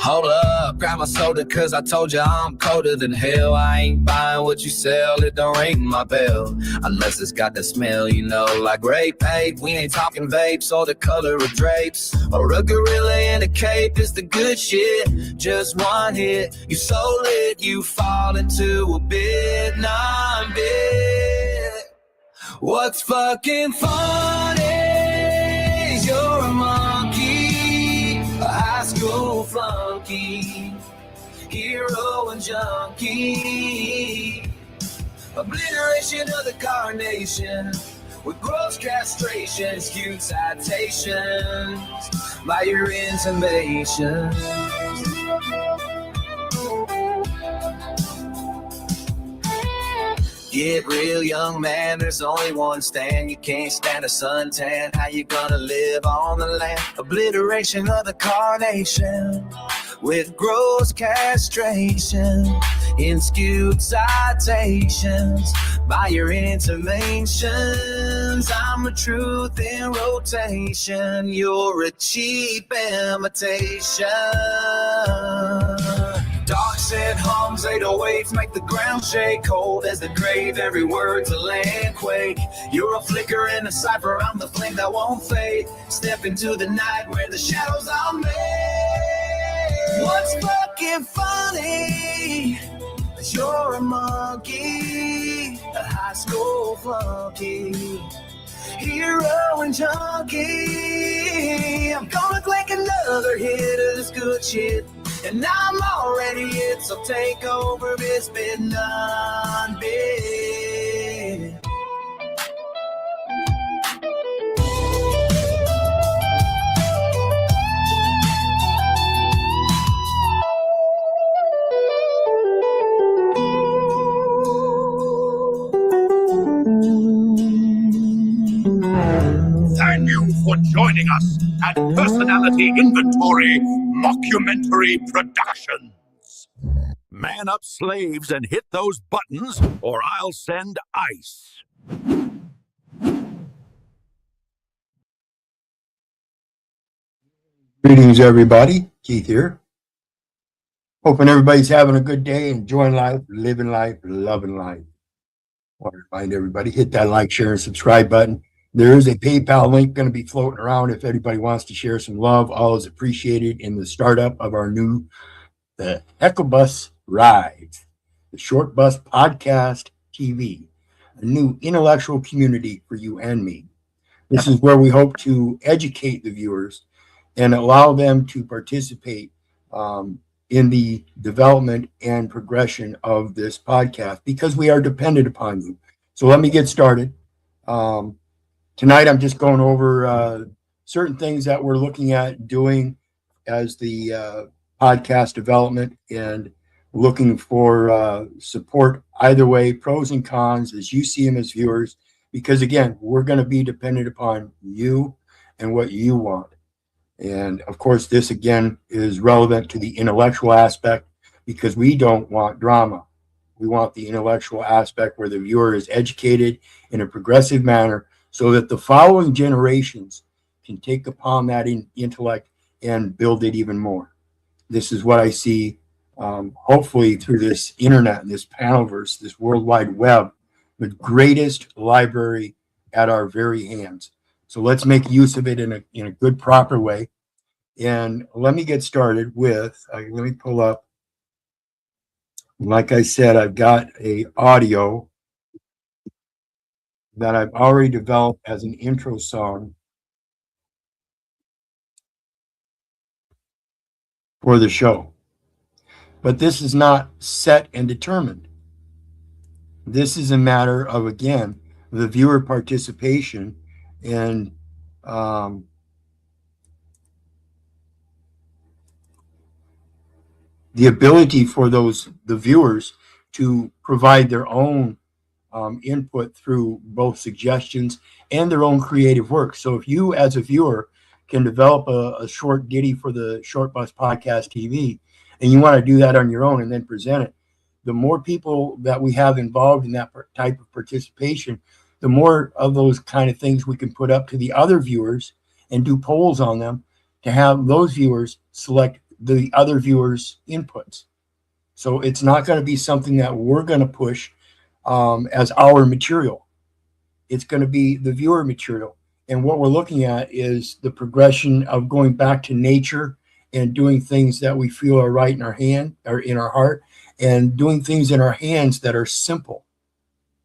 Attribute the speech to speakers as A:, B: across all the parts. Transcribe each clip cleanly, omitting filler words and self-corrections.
A: Hold up, grab my soda cause I told you I'm colder than hell. I ain't buying what you sell, it don't ring my bell. Unless it's got the smell, you know, like grape ape. We ain't talking vapes or the color of drapes. Or a gorilla in a cape is the good shit. Just one hit, you so lit, you fall into a bit, non-bit. What's fucking funny is you're a monkey, a high school flunky, hero and junkie, obliteration of the carnation with gross castration, skewed citations by your intimations. Get real, young man, there's only one stand. You can't stand a suntan. How you gonna live on the land? Obliteration of the carnation with gross castration in skewed citations by your intimations. I'm a truth in rotation. You're a cheap imitation. Dark said hums, 808s make the ground shake. Cold as the grave, every word's a land quake. You're a flicker in a cipher, I'm the flame that won't fade. Step into the night where the shadows are made. What's fucking funny is you're a monkey, a high school flunky, hero and junkie. I'm gonna click another hit of this good shit, and I'm already it, so take over this bit, non-bit.
B: Thank you for joining us at Personality Inventory Mockumentary Productions. Man up, slaves, and hit those buttons, or I'll send ice.
C: Greetings, everybody. Keith here. Hoping everybody's having a good day, enjoying life, living life, loving life. I want to remind everybody, hit that like, share, and subscribe button. There is a PayPal link going to be floating around if anybody wants to share some love. All is appreciated in the startup of our new the Hecklers Rides, the Short Bus Podcast TV, a new intellectual community for you and me. This is where we hope to educate the viewers and allow them to participate in the development and progression of this podcast, because we are dependent upon you. So let me get started. Tonight, I'm just going over certain things that we're looking at doing as the podcast development, and looking for support either way, pros and cons as you see them as viewers, because again, we're going to be dependent upon you and what you want. And of course, this again is relevant to the intellectual aspect, because we don't want drama. We want the intellectual aspect where the viewer is educated in a progressive manner, so that the following generations can take upon that intellect and build it even more. This is what I see, hopefully through this internet and this panelverse, this World Wide Web, the greatest library at our very hands. So let's make use of it in a good, proper way. And let me get started with, let me pull up, like I said, I've got a audio that I've already developed as an intro song for the show. But this is not set and determined. This is a matter of, again, the viewer participation and the ability for the viewers to provide their own input through both suggestions and their own creative work. So if you as a viewer can develop a short ditty for the Short Bus Podcast TV, and you want to do that on your own and then present it, the more people that we have involved in that type of participation, the more of those kind of things we can put up to the other viewers and do polls on them to have those viewers select the other viewers' inputs. So it's not going to be something that we're going to push as our material. It's going to be the viewer material. And what we're looking at is the progression of going back to nature and doing things that we feel are right in our hand or in our heart, and doing things in our hands that are simple.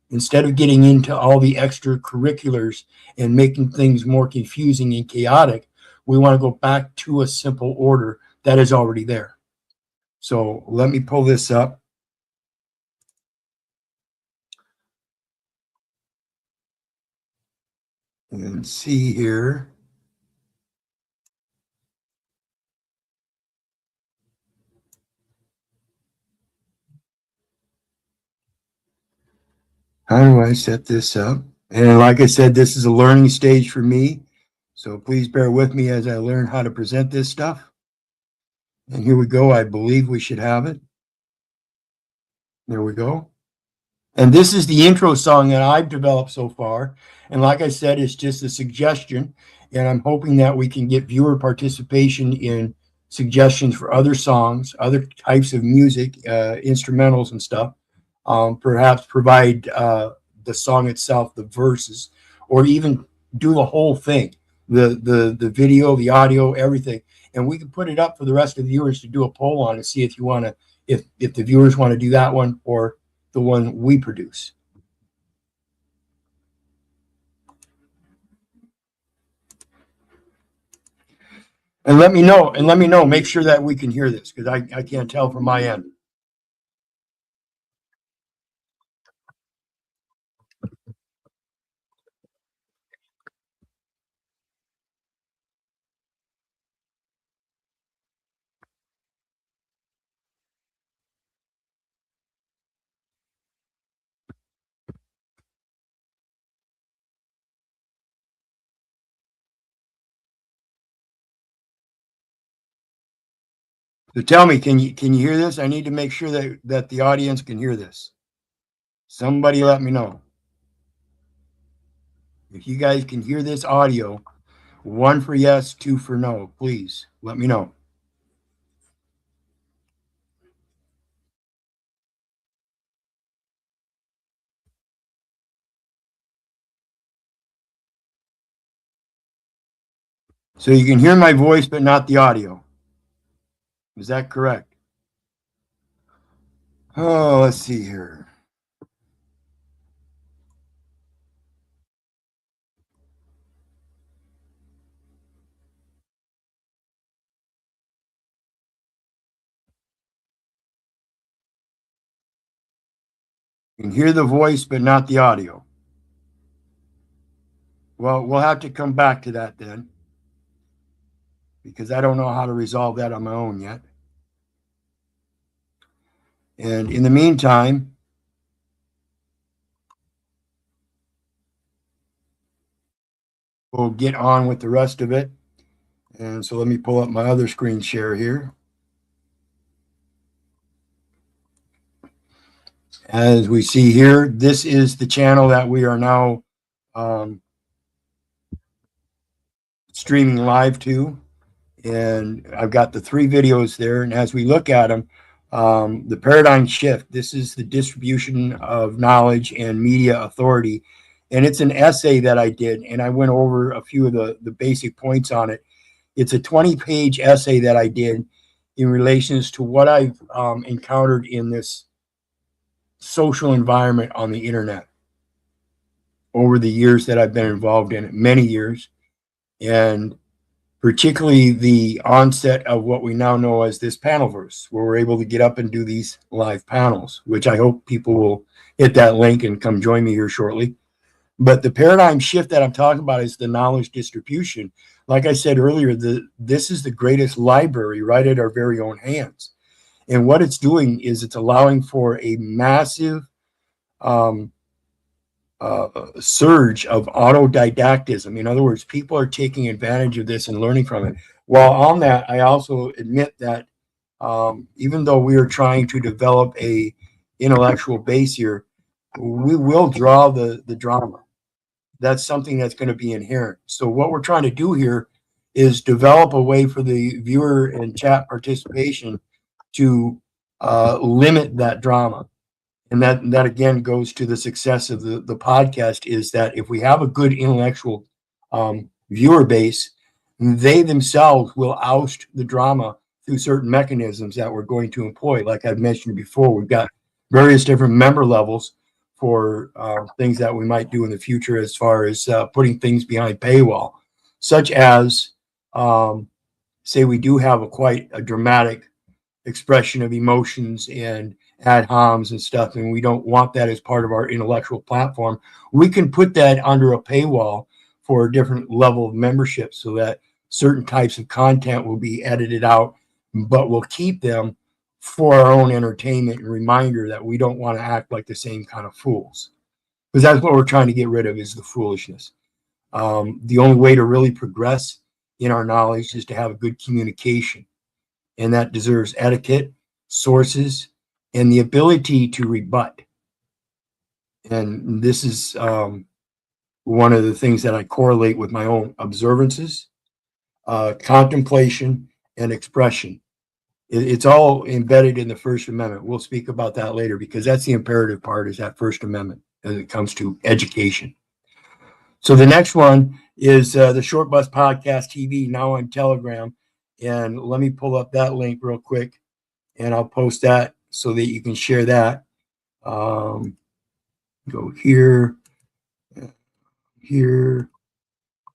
C: Instead of getting into all the extracurriculars and making things more confusing and chaotic, we want to go back to a simple order that is already there. So let me pull this up. And see here. How do I set this up? And like I said, this is a learning stage for me. So please bear with me as I learn how to present this stuff. And here we go. I believe we should have it. There we go. And this is the intro song that I've developed so far. And like I said, it's just a suggestion. And I'm hoping that we can get viewer participation in suggestions for other songs, other types of music, instrumentals and stuff. Perhaps provide the song itself, the verses, or even do the whole thing, the video, the audio, everything. And we can put it up for the rest of the viewers to do a poll on and see if you want to, if the viewers want to do that one or the one we produce. And let me know, make sure that we can hear this, because I can't tell from my end. So tell me, can you hear this? I need to make sure that the audience can hear this. Somebody let me know. If you guys can hear this audio, 1 for yes, 2 for no, please let me know. So you can hear my voice, but not the audio. Is that correct? Oh, let's see here. You can hear the voice, but not the audio. Well, we'll have to come back to that then, because I don't know how to resolve that on my own yet. And in the meantime, we'll get on with the rest of it. And so let me pull up my other screen share here. As we see here, this is the channel that we are now streaming live to. And I've got the 3 videos there. And as we look at them, the paradigm shift, this is the distribution of knowledge and media authority. And it's an essay that I did, and I went over a few of the basic points on it. It's a 20-page essay that I did in relations to what I've encountered in this social environment on the internet over the years that I've been involved in it, many years, and particularly the onset of what we now know as this panelverse, where we're able to get up and do these live panels, which I hope people will hit that link and come join me here shortly. But the paradigm shift that I'm talking about is the knowledge distribution. Like I said earlier, this is the greatest library right at our very own hands. And what it's doing is it's allowing for a massive surge of autodidactism. In other words, people are taking advantage of this and learning from it. While on that, I also admit that even though we are trying to develop a intellectual base here, we will draw the drama. that's something that's going to be inherent. So what we're trying to do here is develop a way for the viewer and chat participation to limit that drama. And that again goes to the success of the podcast, is that if we have a good intellectual viewer base, they themselves will oust the drama through certain mechanisms that we're going to employ. Like I've mentioned before, we've got various different member levels for things that we might do in the future, as far as putting things behind paywall, such as say we do have quite a dramatic expression of emotions and ad homs and stuff, and we don't want that as part of our intellectual platform, we can put that under a paywall for a different level of membership, so that certain types of content will be edited out, but we'll keep them for our own entertainment and reminder that we don't want to act like the same kind of fools, because that's what we're trying to get rid of, is the foolishness. The only way to really progress in our knowledge is to have a good communication, and that deserves etiquette, sources, and the ability to rebut. And this is one of the things that I correlate with my own observances, contemplation, and expression. It's all embedded in the First Amendment. We'll speak about that later, because that's the imperative part, is that First Amendment as it comes to education. So the next one is the Short Bus Podcast TV, now on Telegram. And let me pull up that link real quick, and I'll post that so that you can share that. Go here, here,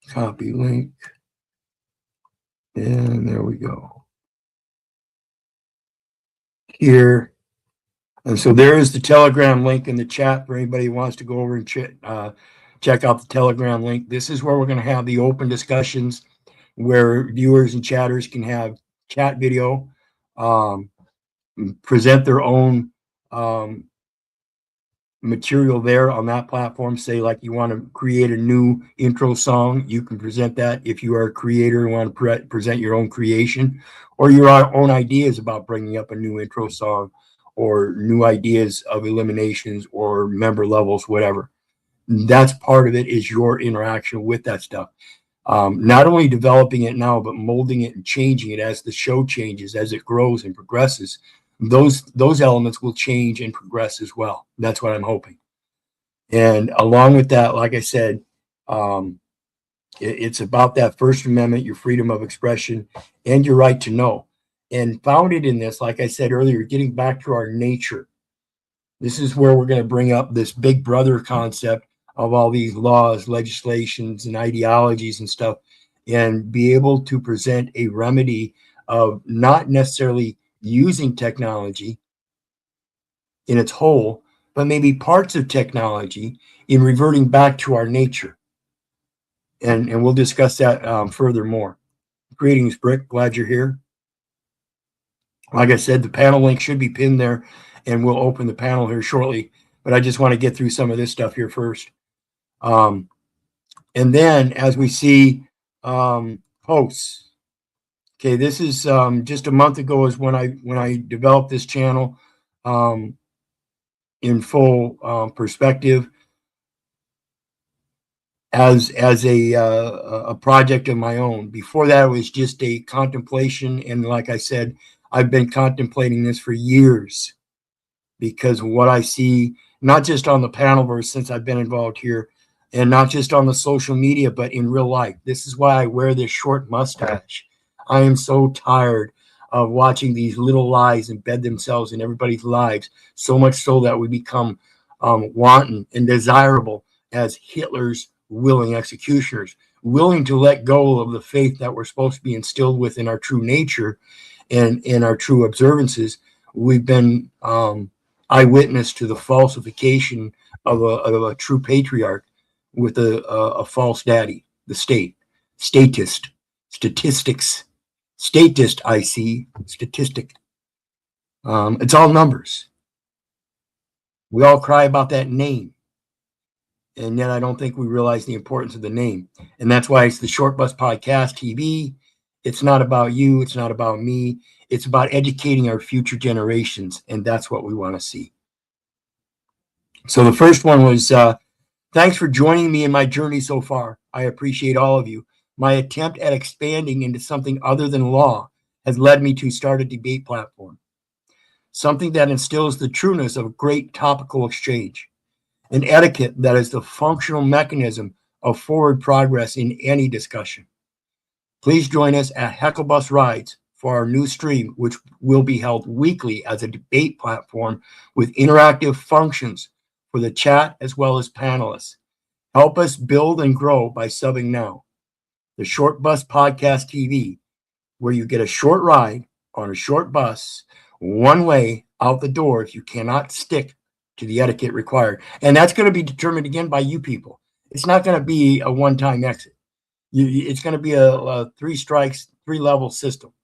C: copy link, and there we go. Here. And so there is the Telegram link in the chat for anybody who wants to go over and check out the Telegram link. This is where we're going to have the open discussions, where viewers and chatters can have chat video, present their own material there on that platform. Say, like, you want to create a new intro song, you can present that if you are a creator and want to present your own creation, or your own ideas about bringing up a new intro song, or new ideas of eliminations or member levels, whatever. That's part of it, is your interaction with that stuff. Not only developing it now, but molding it and changing it as the show changes, as it grows and progresses. Those elements will change and progress as well. That's what I'm hoping. And along with that, like I said, it's about that First Amendment, your freedom of expression, and your right to know. And founded in this, like I said earlier, getting back to our nature. This is where we're going to bring up this big brother concept of all these laws, legislations, and ideologies and stuff, and be able to present a remedy of not necessarily using technology in its whole, but maybe parts of technology in reverting back to our nature. And we'll discuss that furthermore. Greetings, Brick. Glad you're here. Like I said, the panel link should be pinned there, and we'll open the panel here shortly. But I just want to get through some of this stuff here first. And then, as we see, hosts. Okay, this is just a month ago is when I developed this channel in full perspective as a project of my own. Before that, it was just a contemplation, and like I said, I've been contemplating this for years, because what I see, not just on the panelverse since I've been involved here, and not just on the social media, but in real life. This is why I wear this short mustache. I am so tired of watching these little lies embed themselves in everybody's lives, so much so that we become wanton and desirable as Hitler's willing executioners, willing to let go of the faith that we're supposed to be instilled within our true nature and in our true observances. We've been eyewitness to the falsification of a true patriarch with a false daddy, the state, statist, statistics, statist, I see, statistic. It's all numbers. We all cry about that name, and yet I don't think we realize the importance of the name. And that's why it's the Short Bus Podcast TV. It's not about you. It's not about me. It's about educating our future generations, and that's what we want to see. So the first one was Thanks for joining me in my journey so far. I appreciate all of you. My attempt at expanding into something other than law has led me to start a debate platform, something that instills the trueness of great topical exchange, an etiquette that is the functional mechanism of forward progress in any discussion. Please join us at Hecklebus Rides for our new stream, which will be held weekly as a debate platform with interactive functions for the chat as well as panelists. Help us build and grow by subbing now. The Short Bus Podcast TV, where you get a short ride on a short bus, one way out the door if you cannot stick to the etiquette required. And that's going to be determined again by you people. It's not going to be a one-time exit. It's going to be a 3 strikes, 3-level system.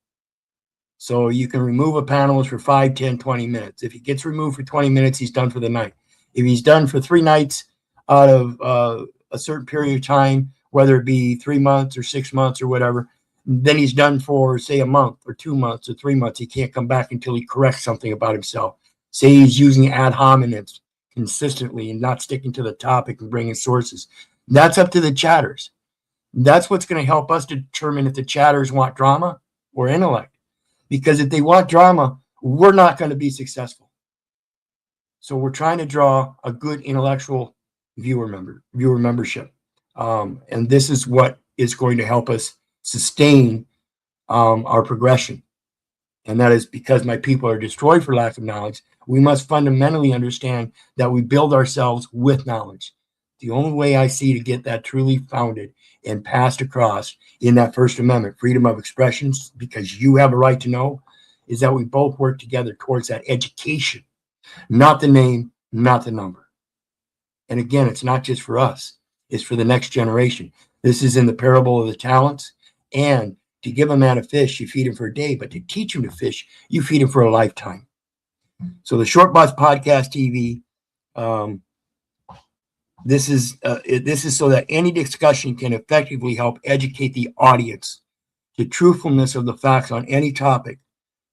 C: So you can remove a panelist for 5, 10, 20 minutes. If he gets removed for 20 minutes, he's done for the night. If he's done for 3 nights out of a certain period of time, whether it be 3 months or 6 months or whatever, then he's done for, say, a month or 2 months or 3 months. He can't come back until he corrects something about himself. Say he's using ad hominems consistently and not sticking to the topic and bringing sources. That's up to the chatters. That's what's going to help us determine if the chatters want drama or intellect. Because if they want drama, we're not going to be successful. So we're trying to draw a good intellectual viewer membership. And this is what is going to help us sustain our progression. And that is because my people are destroyed for lack of knowledge. We must fundamentally understand that we build ourselves with knowledge. The only way I see to get that truly founded and passed across in that First Amendment, freedom of expressions, because you have a right to know, is that we both work together towards that education, not the name, not the number. And again, it's not just for us, it's for the next generation. This is in the parable of the talents. And to give a man a fish, you feed him for a day, but to teach him to fish, you feed him for a lifetime. So the Short Bus Podcast TV, this is so that any discussion can effectively help educate the audience to truthfulness of the facts on any topic.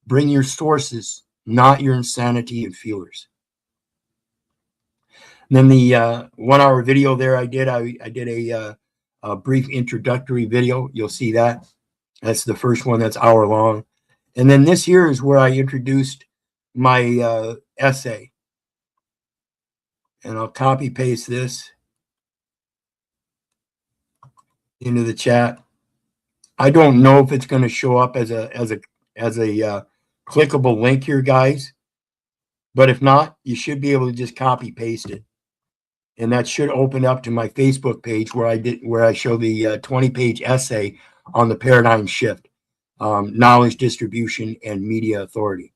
C: Bring your sources, not your insanity and feelers. And then the 1-hour video there I did a brief introductory video. You'll see that. That's the first one. That's hour long. And then this here is where I introduced my essay. And I'll copy paste this into the chat. I don't know if it's going to show up as a clickable link here, guys. But if not, you should be able to just copy paste it. And that should open up to my Facebook page where I show the 20-page essay on the paradigm shift, knowledge distribution and media authority.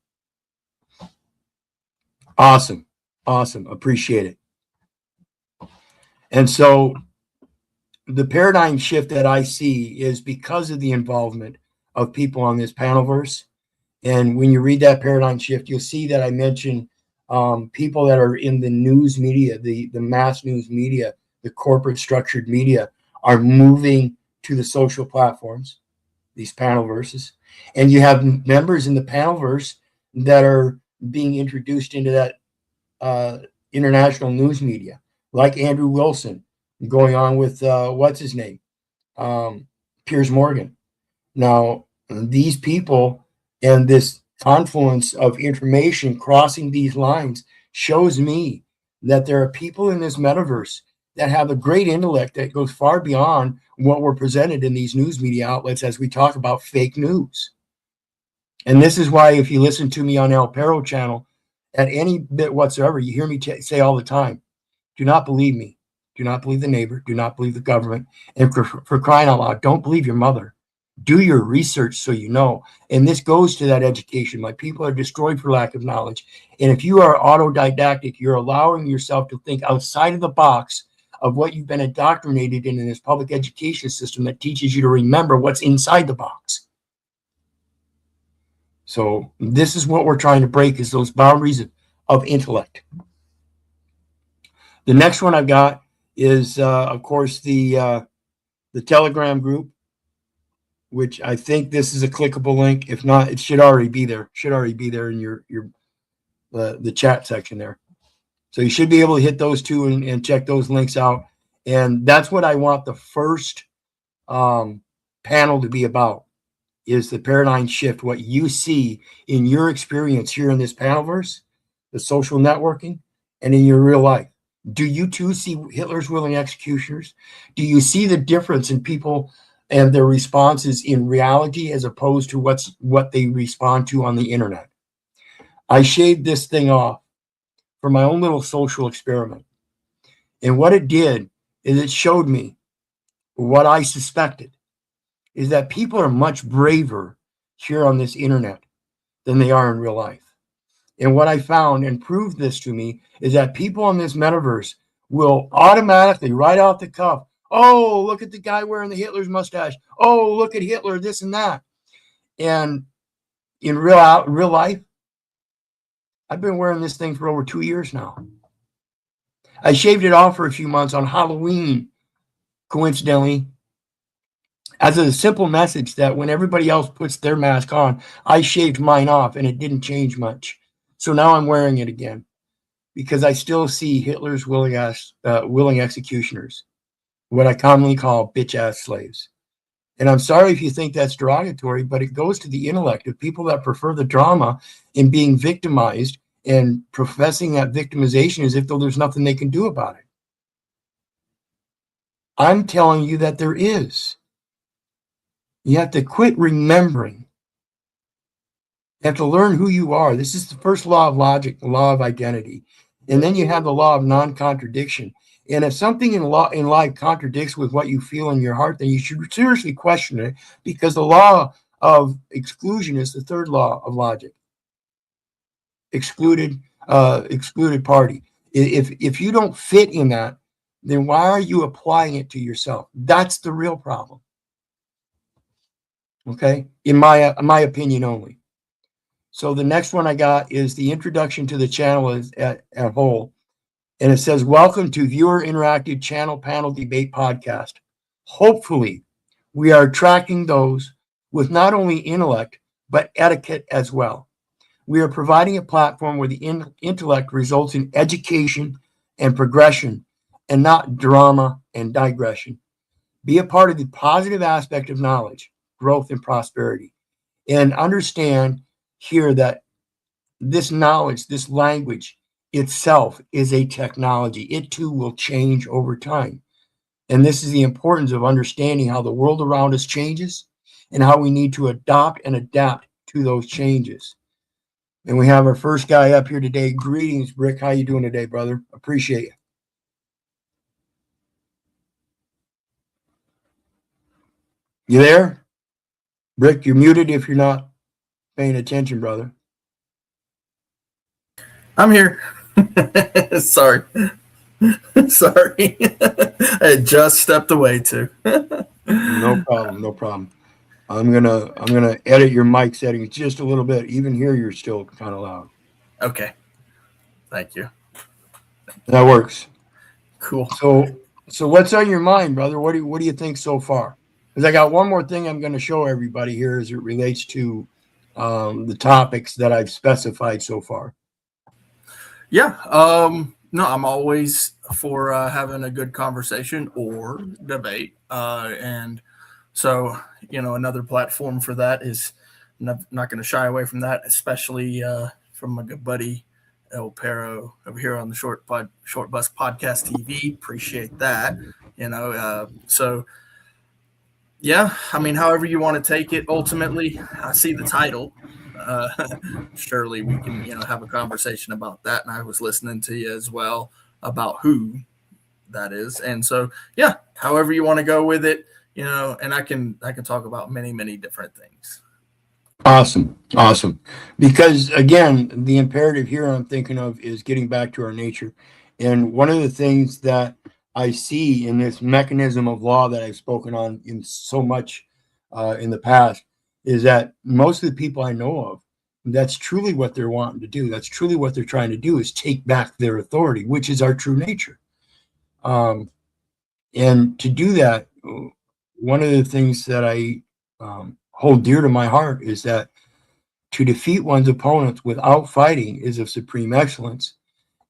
C: Awesome. Appreciate it. And so the paradigm shift that I see is because of the involvement of people on this panelverse. And when you read that paradigm shift, you'll see that I mention people that are in the news media, the mass news media, the corporate structured media are moving to the social platforms, these panelverses. And you have members in the panelverse that are being introduced into that international news media, like Andrew Wilson, going on with, what's his name? Piers Morgan. Now, these people and this confluence of information crossing these lines shows me that there are people in this metaverse that have a great intellect that goes far beyond what we're presented in these news media outlets as we talk about fake news. And this is why if you listen to me on El Perro channel at any bit whatsoever, you hear me say all the time, do not believe me. Do not believe the neighbor. Do not believe the government. And for crying out loud, don't believe your mother. Do your research so you know. And this goes to that education. My people are destroyed for lack of knowledge. And if you are autodidactic, you're allowing yourself to think outside of the box of what you've been indoctrinated in this public education system that teaches you to remember what's inside the box. So this is what we're trying to break, is those boundaries of intellect. The next one I've got is, of course, the Telegram group, which I think this is a clickable link. If not, it should already be there. Should already be there in your the chat section there. So you should be able to hit those two and check those links out. And that's what I want the first panel to be about, is the paradigm shift, what you see in your experience here in this panelverse, the social networking, and in your real life. Do you too see Hitler's willing executioners? Do you see the difference in people and their responses in reality as opposed to what they respond to on the internet? I shaved this thing off for my own little social experiment. And what it did is it showed me what I suspected, is that people are much braver here on this internet than they are in real life. And what I found and proved this to me is that people on this metaverse will automatically, right off the cuff, oh, look at the guy wearing the Hitler's mustache. Oh, look at Hitler, this and that. And in real life, I've been wearing this thing for over 2 years now. I shaved it off for a few months on Halloween, coincidentally, as a simple message that when everybody else puts their mask on, I shaved mine off and it didn't change much. So now I'm wearing it again because I still see Hitler's willing executioners, what I commonly call bitch-ass slaves. And I'm sorry if you think that's derogatory, but it goes to the intellect of people that prefer the drama and being victimized and professing that victimization as if though there's nothing they can do about it. I'm telling you that there is. You have to quit remembering. You have to learn who you are. This is the first law of logic, the law of identity. And then you have the law of non-contradiction. And if something in life contradicts with what you feel in your heart, then you should seriously question it, because the law of exclusion is the third law of logic. Excluded party. If you don't fit in that, then why are you applying it to yourself? That's the real problem. Okay, in my opinion only. So the next one I got is the introduction to the channel at whole. And it says, welcome to Viewer Interactive Channel Panel Debate Podcast. Hopefully, we are attracting those with not only intellect, but etiquette as well. We are providing a platform where the intellect results in education and progression, and not drama and digression. Be a part of the positive aspect of knowledge, growth, and prosperity. And understand here that this knowledge, this language itself is a technology. It too will change over time. And this is the importance of understanding how the world around us changes and how we need to adopt and adapt to those changes. And we have our first guy up here today. Greetings, Rick. How you doing today, brother? Appreciate you. You there? Rick, you're muted if you're not paying attention, brother.
D: I'm here. Sorry. Sorry. I just stepped away too.
C: No problem. I'm gonna edit your mic settings just a little bit. Even here, you're still kind of loud.
D: Okay. Thank you.
C: That works.
D: Cool.
C: So what's on your mind, brother? What do you think so far? Because I got one more thing I'm going to show everybody here as it relates to the topics that I've specified so far.
D: Yeah. No, I'm always for having a good conversation or debate. And so, another platform for that is not going to shy away from that, especially from my good buddy El Pero over here on the Short Bus Podcast TV. Appreciate that. So yeah, I mean, however you want to take it. Ultimately, I see the title. Surely we can, have a conversation about that. And I was listening to you as well about who that is. And so, yeah, however you want to go with it, and I can talk about many, many different things.
C: Awesome. Because again, the imperative here I'm thinking of is getting back to our nature. And one of the things that I see in this mechanism of law that I've spoken on in so much in the past is that most of the people I know of, that's truly what they're wanting to do. That's truly what they're trying to do, is take back their authority, which is our true nature. And to do that, one of the things that I hold dear to my heart is that to defeat one's opponents without fighting is of supreme excellence.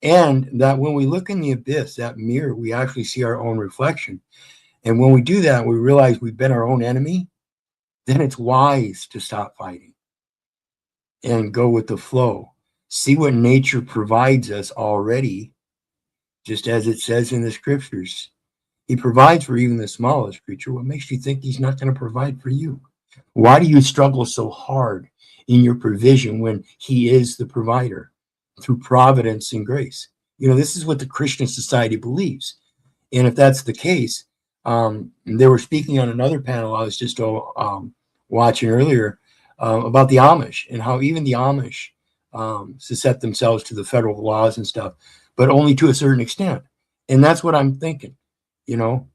C: And that when we look in the abyss, that mirror, we actually see our own reflection. And when we do that, we realize we've been our own enemy. Then it's wise to stop fighting and go with the flow. See what nature provides us already, just as it says in the scriptures. He provides for even the smallest creature. What makes you think he's not going to provide for you? Why do you struggle so hard in your provision when he is the provider through providence and grace? You know, this is what the Christian society believes. And if that's the case, they were speaking on another panel I was just watching earlier about the Amish and how even the Amish set themselves to the federal laws and stuff, but only to a certain extent. And that's what I'm thinking, you know.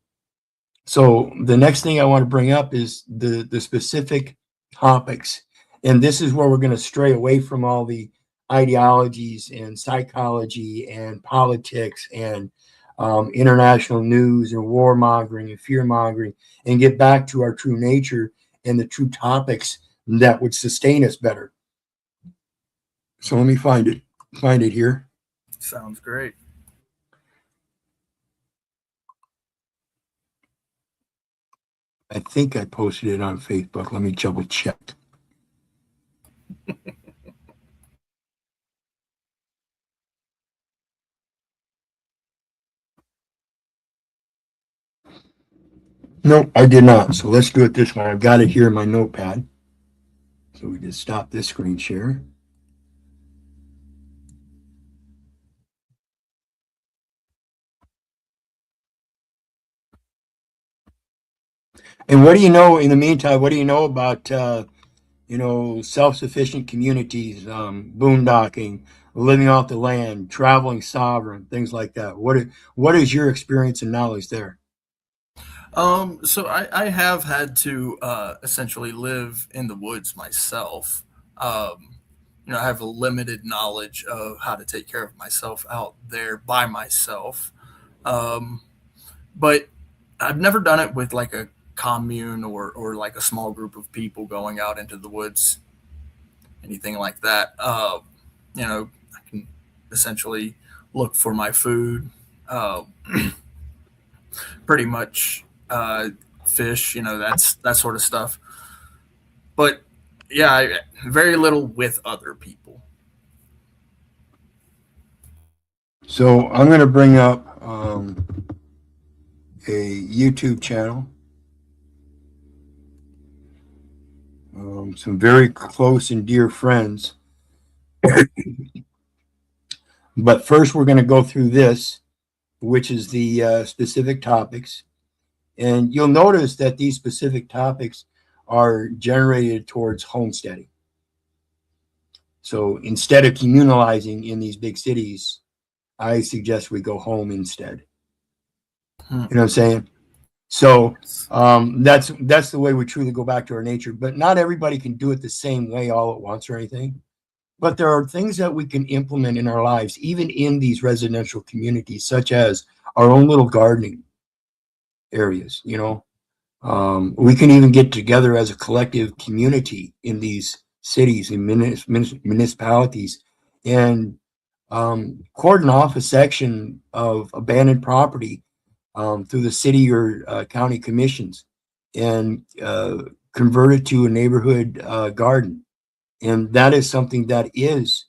C: So the next thing I want to bring up is the specific topics. And this is where we're going to stray away from all the ideologies and psychology and politics and international news and warmongering and fear-mongering, and get back to our true nature and the true topics that would sustain us better. So let me find it here.
D: Sounds great.
C: I think I posted it on Facebook. Let me double check. Nope, I did not. So let's do it this way. I've got it here in my notepad. So we just stop this screen share. And what do you know in the meantime? What do you know about self-sufficient communities, boondocking, living off the land, traveling sovereign, things like that? What is your experience and knowledge there?
D: So I have had to essentially live in the woods myself. I have a limited knowledge of how to take care of myself out there by myself. Um, but I've never done it with like a commune or like a small group of people going out into the woods, anything like that. I can essentially look for my food, uh, pretty much fish, that's that sort of stuff. But yeah, very little with other people.
C: So I'm going to bring up a YouTube channel. Some very close and dear friends. But first, we're going to go through this, which is the specific topics. And you'll notice that these specific topics are generated towards homesteading. So instead of communalizing in these big cities, I suggest we go home instead. You know what I'm saying? So that's the way we truly go back to our nature. But not everybody can do it the same way all at once or anything. But there are things that we can implement in our lives, even in these residential communities, such as our own little gardening areas. We can even get together as a collective community in these cities and municipalities and cordon off a section of abandoned property through the city or county commissions and convert it to a neighborhood garden. And that is something that is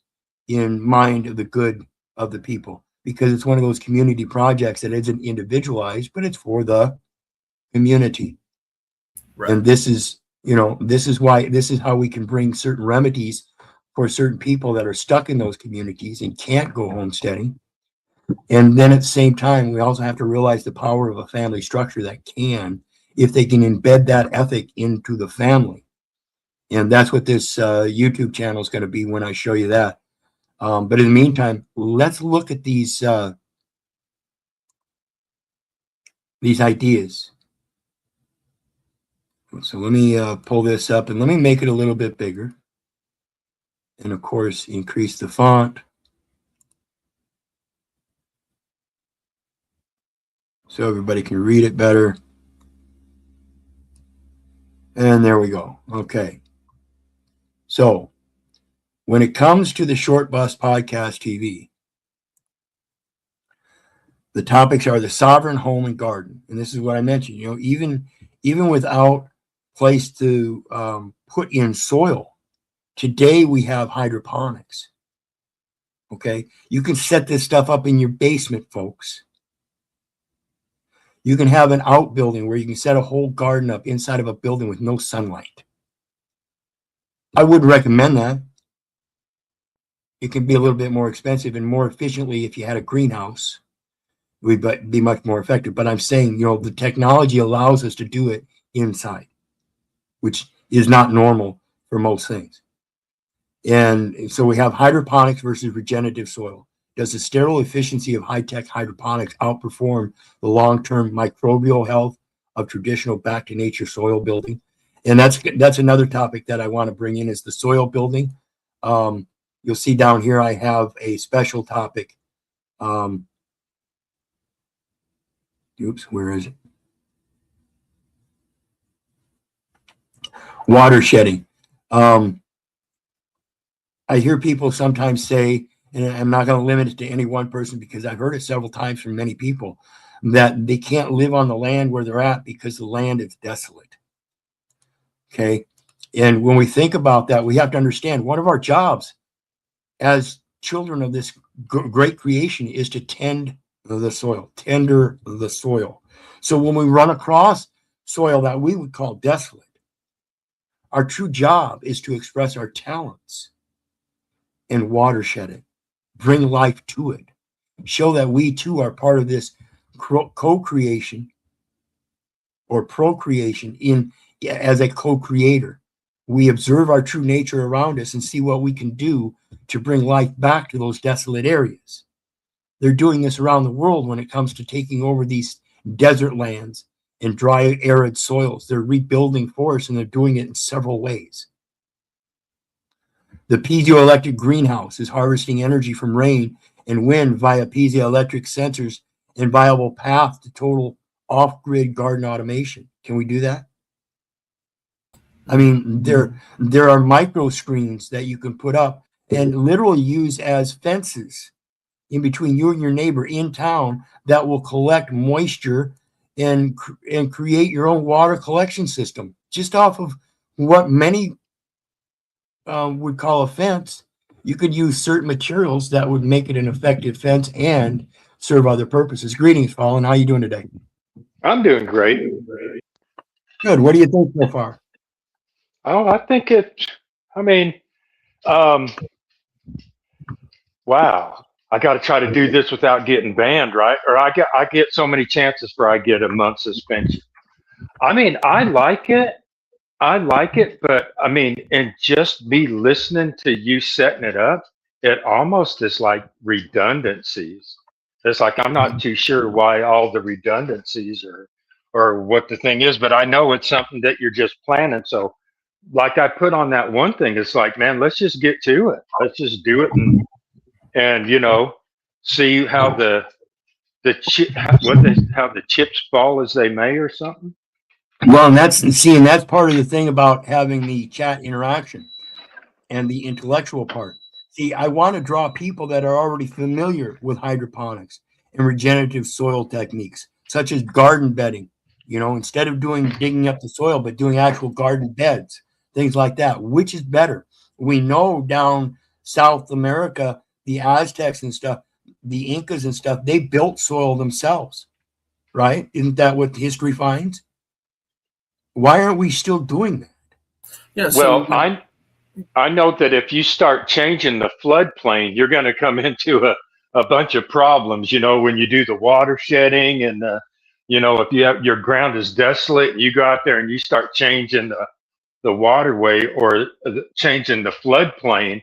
C: in mind of the good of the people, because it's one of those community projects that isn't individualized, but it's for the community. Right. And this is how we can bring certain remedies for certain people that are stuck in those communities and can't go homesteading. And then at the same time, we also have to realize the power of a family structure that can, if they can embed that ethic into the family. And that's what this YouTube channel is going to be when I show you that. But in the meantime, let's look at these ideas. So let me pull this up and let me make it a little bit bigger. And of course, increase the font. So everybody can read it better. And there we go. Okay. So when it comes to the Short Bus Podcast TV, The topics are the sovereign home and garden. And this is what I mentioned, you know, even without place to put in soil, today we have hydroponics. Okay. You can set this stuff up in your basement, folks. You can have an outbuilding where you can set a whole garden up inside of a building with no sunlight. I would recommend that. It can be a little bit more expensive and more efficiently if you had a greenhouse. It would be much more effective. But I'm saying, you know, the technology allows us to do it inside, which is not normal for most things. And so we have hydroponics versus regenerative soil. Does the sterile efficiency of high-tech hydroponics outperform the long-term microbial health of traditional back-to-nature soil building? And that's another topic that I want to bring in is the soil building. You'll see down here I have a special topic. Oops, where is it? Water shedding. I hear people sometimes say, and I'm not going to limit it to any one person because I've heard it several times from many people, that they can't live on the land where they're at because the land is desolate. Okay. And when we think about that, we have to understand one of our jobs as children of this great creation is to tend the soil, tender the soil. So when we run across soil that we would call desolate, our true job is to express our talents and watershed it, bring life to it, show that we too are part of this co-creation or procreation as a co-creator. We observe our true nature around us and see what we can do to bring life back to those desolate areas. They're doing this around the world when it comes to taking over these desert lands and dry, arid soils. They're rebuilding forests, and they're doing it in several ways. The piezoelectric greenhouse is harvesting energy from rain and wind via piezoelectric sensors and viable path to total off-grid garden automation. Can we do that? I mean, there are micro screens that you can put up and literally use as fences in between you and your neighbor in town that will collect moisture and create your own water collection system just off of what many would call a fence. You could use certain materials that would make it an effective fence and serve other purposes. Greetings, Colin. How are you doing today?
E: I'm doing great.
C: Good. What do you think so far?
E: Oh, I think wow. I got to try to do this without getting banned, right? Or I get so many chances for I get a month suspension. I mean, I like it, but I mean, and just be listening to you setting it up, it almost is like redundancies. It's like I'm not too sure why all the redundancies or what the thing is, but I know it's something that you're just planning. So like I put on that one thing, it's like, man, let's just get to it. Let's just do it and you know, see how the how the chips fall as they may or something.
C: Well, and that's part of the thing about having the chat interaction and the intellectual part. See, I want to draw people that are already familiar with hydroponics and regenerative soil techniques, such as garden bedding. You know, instead of digging up the soil, but doing actual garden beds, things like that. Which is better? We know down South America, the Aztecs and stuff, the Incas and stuff, they built soil themselves, right? Isn't that what history finds? Why aren't we still doing that?
D: Yeah. So,
E: Well, I know that if you start changing the floodplain, you're going to come into a bunch of problems. You know, when you do the water shedding and you know, if you have your ground is desolate, you go out there and you start changing the waterway or changing the floodplain,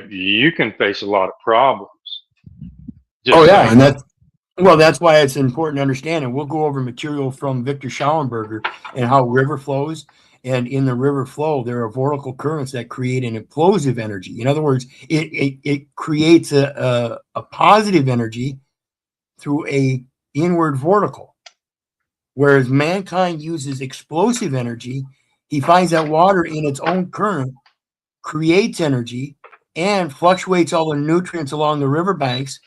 E: you can face a lot of problems.
C: Oh yeah, and that's why it's important to understand. And we'll go over material from Victor Schallenberger and how river flows. And in the river flow, there are vortical currents that create an implosive energy. In other words, it creates a positive energy through a inward vortical. Whereas mankind uses explosive energy, he finds that water in its own current creates energy and fluctuates all the nutrients along the riverbanks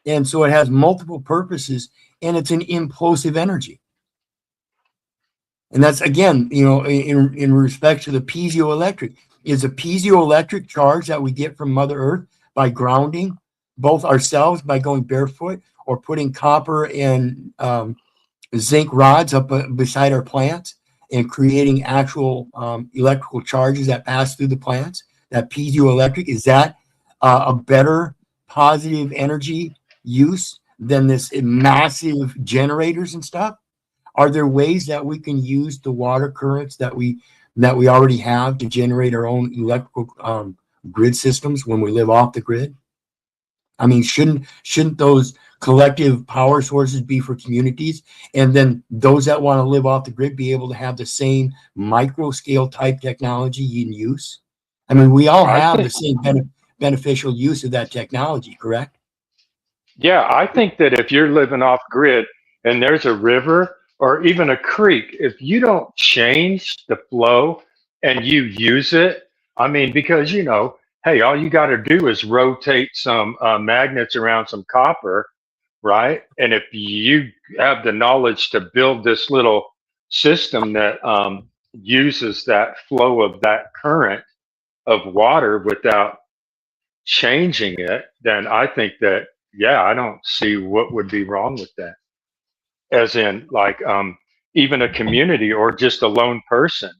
C: And so it has multiple purposes, and it's an implosive energy. And that's, again, in respect to the piezoelectric. Is a piezoelectric charge that we get from Mother Earth by grounding both ourselves by going barefoot or putting copper and zinc rods up beside our plants and creating actual electrical charges that pass through the plants, that piezoelectric, is that a better positive energy use than this massive generators and stuff? Are there ways that we can use the water currents that we already have to generate our own electrical grid systems when we live off the grid? I mean, shouldn't those collective power sources be for communities, and then those that want to live off the grid be able to have the same micro scale type technology in use? I mean, we all have the same beneficial use of that technology, correct?
E: Yeah, I think that if you're living off grid and there's a river or even a creek, if you don't change the flow and you use it, I mean, because, hey, all you got to do is rotate some magnets around some copper, right? And if you have the knowledge to build this little system that uses that flow of that current of water without changing it, then I think that, yeah, I don't see what would be wrong with that. As in, like, even a community or just a lone person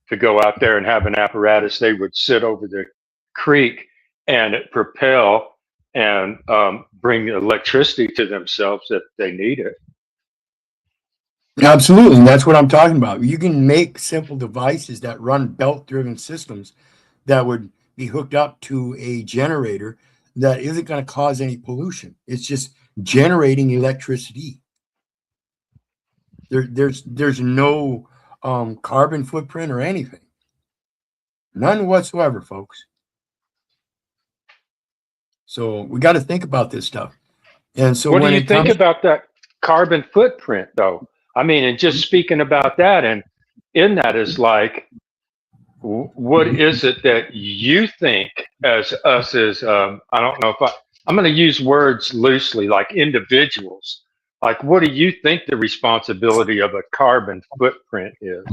E: to go out there and have an apparatus, they would sit over the creek and propel and bring electricity to themselves if they need it.
C: Absolutely. And that's what I'm talking about. You can make simple devices that run belt-driven systems that would be hooked up to a generator that isn't going to cause any pollution. It's just generating electricity. There's no carbon footprint or anything. None whatsoever, folks. So we got to think about this stuff. And so
E: What do
C: when
E: you
C: it
E: think
C: comes,
E: about that carbon footprint, though? I mean, and just speaking about that, and in that is like, what is it that you think as us as I don't know if I'm going to use words loosely, like individuals. Like, what do you think the responsibility of a carbon footprint is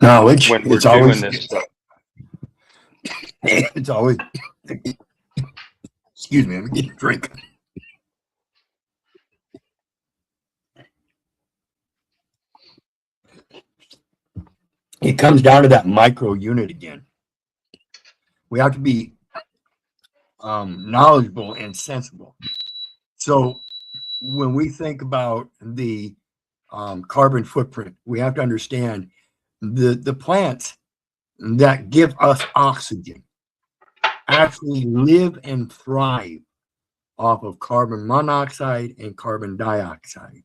C: knowledge,
E: when we're doing this stuff?
C: it's always, excuse me, I'm getting a drink. It comes down to that micro unit again. We have to be knowledgeable and sensible. So when we think about the carbon footprint, we have to understand the plants that give us oxygen actually live and thrive off of carbon monoxide and carbon dioxide.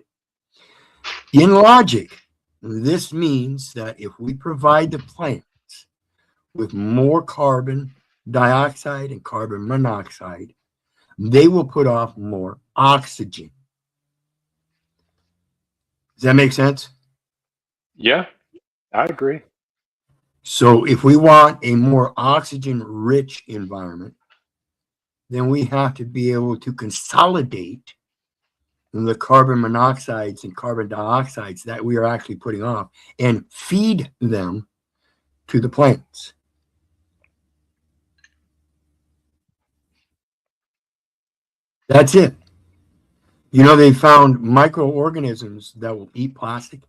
C: In logic, this means that if we provide the plants with more carbon dioxide and carbon monoxide, they will put off more oxygen. Does that make sense?
E: Yeah, I agree.
C: So if we want a more oxygen-rich environment, then we have to be able to consolidate the carbon monoxides and carbon dioxides that we are actually putting off and feed them to the plants. That's it. They found microorganisms that will eat plastic.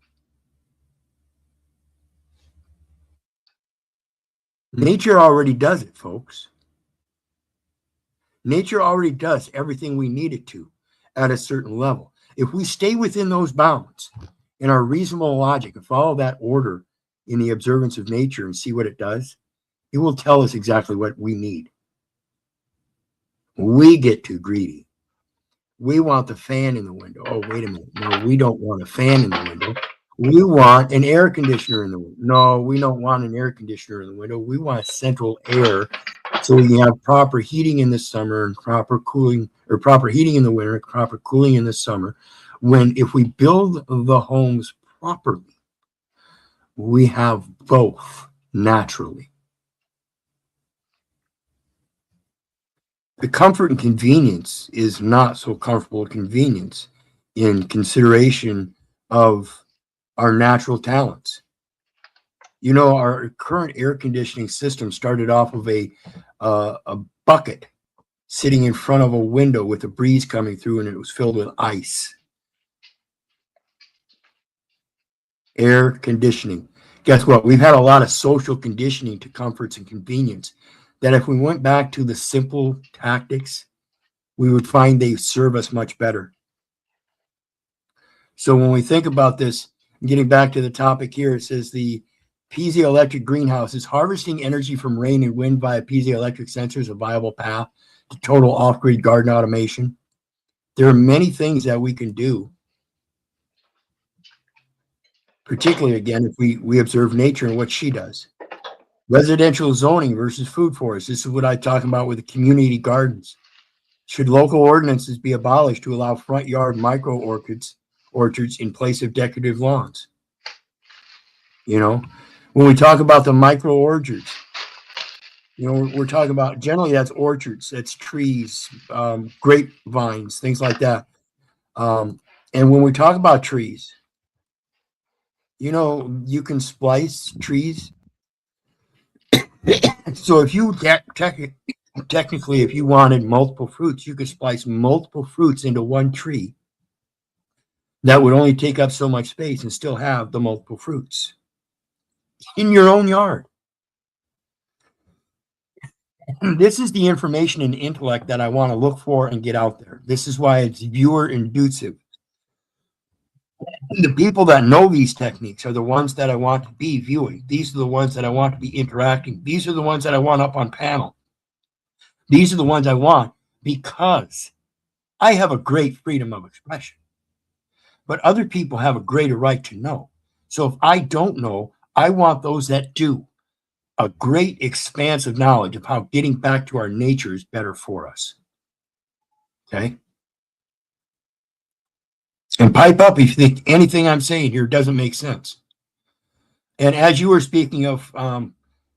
C: Nature already does it, folks. Nature already does everything we need it to at a certain level. If we stay within those bounds in our reasonable logic and follow that order in the observance of nature and see what it does, it will tell us exactly what we need. We get too greedy. We want the fan in the window. Oh, wait a minute. No, we don't want a fan in the window. We want an air conditioner in the window. No, we don't want an air conditioner in the window. We want central air so we can have proper heating in the summer and proper cooling, or proper heating in the winter and proper cooling in the summer. If we build the homes properly, we have both naturally. the comfort and convenience is not so comfortable convenience in consideration of our natural talents. You know, our current air conditioning system started off of a bucket sitting in front of a window with a breeze coming through, and it was filled with ice. Air conditioning. Guess what? We've had a lot of social conditioning to comforts and convenience that if we went back to the simple tactics, we would find they serve us much better. So when we think about this, getting back to the topic here, it says the piezoelectric greenhouse is harvesting energy from rain and wind via piezoelectric sensors, a viable path to total off-grid garden automation. There are many things that we can do, particularly, again, if we observe nature and what she does. Residential zoning versus food forests. This is what I'm talking about with the community gardens. Should local ordinances be abolished to allow front yard micro orchards in place of decorative lawns? You know, when we talk about the micro orchards, you know, we're talking about generally that's orchards, that's trees, grapevines, things like that. And when we talk about trees, you know, you can splice trees. So if you technically, if you wanted multiple fruits, you could splice multiple fruits into one tree that would only take up so much space and still have the multiple fruits in your own yard. This is the information and intellect that I want to look for and get out there. This is why it's viewer inducive. The people that know these techniques are the ones that I want to be viewing. These are the ones that I want to be interacting. These are the ones that I want up on panel. These are the ones I want because I have a great freedom of expression. But other people have a greater right to know. So if I don't know, I want those that do a great expanse of knowledge of how getting back to our nature is better for us. Okay? And pipe up if you think anything I'm saying here doesn't make sense. And as you were speaking of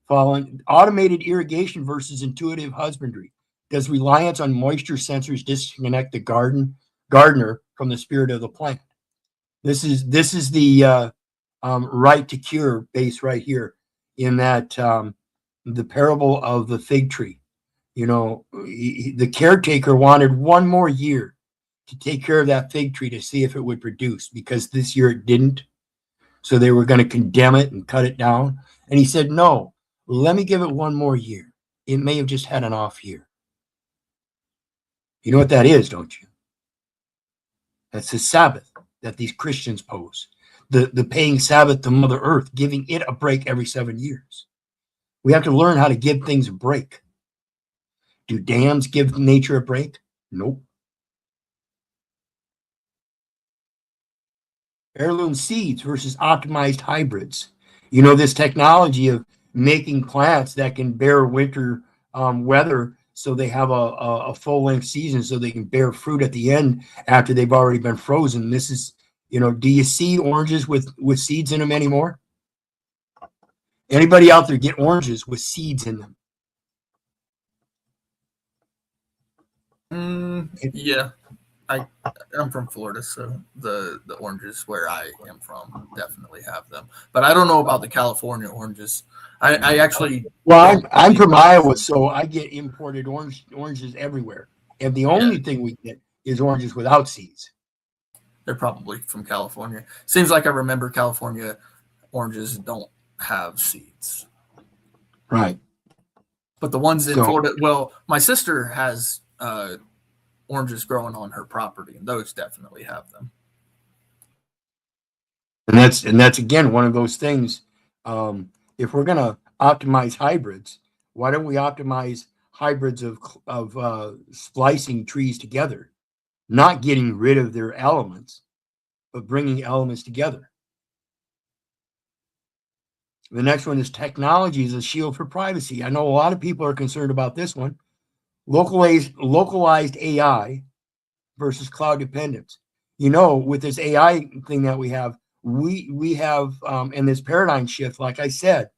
C: following automated irrigation versus intuitive husbandry, does reliance on moisture sensors disconnect the gardener from the spirit of the plant? This is the right to cure base right here in that the parable of the fig tree. You know, the caretaker wanted one more year to take care of that fig tree to see if it would produce, because this year it didn't. So they were going to condemn it and cut it down. And he said, no, let me give it one more year. It may have just had an off year. You know what that is, don't you? That's the Sabbath that these Christians pose. The paying Sabbath to Mother Earth, giving it a break every 7 years. We have to learn how to give things a break. Do dams give nature a break? Nope. Heirloom seeds versus optimized hybrids. You know, this technology of making plants that can bear winter weather so they have a full-length season so they can bear fruit at the end after they've already been frozen. This is, you know, do you see oranges with seeds in them anymore? Anybody out there get oranges with seeds in them?
D: Yeah. I'm from Florida, so the oranges where I am from definitely have them. But I don't know about the California oranges. I actually
C: I'm from Iowa, so I get imported oranges everywhere, and the only thing we get is oranges without seeds.
D: They're probably from California. Seems like I remember California oranges don't have seeds,
C: Right?
D: but the ones in Florida. Well, my sister has oranges growing on her property, and those definitely have them.
C: And that's again one of those things. If we're going to optimize hybrids, why don't we optimize hybrids of splicing trees together, not getting rid of their elements, but bringing elements together? The next one is technology is a shield for privacy. I know a lot of people are concerned about this one. Localized AI versus cloud dependence. You know, with this AI thing that we have in this paradigm shift, like I said,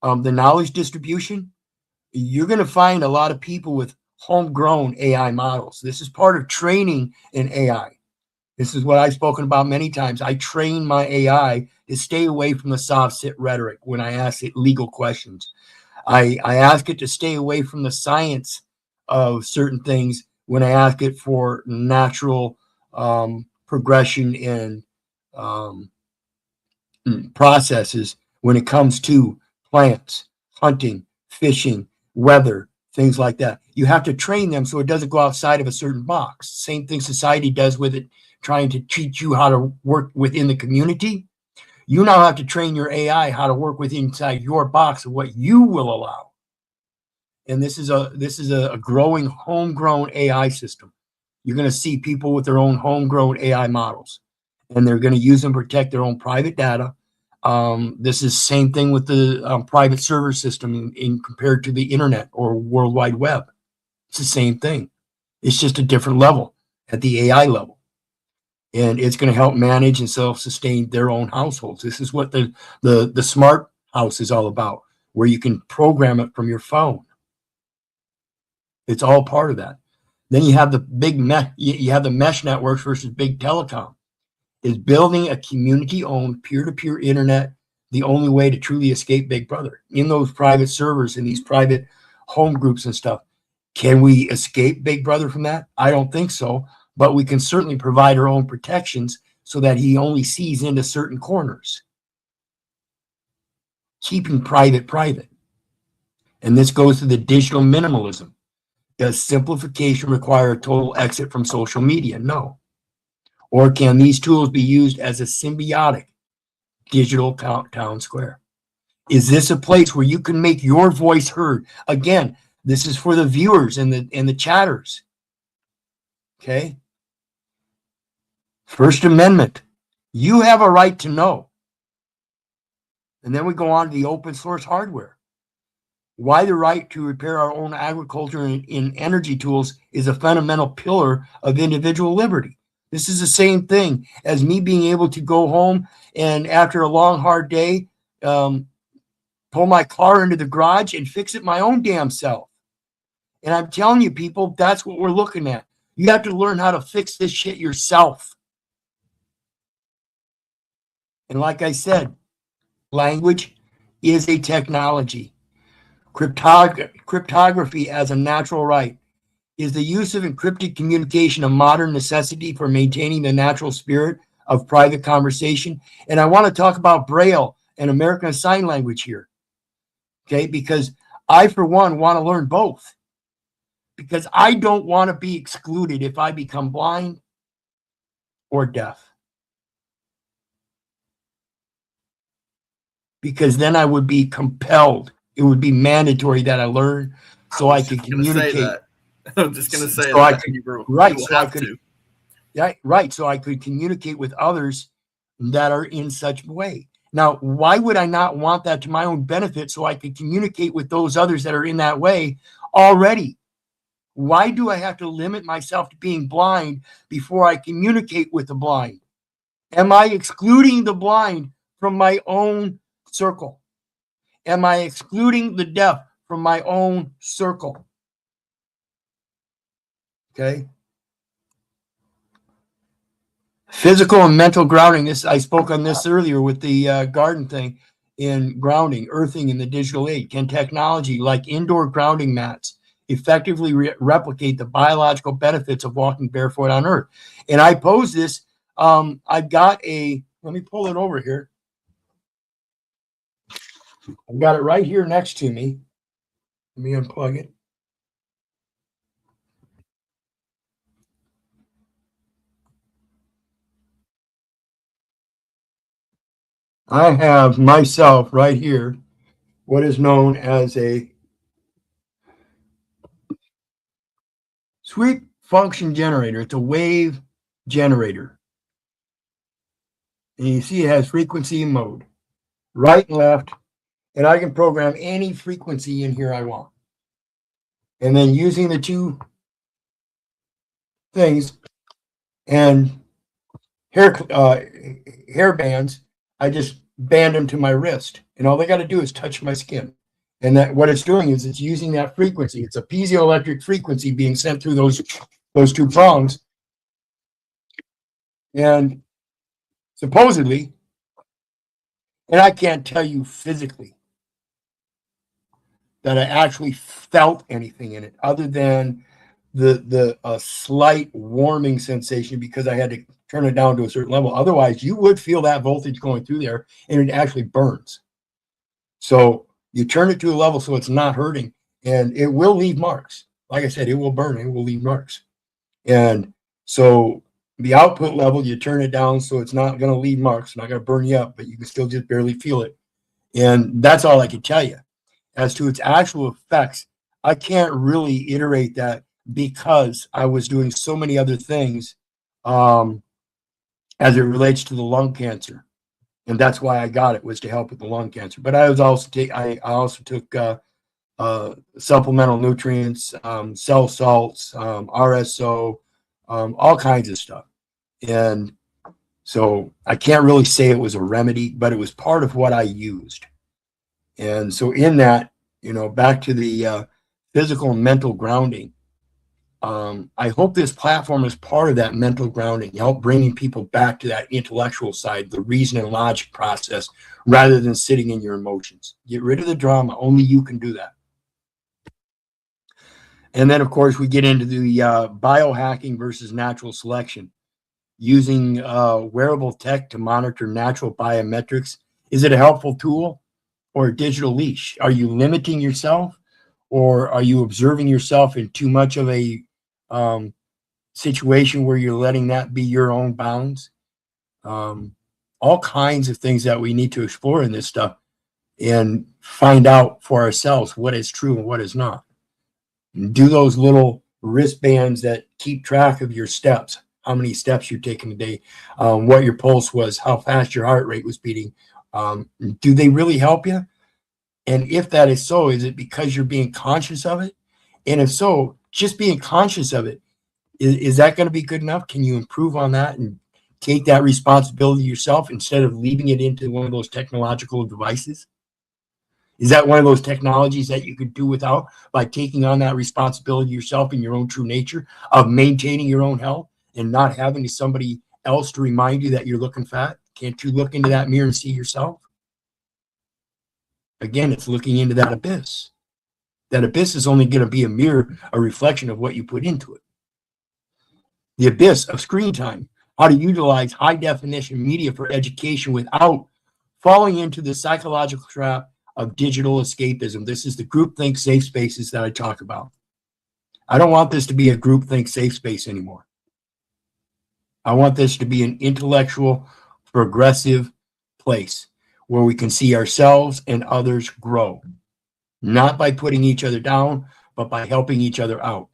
C: the knowledge distribution, you're going to find a lot of people with homegrown AI models. This is part of training an AI. This is what I've spoken about many times. I train my AI to stay away from the soft sit rhetoric when I ask it legal questions. I ask it to stay away from the science of certain things when I ask it for natural progression and um, processes when it comes to plants, hunting, fishing, weather, things like that. You have to train them so it doesn't go outside of a certain box. Same thing society does with it, trying to teach you how to work within the community. You now have to train your AI how to work within inside your box of what you will allow. And this is a growing homegrown AI system. You're going to see people with their own homegrown AI models, and they're going to use them to protect their own private data. This is same thing with the private server system in compared to the internet or World Wide Web. It's the same thing. It's just a different level at the AI level, and it's going to help manage and self-sustain their own households. This is what the smart house is all about, where you can program it from your phone. It's all part of that. Then you have the big you have the mesh networks versus big telecom. Is building a community-owned peer-to-peer internet the only way to truly escape Big Brother? In those private servers and these private home groups and stuff, can we escape Big Brother from that? I don't think so, but we can certainly provide our own protections so that he only sees into certain corners. Keeping private. And this goes to the digital minimalism. Does simplification require a total exit from social media? No. Or can these tools be used as a symbiotic digital town square? Is this a place where you can make your voice heard? Again, this is for the viewers and the chatters. Okay. First Amendment. You have a right to know. And then we go on to the open source hardware. Why the right to repair our own agriculture and energy tools is a fundamental pillar of individual liberty. This is the same thing as me being able to go home and after a long, hard day, pull my car into the garage and fix it my own damn self. And I'm telling you, people, that's what we're looking at. You have to learn how to fix this shit yourself. And like I said, language is a technology. Cryptography as a natural right. Is the use of encrypted communication a modern necessity for maintaining the natural spirit of private conversation? And I want to talk about Braille and American Sign Language here, okay? Because I, for one, want to learn both. Because I don't want to be excluded if I become blind or deaf. Because then I would be compelled. It would be mandatory that I learn so I could communicate.
D: I'm just going to say
C: so
D: that.
C: I could, right. So I could,
D: to.
C: Yeah, right. So I could communicate with others that are in such a way. Now, why would I not want that to my own benefit so I could communicate with those others that are in that way already? Why do I have to limit myself to being blind before I communicate with the blind? Am I excluding the blind from my own circle? Am I excluding the deaf from my own circle? Okay. Physical and mental grounding. This I spoke on this earlier with the garden thing in grounding, earthing in the digital age. Can technology like indoor grounding mats effectively replicate the biological benefits of walking barefoot on Earth? And I pose this. I've got a. Let me pull it over here. I've got it right here next to me. Let me unplug it. I have myself right here what is known as a sweep function generator. It's a wave generator. And you see it has frequency and mode, right and left. And I can program any frequency in here I want. And then using the two things and hair bands, I just band them to my wrist. And all they got to do is touch my skin. And that what it's doing is it's using that frequency. It's a piezoelectric frequency being sent through those two prongs. And supposedly, and I can't tell you physically that I actually felt anything in it other than the slight warming sensation because I had to turn it down to a certain level. Otherwise, you would feel that voltage going through there and it actually burns. So you turn it to a level so it's not hurting, and it will leave marks. Like I said, it will burn, it will leave marks. And so the output level, you turn it down so it's not going to leave marks, not going to burn you up, but you can still just barely feel it. And that's all I can tell you. As to its actual effects, I can't really iterate that because I was doing so many other things as it relates to the lung cancer. And that's why I got it, was to help with the lung cancer. But I was also I also took supplemental nutrients, cell salts, RSO, all kinds of stuff. And so I can't really say it was a remedy, but it was part of what I used. And so in that, back to the physical and mental grounding, I hope this platform is part of that mental grounding, help bringing people back to that intellectual side, the reason and logic process, rather than sitting in your emotions. Get rid of the drama. Only you can do that. And then, of course, we get into the biohacking versus natural selection. Using wearable tech to monitor natural biometrics. Is it a helpful tool or a digital leash? Are you limiting yourself, or are you observing yourself in too much of a situation where you're letting that be your own bounds? All kinds of things that we need to explore in this stuff and find out for ourselves what is true and what is not. And do those little wristbands that keep track of your steps, how many steps you're taking a day, what your pulse was, how fast your heart rate was beating. Do they really help you? And if that is so, is it because you're being conscious of it? And if so, just being conscious of it, is that going to be good enough? Can you improve on that and take that responsibility yourself instead of leaving it into one of those technological devices? Is that one of those technologies that you could do without by taking on that responsibility yourself in your own true nature of maintaining your own health and not having somebody else to remind you that you're looking fat? Can't you look into that mirror and see yourself? Again, it's looking into that abyss. That abyss is only going to be a mirror, a reflection of what you put into it. The abyss of screen time, how to utilize high definition media for education without falling into the psychological trap of digital escapism. This is the groupthink safe spaces that I talk about. I don't want this to be a groupthink safe space anymore. I want this to be an intellectual, progressive place where we can see ourselves and others grow, not by putting each other down, but by helping each other out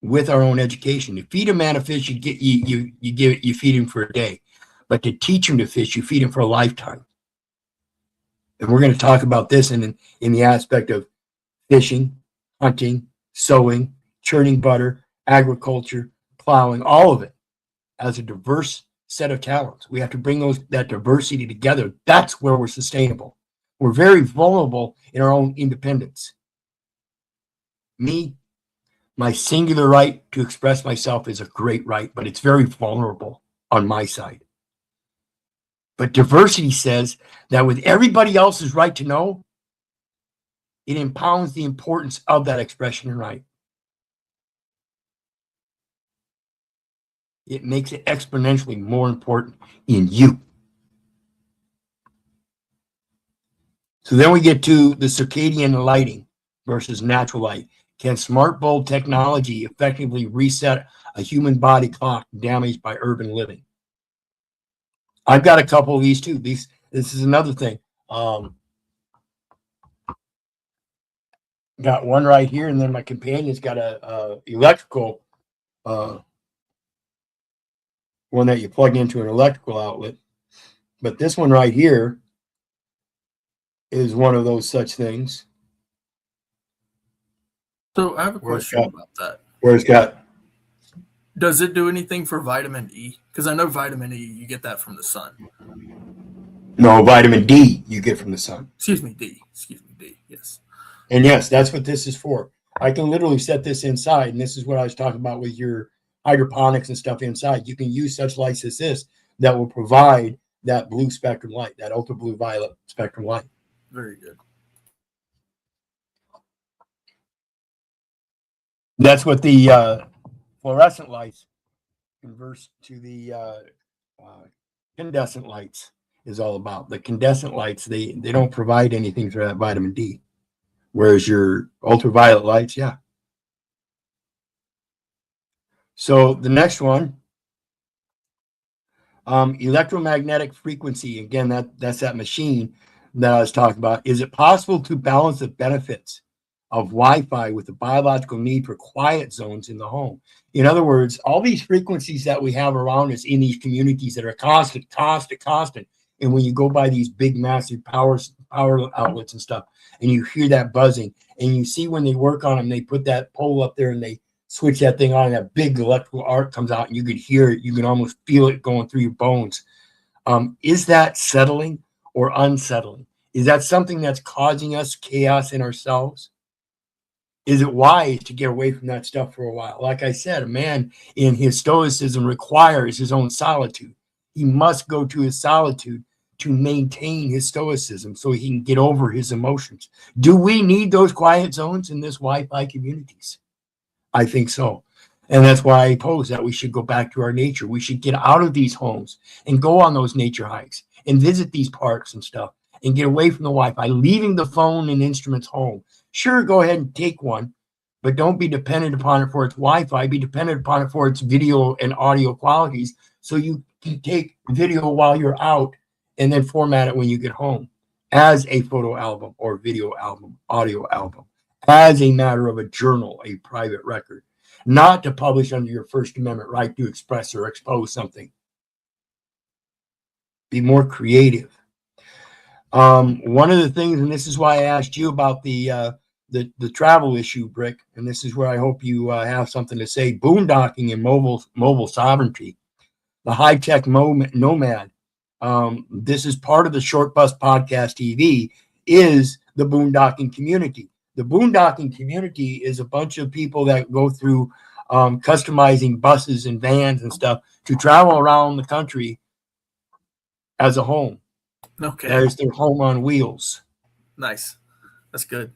C: with our own education. To feed a man a fish, you feed him for a day, but to teach him to fish, you feed him for a lifetime. And we're going to talk about this in the aspect of fishing, hunting, sewing, churning butter, agriculture, plowing, all of it as a diverse set of talents. We have to bring that diversity together. That's where we're sustainable. We're very vulnerable in our own independence. Me, my singular right to express myself is a great right, but it's very vulnerable on my side. But diversity says that with everybody else's right to know, it impounds the importance of that expression and right. It makes it exponentially more important in you. So then we get to the circadian lighting versus natural light. Can smart bulb technology effectively reset a human body clock damaged by urban living? I've got a couple of these too. This is another thing. Got one right here, and then my companion's got a electrical one that you plug into an electrical outlet. But this one right here is one of those such things.
D: So I have a question about that.
C: Where it's got.
D: Does it do anything for vitamin E? Because I know vitamin E, you get that from the sun.
C: No, vitamin D you get from the sun.
D: Excuse me, D. Yes.
C: And yes, that's what this is for. I can literally set this inside, and this is what I was talking about with your hydroponics and stuff inside. You can use such lights as this that will provide that blue spectrum light, that ultra blue violet spectrum light.
D: Very good.
C: That's what the fluorescent lights converts to the incandescent lights is all about. The incandescent lights, they don't provide anything for that vitamin D, whereas your ultraviolet lights, yeah. So the next one, electromagnetic frequency. Again, that's that machine that I was talking about. Is it possible to balance the benefits of Wi-Fi with the biological need for quiet zones in the home? In other words, all these frequencies that we have around us in these communities that are constant. And when you go by these big, massive power outlets and stuff, and you hear that buzzing, and you see when they work on them, they put that pole up there and they switch that thing on, and that big electrical arc comes out, and you could hear it. You can almost feel it going through your bones. Is that settling or unsettling? Is that something that's causing us chaos in ourselves? Is it wise to get away from that stuff for a while? Like I said, a man in his stoicism requires his own solitude. He must go to his solitude to maintain his stoicism so he can get over his emotions. Do we need those quiet zones in this Wi-Fi communities? I think so. And that's why I pose that we should go back to our nature. We should get out of these homes and go on those nature hikes and visit these parks and stuff and get away from the Wi-Fi, leaving the phone and instruments home. Sure, go ahead and take one, but don't be dependent upon it for its Wi-Fi. Be dependent upon it for its video and audio qualities so you can take video while you're out and then format it when you get home as a photo album or video album, audio album, as a matter of a journal, a private record, not to publish under your First Amendment right to express or expose something. Be more creative. One of the things, and this is why I asked you about the travel issue, Brick, and this is where I hope you have something to say. Boondocking and mobile sovereignty, the high-tech nomad. This is part of the Short Bus Podcast TV, is the boondocking community. The boondocking community is a bunch of people that go through customizing buses and vans and stuff to travel around the country as a home.
D: Okay.
C: There's their home on wheels.
D: Nice. That's good.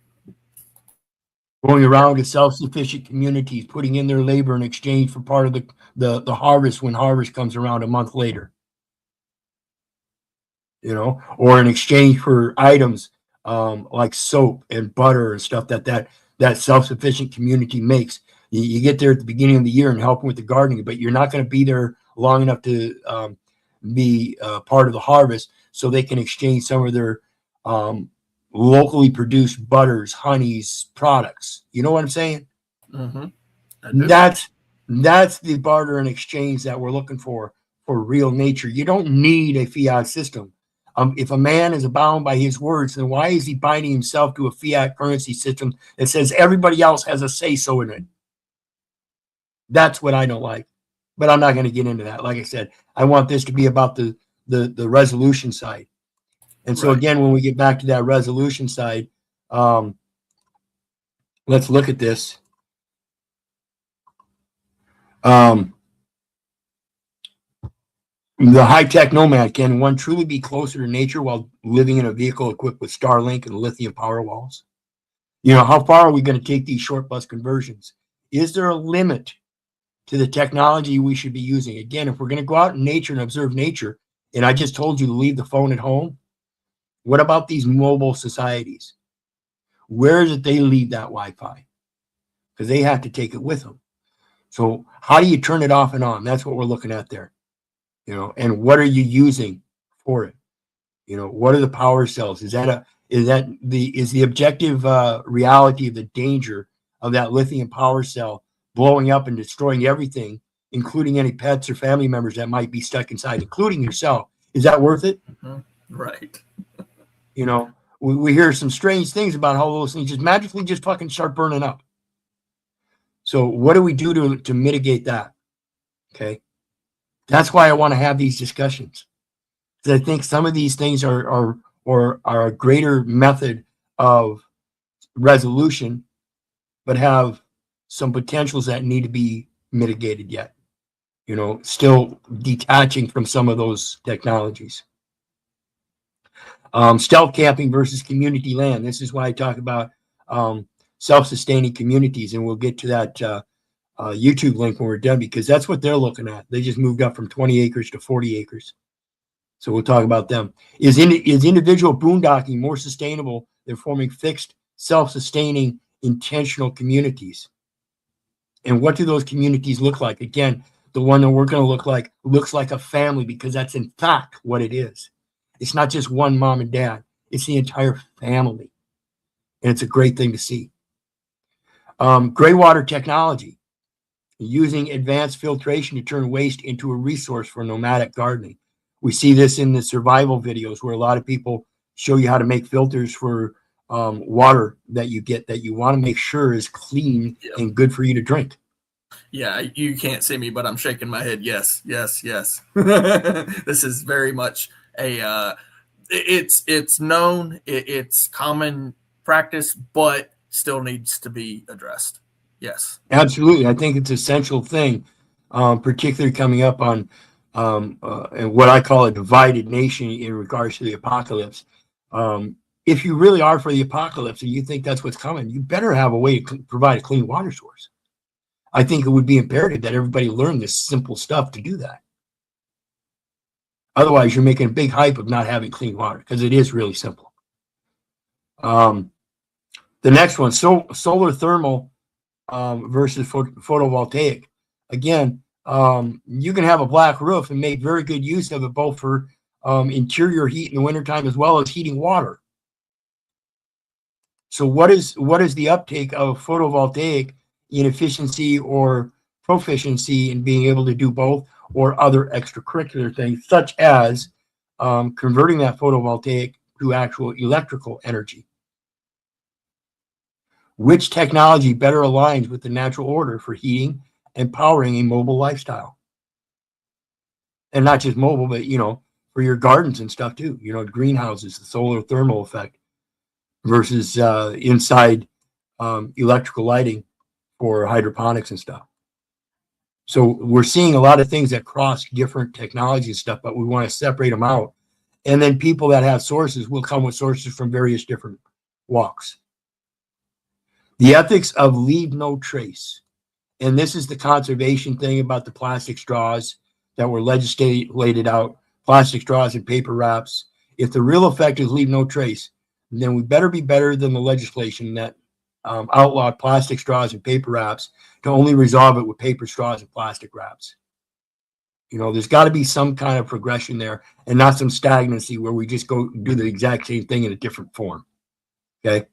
C: Going around to self-sufficient communities, putting in their labor in exchange for part of the harvest when harvest comes around a month later. You know, or in exchange for items like soap and butter and stuff that self-sufficient community makes. You get there at the beginning of the year and help them with the gardening, but you're not going to be there long enough to be part of the harvest, so they can exchange some of their locally produced butters, honeys, products. You know what I'm saying?
D: Mm-hmm.
C: That's the barter and exchange that we're looking for real nature. You don't need a fiat system. If a man is bound by his words, then why is he binding himself to a fiat currency system that says everybody else has a say-so in it? That's what I don't like. But I'm not going to get into that. Like I said, I want this to be about the resolution side. And so, again, when we get back to that resolution side, let's look at this. The high-tech nomad, can one truly be closer to nature while living in a vehicle equipped with Starlink and lithium power walls? You know, how far are we going to take these short bus conversions? Is there a limit to the technology we should be using? Again, if we're going to go out in nature and observe nature, and I just told you to leave the phone at home, what about these mobile societies? Where is it they leave that Wi-Fi? Because they have to take it with them. So how do you turn it off and on? That's what we're looking at there. You know, and what are you using for it? You know, what are the power cells? Is the objective reality of the danger of that lithium power cell blowing up and destroying everything, including any pets or family members that might be stuck inside, including yourself? Is that worth it?
D: Mm-hmm. Right.
C: You know, we hear some strange things about how those things just magically just fucking start burning up. So what do we do to mitigate that? Okay. That's why I want to have these discussions. Because I think some of these things are a greater method of resolution, but have some potentials that need to be mitigated yet. Still detaching from some of those technologies. Stealth camping versus community land. This is why I talk about self-sustaining communities, and we'll get to that YouTube link when we're done, because that's what they're looking at. They just moved up from 20 acres to 40 acres. So we'll talk about them. Is individual boondocking more sustainable than forming fixed, self-sustaining, intentional communities? And what do those communities look like? Again, the one that we're going to look like looks like a family, because that's in fact what it is. It's not just one mom and dad. It's the entire family. And it's a great thing to see. Gray water technology, using advanced filtration to turn waste into a resource for nomadic gardening. We see this in the survival videos, where a lot of people show you how to make filters for water that you get, that you want to make sure is clean and good for you to drink.
D: Yeah, you can't see me, but I'm shaking my head. Yes, yes, yes. This is very much a it's known, it's common practice, but still needs to be addressed. Yes,
C: absolutely. I think it's an essential thing, particularly coming up on and what I call a divided nation in regards to the apocalypse. If you really are for the apocalypse and you think that's what's coming, you better have a way to provide a clean water source. I think it would be imperative that everybody learn this simple stuff to do that. Otherwise, you're making a big hype of not having clean water, because it is really simple. The next one, solar thermal versus photovoltaic. Again, you can have a black roof and make very good use of it, both for interior heat in the wintertime as well as heating water. So what is the uptake of photovoltaic in efficiency or proficiency in being able to do both, or other extracurricular things, such as converting that photovoltaic to actual electrical energy? Which technology better aligns with the natural order for heating and powering a mobile lifestyle? And not just mobile, but, for your gardens and stuff too. Greenhouses, the solar thermal effect versus inside electrical lighting for hydroponics and stuff. So we're seeing a lot of things that cross different technology and stuff, but we want to separate them out. And then people that have sources will come with sources from various different walks. The ethics of leave no trace. And this is the conservation thing about the plastic straws that were legislated out, plastic straws and paper wraps. If the real effect is leave no trace, then we better be better than the legislation that outlawed plastic straws and paper wraps to only resolve it with paper straws and plastic wraps. There's got to be some kind of progression there, and not some stagnancy where we just go do the exact same thing in a different form. Okay.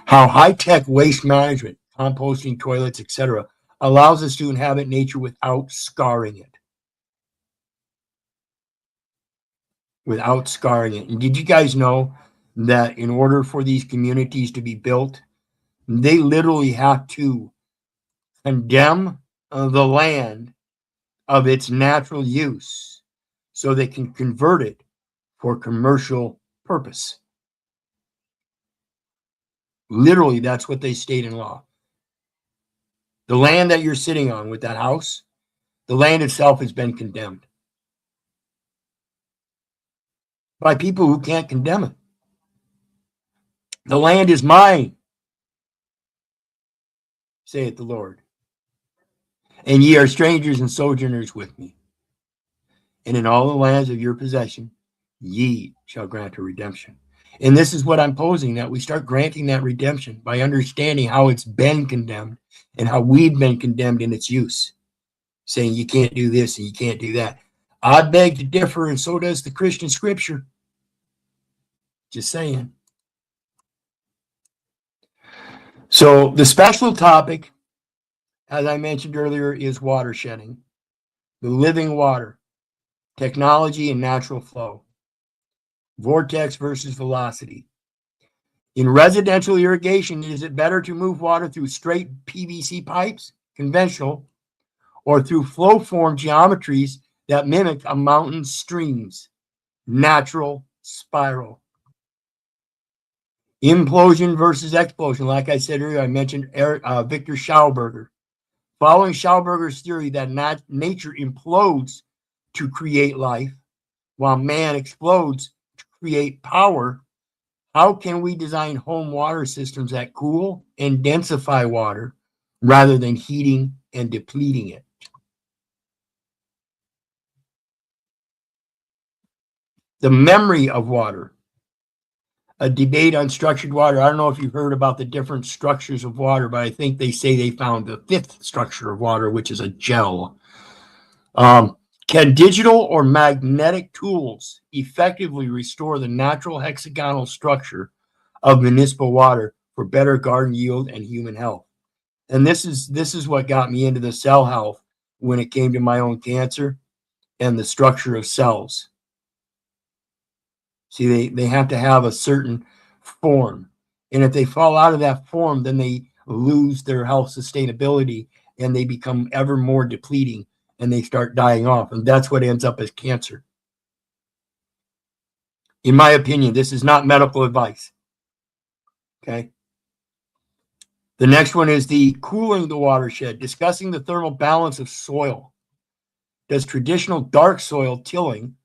C: How high-tech waste management, composting, toilets, etc., allows us to inhabit nature without scarring it. Without scarring it. And did you guys know that in order for these communities to be built, they literally have to condemn the land of its natural use so they can convert it for commercial purpose? Literally, that's what they state in law. The land that you're sitting on with that house, the land itself has been condemned by people who can't condemn it. The land is mine, saith the Lord, and ye are strangers and sojourners with me. And in all the lands of your possession, ye shall grant a redemption. And this is what I'm posing, that we start granting that redemption by understanding how it's been condemned and how we've been condemned in its use, saying you can't do this and you can't do that. I beg to differ, and so does the Christian scripture. Just saying. So the special topic, as I mentioned earlier, is water shedding, the living water, technology and natural flow, vortex versus velocity. In residential irrigation, is it better to move water through straight PVC pipes, conventional, or through flow form geometries that mimic a mountain stream's natural spiral? Implosion versus explosion. Like I said earlier, I mentioned Victor Schauberger. Following Schauberger's theory that nature implodes to create life, while man explodes to create power, how can we design home water systems that cool and densify water rather than heating and depleting it? The memory of water. A debate on structured water. I don't know if you've heard about the different structures of water, but I think they say they found the fifth structure of water, which is a gel. Can digital or magnetic tools effectively restore the natural hexagonal structure of municipal water for better garden yield and human health? And this is what got me into the cell health when it came to my own cancer and the structure of cells. See, they have to have a certain form. And if they fall out of that form, then they lose their health sustainability and they become ever more depleting and they start dying off. And that's what ends up as cancer. In my opinion, this is not medical advice. Okay. The next one is the cooling the watershed, discussing the thermal balance of soil. Does traditional dark soil tilling,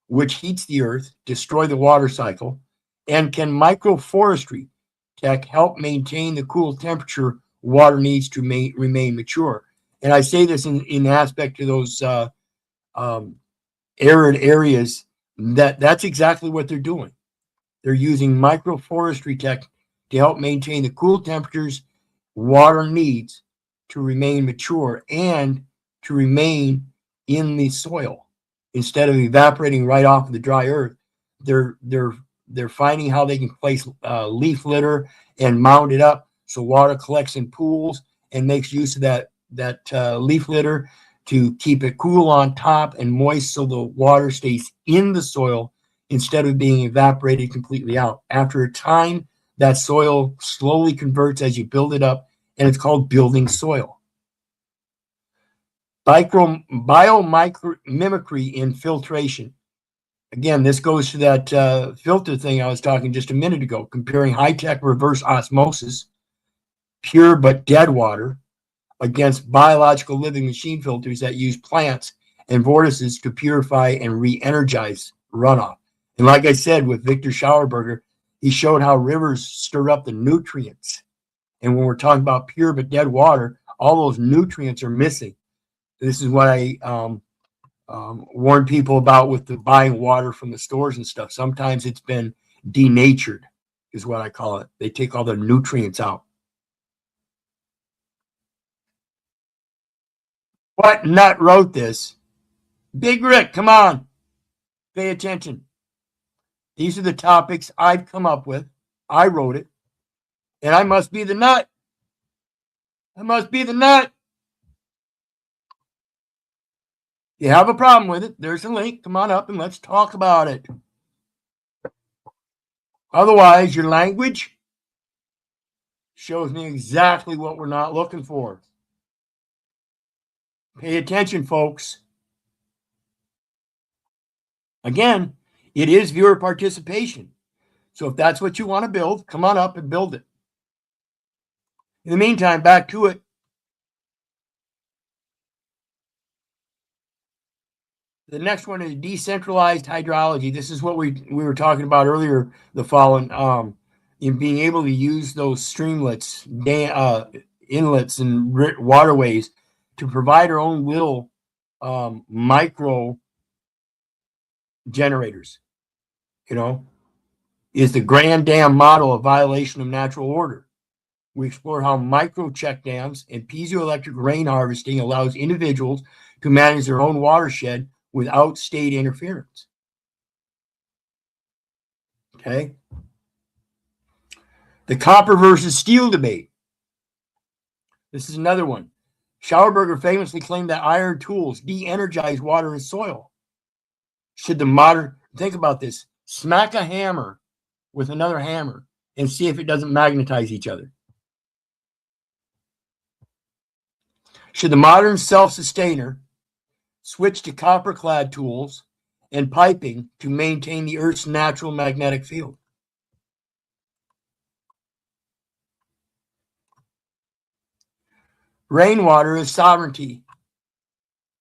C: which heats the earth, destroy the water cycle? And can microforestry tech help maintain the cool temperature water needs to remain mature? And I say this in aspect to those arid areas, that's exactly what they're doing. They're using microforestry tech to help maintain the cool temperatures water needs to remain mature and to remain in the soil instead of evaporating right off of the dry earth. They're finding how they can place leaf litter and mound it up so water collects in pools and makes use of that leaf litter to keep it cool on top and moist so the water stays in the soil instead of being evaporated completely out. After a time, that soil slowly converts as you build it up, and it's called building soil. Biomimicry in filtration. Again, this goes to that filter thing I was talking just a minute ago, comparing high-tech reverse osmosis, pure but dead water, against biological living machine filters that use plants and vortices to purify and re-energize runoff. And like I said, with Victor Schauberger, he showed how rivers stir up the nutrients. And when we're talking about pure but dead water, all those nutrients are missing. This is what I warn people about with the buying water from the stores and stuff. Sometimes it's been denatured, is what I call it. They take all the nutrients out. What nut wrote this? Big Rick, come on. Pay attention. These are the topics I've come up with. I wrote it. And I must be the nut. I must be the nut. If you have a problem with it, there's a link. Come on up and let's talk about it. Otherwise, your language shows me exactly what we're not looking for. Pay attention, folks. Again, it is viewer participation. So if that's what you want to build, come on up and build it. In the meantime, back to it. The next one is decentralized hydrology. This is what we were talking about earlier, the following, in being able to use those streamlets, inlets, and waterways to provide our own little micro generators. Is the grand dam model a violation of natural order? We explore how micro check dams and piezoelectric rain harvesting allows individuals to manage their own watershed without state interference. Okay. The copper versus steel debate. This is another one. Schauberger famously claimed that iron tools de-energize water and soil. Should the modern, think about this, smack a hammer with another hammer and see if it doesn't magnetize each other. Should the modern self-sustainer switch to copper-clad tools and piping to maintain the Earth's natural magnetic field? Rainwater is sovereignty.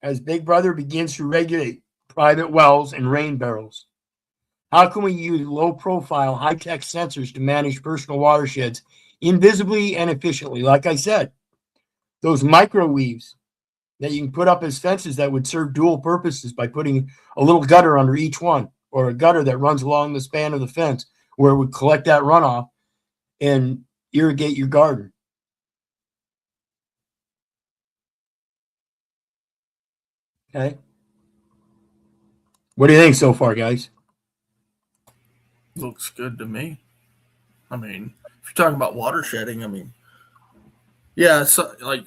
C: As Big Brother begins to regulate private wells and rain barrels, how can we use low-profile, high-tech sensors to manage personal watersheds invisibly and efficiently? Like I said, those microweaves that you can put up as fences that would serve dual purposes by putting a little gutter under each one, or a gutter that runs along the span of the fence where it would collect that runoff and irrigate your garden. Okay. What do you think so far, guys?
D: Looks good to me. I mean, if you're talking about water shedding, I mean, yeah, so like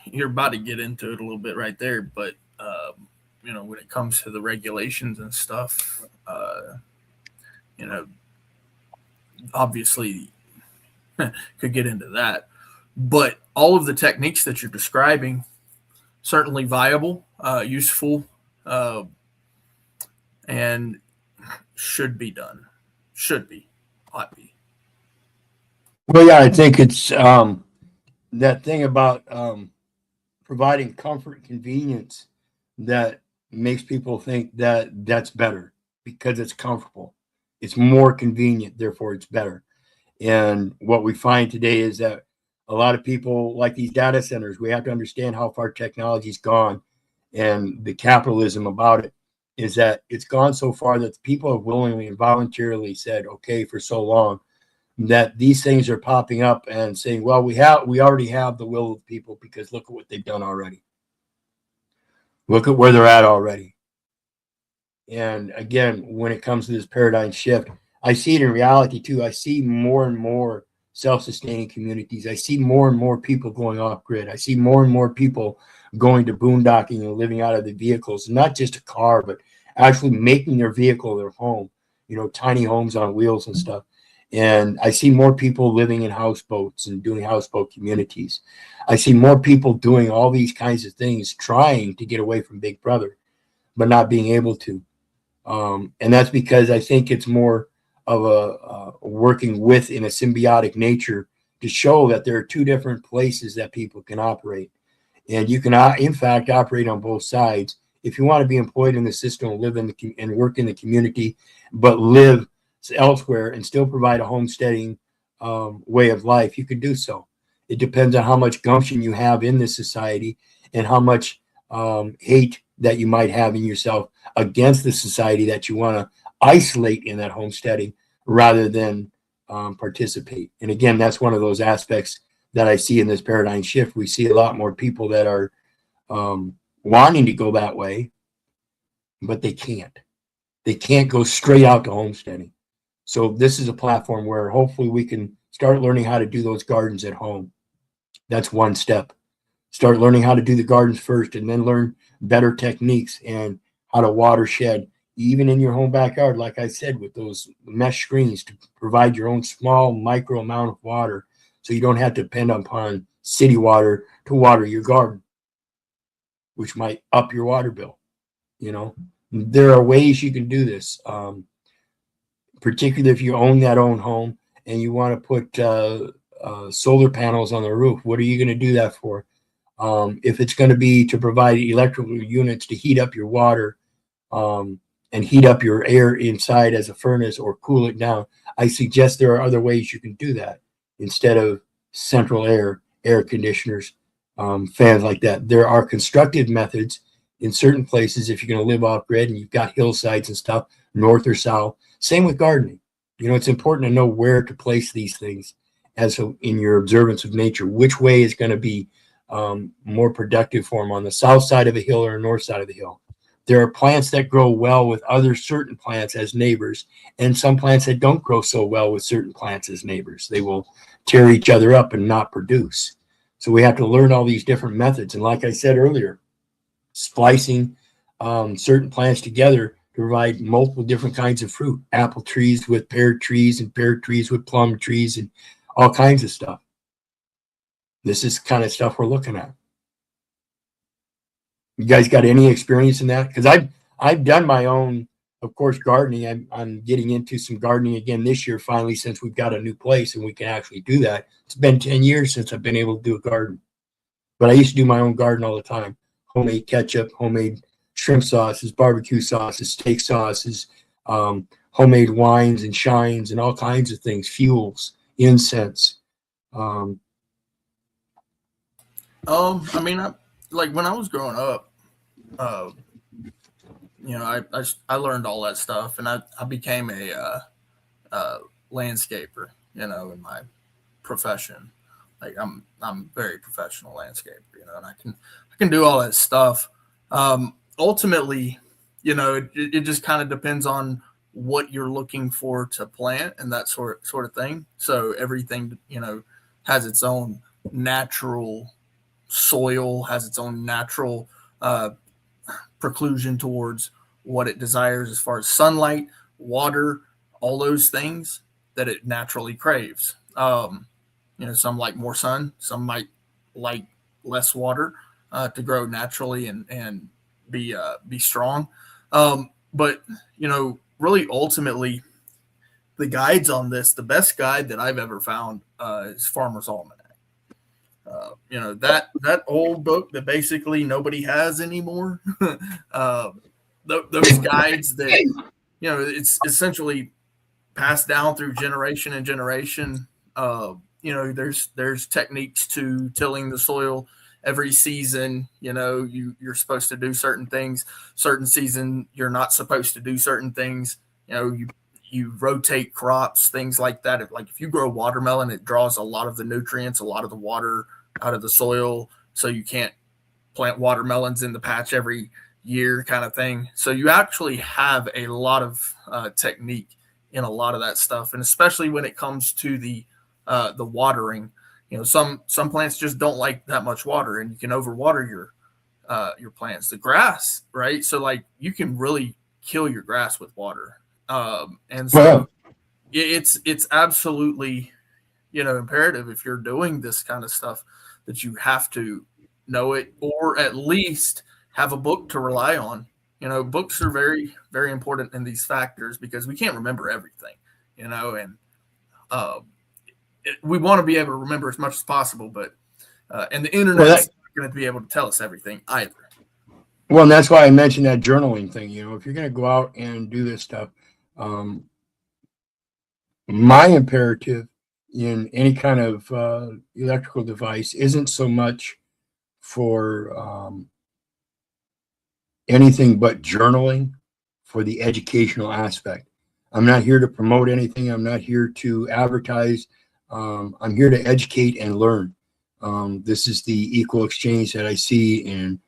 D: you're about to get into it a little bit right there, but when it comes to the regulations and stuff, you know, obviously could get into that. But all of the techniques that you're describing certainly viable, useful, and should be done. Should be, ought be.
C: Well, yeah, I think it's that thing about providing comfort and convenience that makes people think that that's better because it's comfortable. It's more convenient, therefore it's better. And what we find today is that a lot of people like these data centers, we have to understand how far technology's gone, and the capitalism about it is that it's gone so far that people have willingly and voluntarily said, okay, for so long, that these things are popping up and saying, well, we already have the will of the people because look at what they've done already. Look at where they're at already. And again, when it comes to this paradigm shift, I see it in reality too. I see more and more self-sustaining communities. I see more and more people going off grid. I see more and more people going to boondocking and living out of the vehicles, not just a car, but actually making their vehicle their home, tiny homes on wheels and stuff. And I see more people living in houseboats and doing houseboat communities. I see more people doing all these kinds of things, trying to get away from Big Brother, but not being able to. And that's because I think it's more of a working with in a symbiotic nature to show that there are two different places that people can operate. And you can, in fact, operate on both sides. If you want to be employed in the system, live in and work in the community, but live elsewhere and still provide a homesteading way of life, you can do so. It depends on how much gumption you have in this society and how much hate that you might have in yourself against the society that you want to isolate in that homesteading rather than participate. And again, that's one of those aspects that I see in this paradigm shift. We see a lot more people that are wanting to go that way, but they can't. They can't go straight out to homesteading. So this is a platform where hopefully we can start learning how to do those gardens at home. That's one step. Start learning how to do the gardens first and then learn better techniques and how to watershed, even in your home backyard, like I said, with those mesh screens to provide your own small micro amount of water so you don't have to depend upon city water to water your garden, which might up your water bill. There are ways you can do this. Particularly if you own that own home and you want to put solar panels on the roof. What are you going to do that for? If it's going to be to provide electrical units to heat up your water and heat up your air inside as a furnace or cool it down, I suggest there are other ways you can do that instead of central air conditioners, fans like that. There are constructive methods in certain places if you're going to live off grid and you've got hillsides and stuff, north or south. Same with gardening. It's important to know where to place these things as in your observance of nature, which way is going to be more productive for them on the south side of a hill or north side of the hill. There are plants that grow well with other certain plants as neighbors, and some plants that don't grow so well with certain plants as neighbors. They will tear each other up and not produce. So we have to learn all these different methods. And like I said earlier, splicing certain plants together to provide multiple different kinds of fruit, apple trees with pear trees and pear trees with plum trees and all kinds of stuff. This is the kind of stuff we're looking at. You guys got any experience in that? Because I've done my own, of course, gardening. I'm getting into some gardening again this year, finally, since we've got a new place and we can actually do that. It's been 10 years since I've been able to do a garden. But I used to do my own garden all the time. Homemade ketchup, homemade shrimp sauces, barbecue sauces, steak sauces, homemade wines and shines and all kinds of things, fuels, incense. Um,
D: I mean, like when I was growing up, uh, I learned all that stuff, and I became a uh, landscaper, in my profession. Like I'm very professional landscaper, and I can do all that stuff. Ultimately, it just kind of depends on what you're looking for to plant and that sort of thing. So everything, has its own natural soil, has its own natural uh, preclusion towards what it desires as far as sunlight, water, all those things that it naturally craves. Some like more sun, some might like less water to grow naturally and be strong. But really, ultimately, the guides on this, the best guide that I've ever found is Farmer's Almanac. That old book that basically nobody has anymore. uh, those guides that it's essentially passed down through generation and generation. There's techniques to tilling the soil every season. You're supposed to do certain things. Certain season you're not supposed to do certain things. You rotate crops, things like that. Like if you grow watermelon, it draws a lot of the nutrients, a lot of the water out of the soil, so you can't plant watermelons in the patch every year, kind of thing. So you actually have a lot of technique in a lot of that stuff, and especially when it comes to the watering. Some plants just don't like that much water, and you can overwater your plants. The grass, right? So like you can really kill your grass with water. And so it's absolutely, imperative if you're doing this kind of stuff that you have to know it, or at least have a book to rely on. Books are very, very important in these factors because we can't remember everything, and we want to be able to remember as much as possible, but and the internet's not going to be able to tell us everything either.
C: Well, and that's why I mentioned that journaling thing. If you're going to go out and do this stuff, my imperative in any kind of electrical device isn't so much for anything but journaling for the educational aspect. I'm not here to promote anything. I'm not here to advertise. I'm here to educate and learn. This is the equal exchange that I see in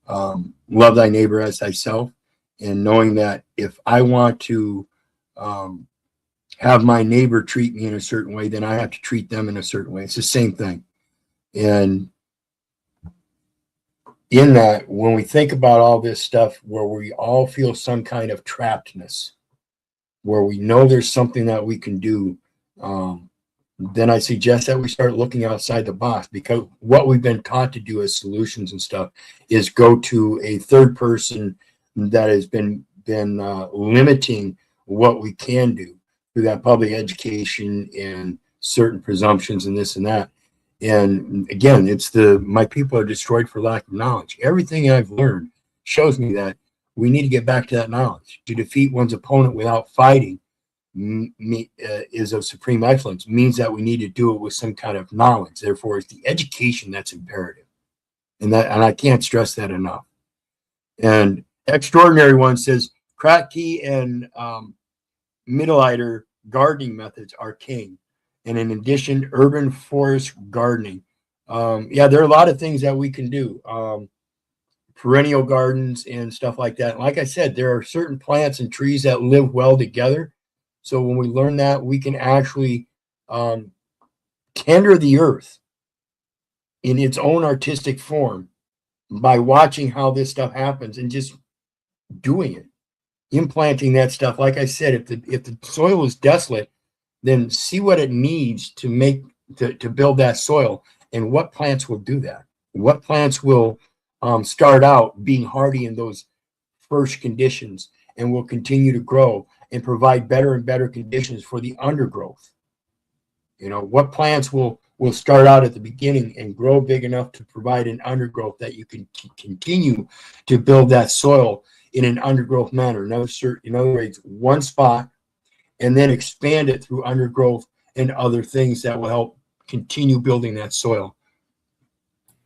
C: love thy neighbor as thyself, and knowing that if I want to have my neighbor treat me in a certain way, then I have to treat them in a certain way. It's the same thing. And in that, when we think about all this stuff where we all feel some kind of trappedness, where we know there's something that we can do, then I suggest that we start looking outside the box, because what we've been taught to do as solutions and stuff is go to a third person that has been limiting what we can do through that public education and certain presumptions and this and that. And again, it's my people are destroyed for lack of knowledge. Everything I've learned shows me that we need to get back to that knowledge. To defeat one's opponent without fighting is of supreme excellence, means that we need to do it with some kind of knowledge. Therefore, it's the education that's imperative. And I can't stress that enough. And Extraordinary One says, Kratky and Mittelalter gardening methods are king. And in addition, urban forest gardening. There are a lot of things that we can do. Perennial gardens and stuff like that. Like I said, there are certain plants and trees that live well together. So when we learn that, we can actually tender the earth in its own artistic form by watching how this stuff happens and just doing it, implanting that stuff. Like I said, if the soil is desolate, then see what it needs to build that soil, and what plants will do that. What plants will start out being hardy in those first conditions and will continue to grow and provide better and better conditions for the undergrowth. You know, what plants will start out at the beginning and grow big enough to provide an undergrowth that you can continue to build that soil in an undergrowth manner. In other words, one spot, and then expand it through undergrowth and other things that will help continue building that soil.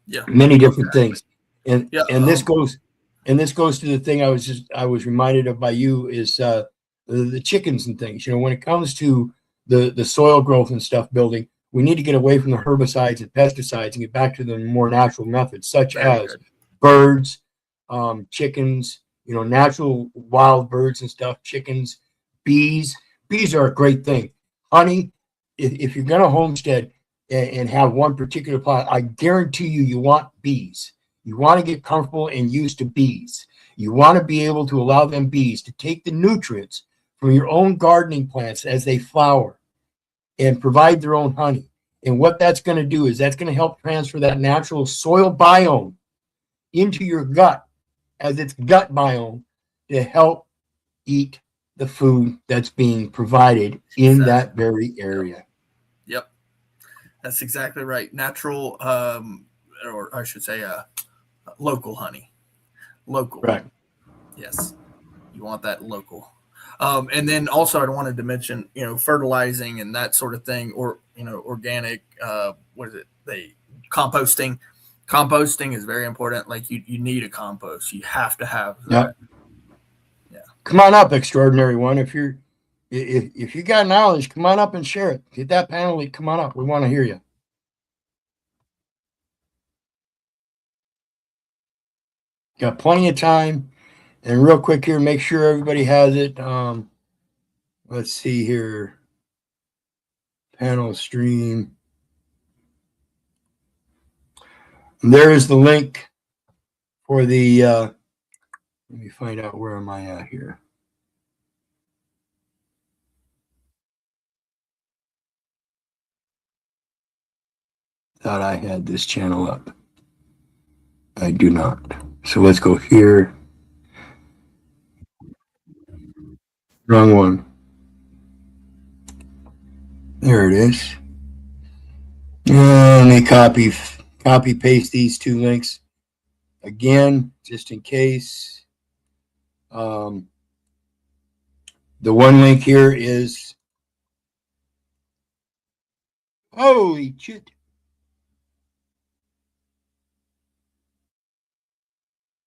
D: Yeah.
C: Many different things. And
D: Yeah.
C: this goes to the thing I was reminded of by you is the chickens and things. You know, when it comes to the soil growth and stuff building, we need to get away from the herbicides and pesticides and get back to the more natural methods, such as birds, chickens, you know, natural wild birds and stuff, chickens, bees. Bees are a great thing. Honey, if you're going to homestead and have one particular plant, I guarantee you want bees. You want to get comfortable and used to bees. You want to be able to allow them bees to take the nutrients from your own gardening plants as they flower and provide their own honey. And what that's going to do is that's going to help transfer that natural soil biome into your gut as its gut biome to help eat the food that's being provided in that very area.
D: Yep. That's exactly right. Natural, or I should say, local honey. Local.
C: Right.
D: Yes. You want that local. And then also I wanted to mention, you know, fertilizing and that sort of thing, or, you know, organic, what is it? Composting. Composting is very important. Like you need a compost. You have to have that.
C: Yep. Yeah. Come on up, extraordinary one. If you got knowledge, come on up and share it. Get that panel. Come on up. We want to hear you. Got plenty of time. And real quick here, make sure everybody has it. Let's see here. Panel stream. And there is the link for the, let me find out where am I at here. Thought I had this channel up. I do not. So let's go here. Wrong one. There it is. Let me copy paste these two links again, just in case. The one link here is, holy shit.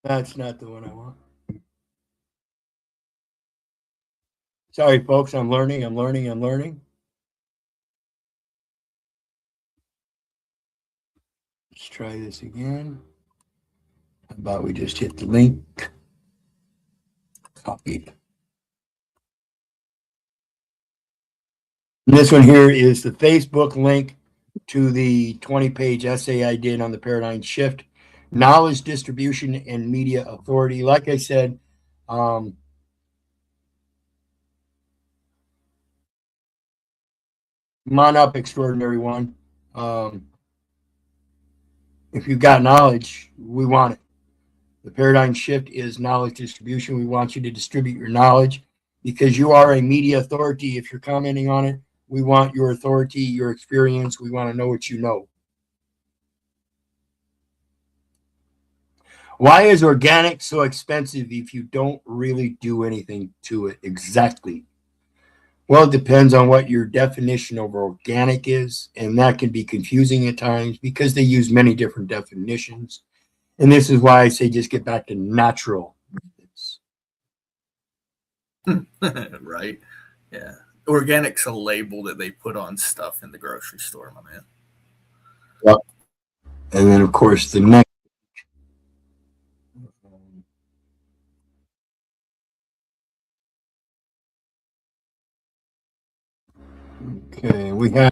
C: That's not the one I want. Sorry, folks. I'm learning. Let's try this again. How about we just hit the link? Copy. And this one here is the Facebook link to the 20-page essay I did on the paradigm shift, knowledge distribution and media authority. Like I said, come on up, extraordinary one. If you've got knowledge, we want it. The paradigm shift is knowledge distribution. We want you to distribute your knowledge because you are a media authority. If you're commenting on it, we want your authority, your experience. We want to know what you know. Why is organic so expensive if you don't really do anything to it exactly? Well, it depends on what your definition of organic is, and that can be confusing at times because they use many different definitions. And this is why I say just get back to natural methods.
D: Right. Yeah. Organic's a label that they put on stuff in the grocery store, my man.
C: Yep. And then, of course, the next. Okay, we have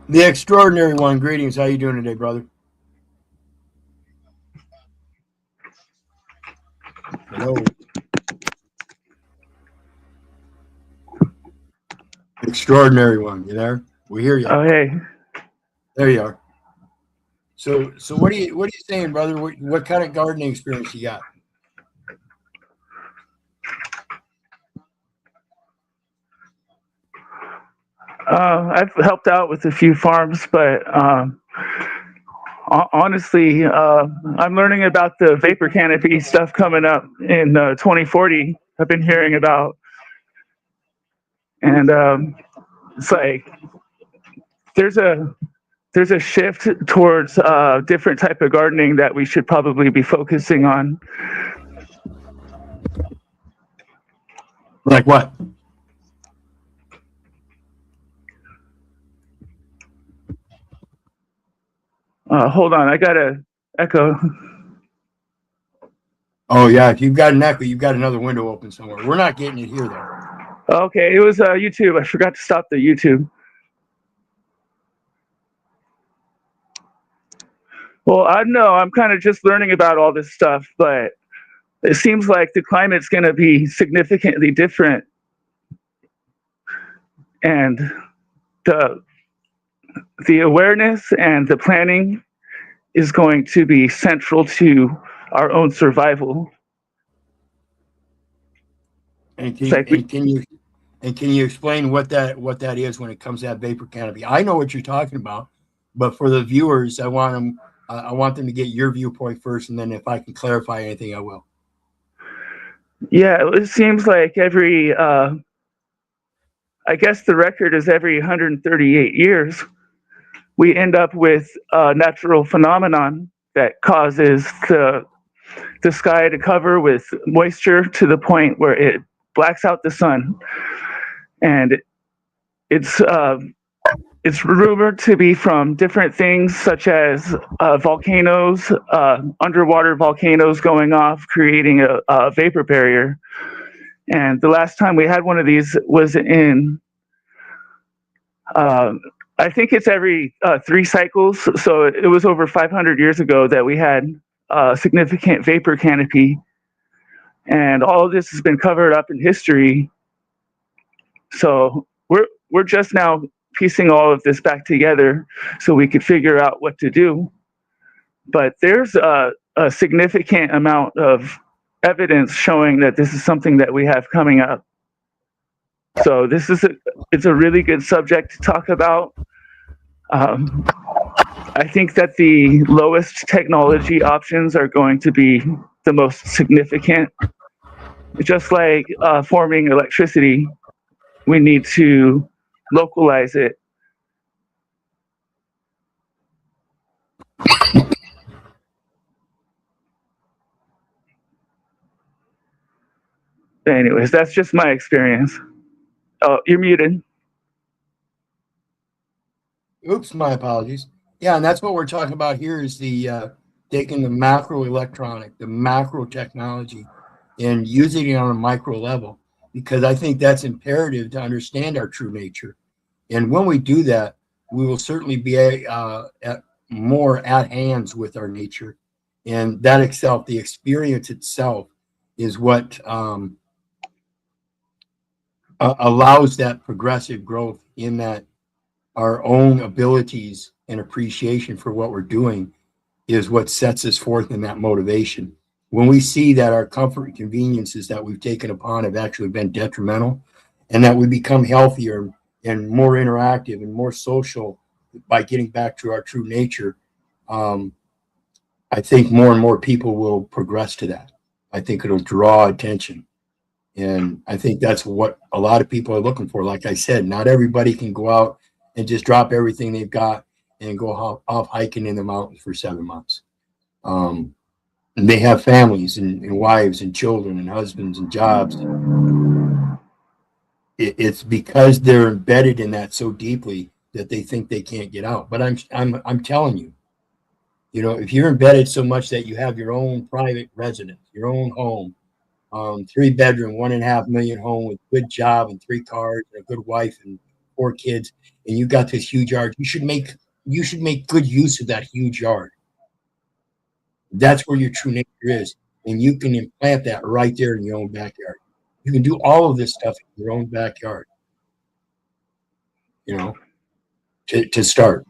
C: the extraordinary one. Greetings. How you doing today, brother? Hello. Extraordinary one. You there? We hear you.
F: Oh, hey.
C: There you are. So what are you saying, brother? What kind of gardening experience you got?
F: I've helped out with a few farms, but honestly, I'm learning about the vapor canopy stuff coming up in 2040. I've been hearing about, and it's like there's a shift towards different type of gardening that we should probably be focusing on.
C: Like what?
F: Hold on, I got a echo.
C: Oh yeah, if you've got an echo, you've got another window open somewhere. We're not getting it here though.
F: Okay, it was YouTube. I forgot to stop the YouTube. Well, I don't know. I'm kind of just learning about all this stuff, but it seems like the climate's going to be significantly different, and the the awareness and the planning is going to be central to our own survival.
C: And
F: It's like
C: can you explain what that is when it comes to that vapor canopy? I know what you're talking about, but for the viewers, I want them to get your viewpoint first, and then if I can clarify anything, I will.
F: yeah, it seems like every I guess the record is every 138 years we end up with a natural phenomenon that causes the sky to cover with moisture to the point where it blacks out the sun, and it's rumored to be from different things such as volcanoes, underwater volcanoes going off, creating a vapor barrier. And the last time we had one of these was in, I think it's every 3 cycles. So it was over 500 years ago that we had a significant vapor canopy. And all of this has been covered up in history. So we're just now piecing all of this back together so we could figure out what to do. But there's a significant amount of evidence showing that this is something that we have coming up. So it's a really good subject to talk about. I think that the lowest technology options are going to be the most significant. Just like forming electricity, we need to localize it. Anyways, that's just my experience. Oh, you're muted.
C: Oops, my apologies. Yeah, and that's what we're talking about here is the taking the macro electronic, the macro technology, and using it on a micro level, because I think that's imperative to understand our true nature. And when we do that, we will certainly be more at hands with our nature. And that itself, the experience itself, is what allows that progressive growth in that our own abilities and appreciation for what we're doing is what sets us forth in that motivation. When we see that our comfort and conveniences that we've taken upon have actually been detrimental, and that we become healthier and more interactive and more social by getting back to our true nature, I think more and more people will progress to that. I think it'll draw attention. And I think that's what a lot of people are looking for. Like I said, not everybody can go out and just drop everything they've got and go off hiking in the mountains for 7 months. And they have families and wives and children and husbands and jobs. It's because they're embedded in that so deeply that they think they can't get out. But I'm telling you, if you're embedded so much that you have your own private residence, your own home, 3-bedroom, $1.5 million home with a good job and 3 cars and a good wife and 4 kids, and you got this huge yard, you should make good use of that huge yard. That's where your true nature is, and you can implant that right there in your own backyard. You can do all of this stuff in your own backyard, to start.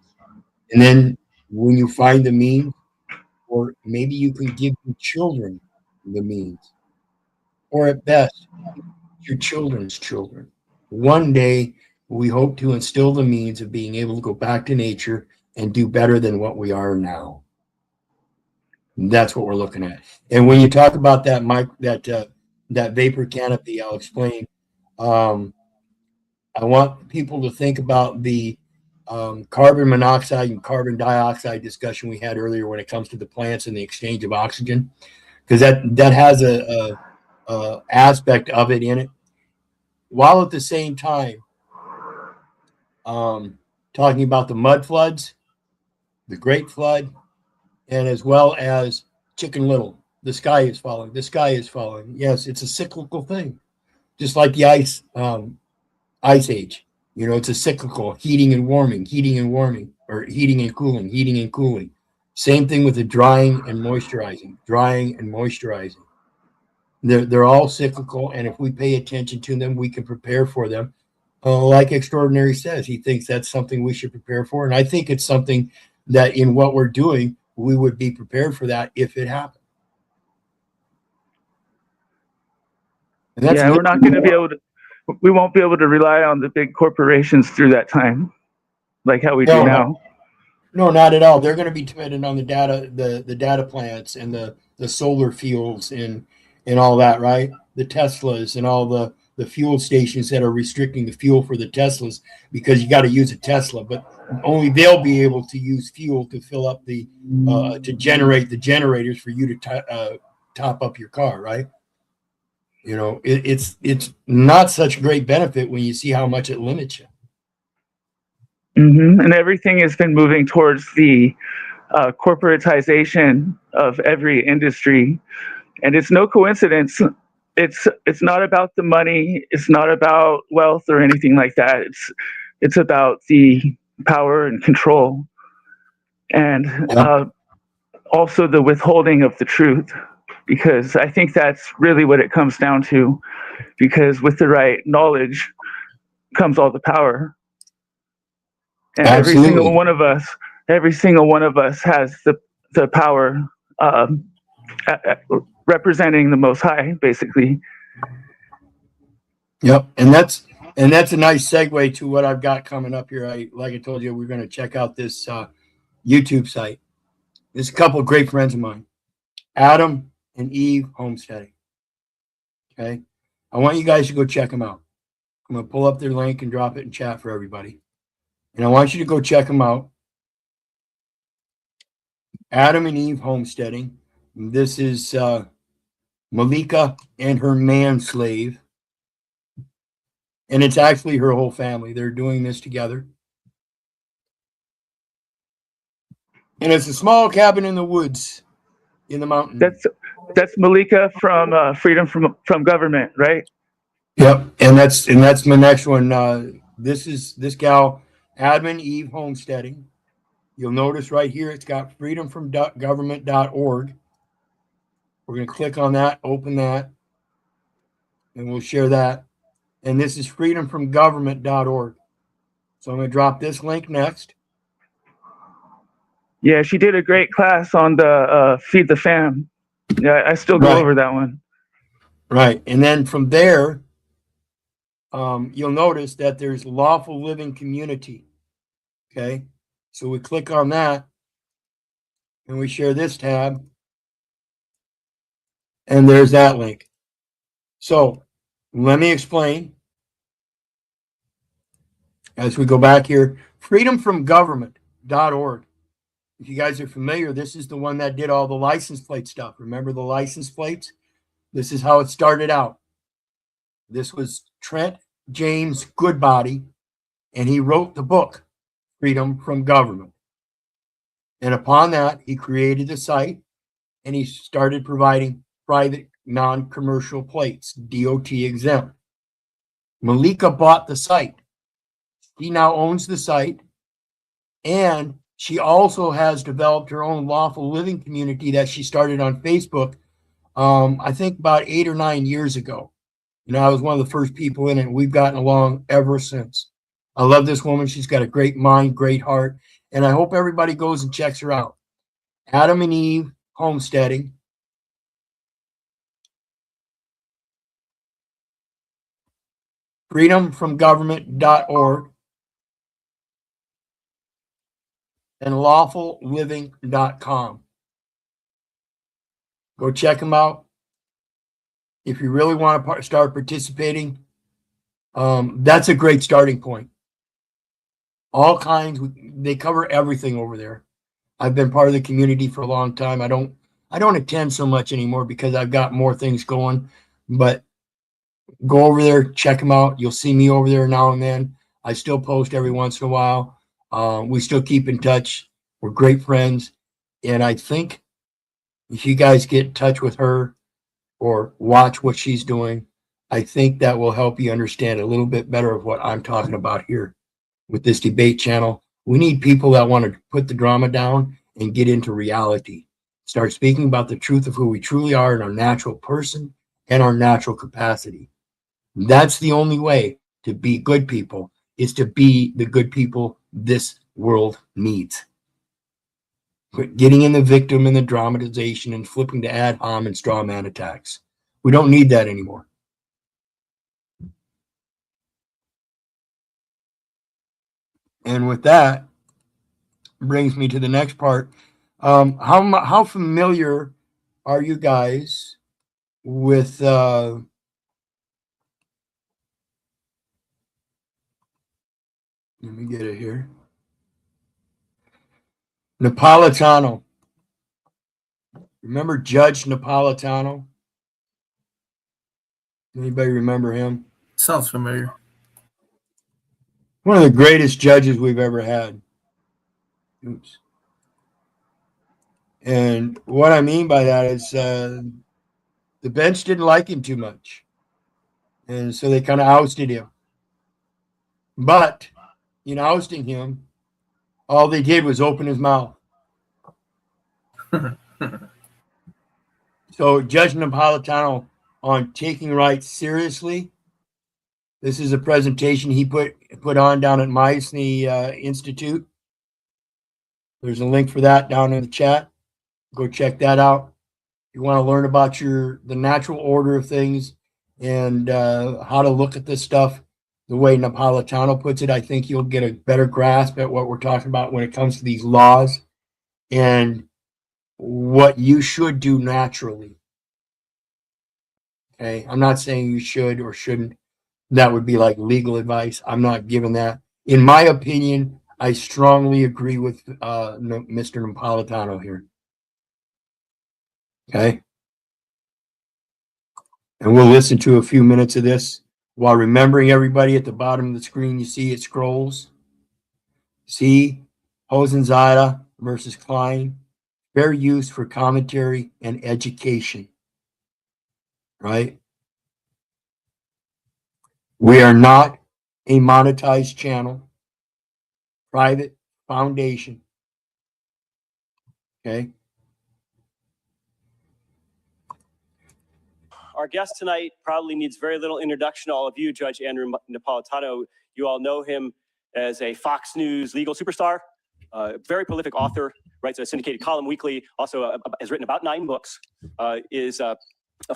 C: And then when you find the means, or maybe you can give your children the means, or at best, your children's children. One day, we hope to instill the means of being able to go back to nature and do better than what we are now. That's what we're looking at. And when you talk about that that vapor canopy, I'll explain. I want people to think about the carbon monoxide and carbon dioxide discussion we had earlier when it comes to the plants and the exchange of oxygen, because that has a aspect of it in it, while at the same time talking about the mud floods, the Great Flood, and as well as Chicken Little. The sky is falling. The sky is falling. Yes, it's a cyclical thing, just like the ice age. You know, it's a cyclical heating and warming, or heating and cooling, heating and cooling. Same thing with the drying and moisturizing, drying and moisturizing. They're all cyclical, and if we pay attention to them, we can prepare for them. Like Extraordinary says, he thinks that's something we should prepare for, and I think it's something that in what we're doing, we would be prepared for that if it happened. And that's
F: Yeah, we're not going to be able to. We won't be able to rely on the big corporations through that time, like how we do now.
C: No, not at all. They're going to be dependent on the data plants and the solar fuels and all that, right? The Teslas and all the fuel stations that are restricting the fuel for the Teslas, because you got to use a Tesla, but only they'll be able to use fuel to fill up to generate the generators for you to top up your car, right? You know, it's not such a great benefit when you see how much it limits you.
F: And everything has been moving towards the corporatization of every industry, and it's no coincidence. It's not about the money. It's not about wealth or anything like that. It's about the power and control, and also the withholding of the truth. Because I think that's really what it comes down to. Because with the right knowledge comes all the power. And
C: Absolutely.
F: every single one of us has the power representing the Most High, basically.
C: Yep, and that's a nice segue to what I've got coming up here. Like I told you, we're going to check out this YouTube site. There's a couple of great friends of mine, Adam and Eve Homesteading. Okay, I want you guys to go check them out. I'm going to pull up their link and drop it in chat for everybody. And I want you to go check them out. Adam and Eve Homesteading. This is Malika and her manslave. And it's actually her whole family. They're doing this together. And it's a small cabin in the woods in the mountain.
F: That's Malika from Freedom from Government, right?
C: Yep. And that's my next one. This gal, Admin Eve Homesteading. You'll notice right here it's got freedomfromgovernment.org. We're going to click on that, open that, and we'll share that. And this is freedomfromgovernment.org. So I'm going to drop this link next.
F: Yeah, she did a great class on the Feed the Fam. Yeah, I still go over that one.
C: Right. And then from there, you'll notice that there's lawful living community. Okay. So we click on that and we share this tab. And there's that link. So let me explain. As we go back here, freedomfromgovernment.org. If you guys are familiar, this is the one that did all the license plate stuff. Remember the license plates? This is how it started out. This was Trent James Goodbody, and he wrote the book, Freedom from Government. And upon that, he created the site, and he started providing private, non-commercial plates, DOT exempt. Malika bought the site. He now owns the site, and she also has developed her own lawful living community that she started on Facebook, I think about 8 or 9 years ago. You know, I was one of the first people in it, and we've gotten along ever since. I love this woman. She's got a great mind, great heart, and I hope everybody goes and checks her out. Adam and Eve Homesteading. freedomfromgovernment.org, and lawfulliving.com. Go check them out. If you really want to start participating, that's a great starting point. All kinds, they cover everything over there. I've been part of the community for a long time. I don't attend so much anymore because I've got more things going, but go over there, check them out. You'll see me over there now and then. I still post every once in a while. We still keep in touch. We're great friends. And I think if you guys get in touch with her or watch what she's doing, I think that will help you understand a little bit better of what I'm talking about here with this debate channel. We need people that want to put the drama down and get into reality. Start speaking about the truth of who we truly are in our natural person and our natural capacity. That's the only way to be good people, is to be the good people this world needs. Quit getting in the victim and the dramatization and flipping to ad hom and straw man attacks. We don't need that anymore. And with that, brings me to the next part. How familiar are you guys with let me get it here. Napolitano. Remember Judge Napolitano? Anybody remember him?
D: Sounds familiar.
C: One of the greatest judges we've ever had. Oops. And what I mean by that is the bench didn't like him too much. And so they kind of ousted him. But in ousting him, all they did was open his mouth. So Judge Napolitano, on taking rights seriously, this is a presentation he put on down at Meisner Institute. There's a link for that down in the chat. Go check that out. If you want to learn about the natural order of things and how to look at this stuff the way Napolitano puts it, I think you'll get a better grasp at what we're talking about when it comes to these laws and what you should do naturally. Okay, I'm not saying you should or shouldn't. That would be like legal advice. I'm not giving that. In my opinion, I strongly agree with Mr. Napolitano here. Okay. And we'll listen to a few minutes of this while remembering, everybody, at the bottom of the screen, you see it scrolls. See Hosenzada versus Klein. Fair use for commentary and education. Right? We are not a monetized channel, private foundation. Okay.
G: Our guest tonight probably needs very little introduction to all of you, Judge Andrew Napolitano. You all know him as a Fox News legal superstar, very prolific author, writes a syndicated column weekly, also has written about 9 books, is a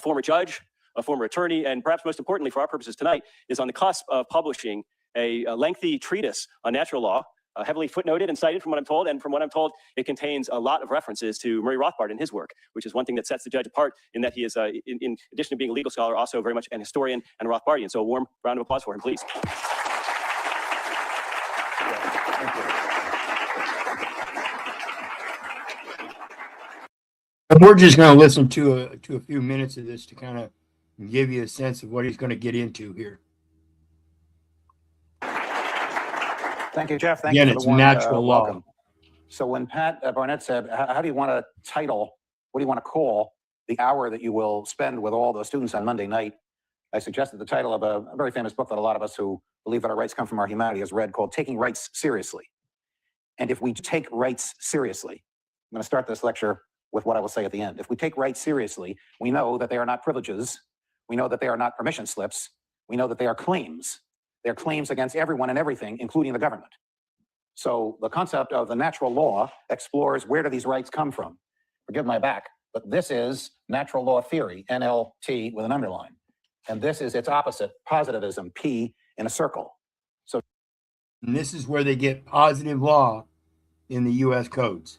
G: former judge, a former attorney, and perhaps most importantly for our purposes tonight, is on the cusp of publishing a lengthy treatise on natural law, heavily footnoted and cited from what I'm told. And from what I'm told, it contains a lot of references to Murray Rothbard in his work, which is one thing that sets the judge apart in that he is, in addition to being a legal scholar, also very much an historian and a Rothbardian. So a warm round of applause for him, please.
C: And we're just going to listen to a few minutes of this to kind of give you a sense of what he's going to get into here.
H: Thank you, Jeff. Thank
C: Again,
H: you for
C: it's
H: the warm
C: natural law.
H: welcome. So when Pat Barnett said, how do you want to title, what do you want to call the hour that you will spend with all the students on Monday night, I suggested the title of a very famous book that a lot of us who believe that our rights come from our humanity has read, called Taking Rights Seriously. And if we take rights seriously, I'm going to start this lecture with what I will say at the end. If we take rights seriously, we know that they are not privileges. We know that they are not permission slips. We know that they are claims. They're claims against everyone and everything, including the government. So the concept of the natural law explores, where do these rights come from? Forgive my back, but this is natural law theory, NLT with an underline. And this is its opposite, positivism, P in a circle.
C: And this is where they get positive law in the U.S. codes.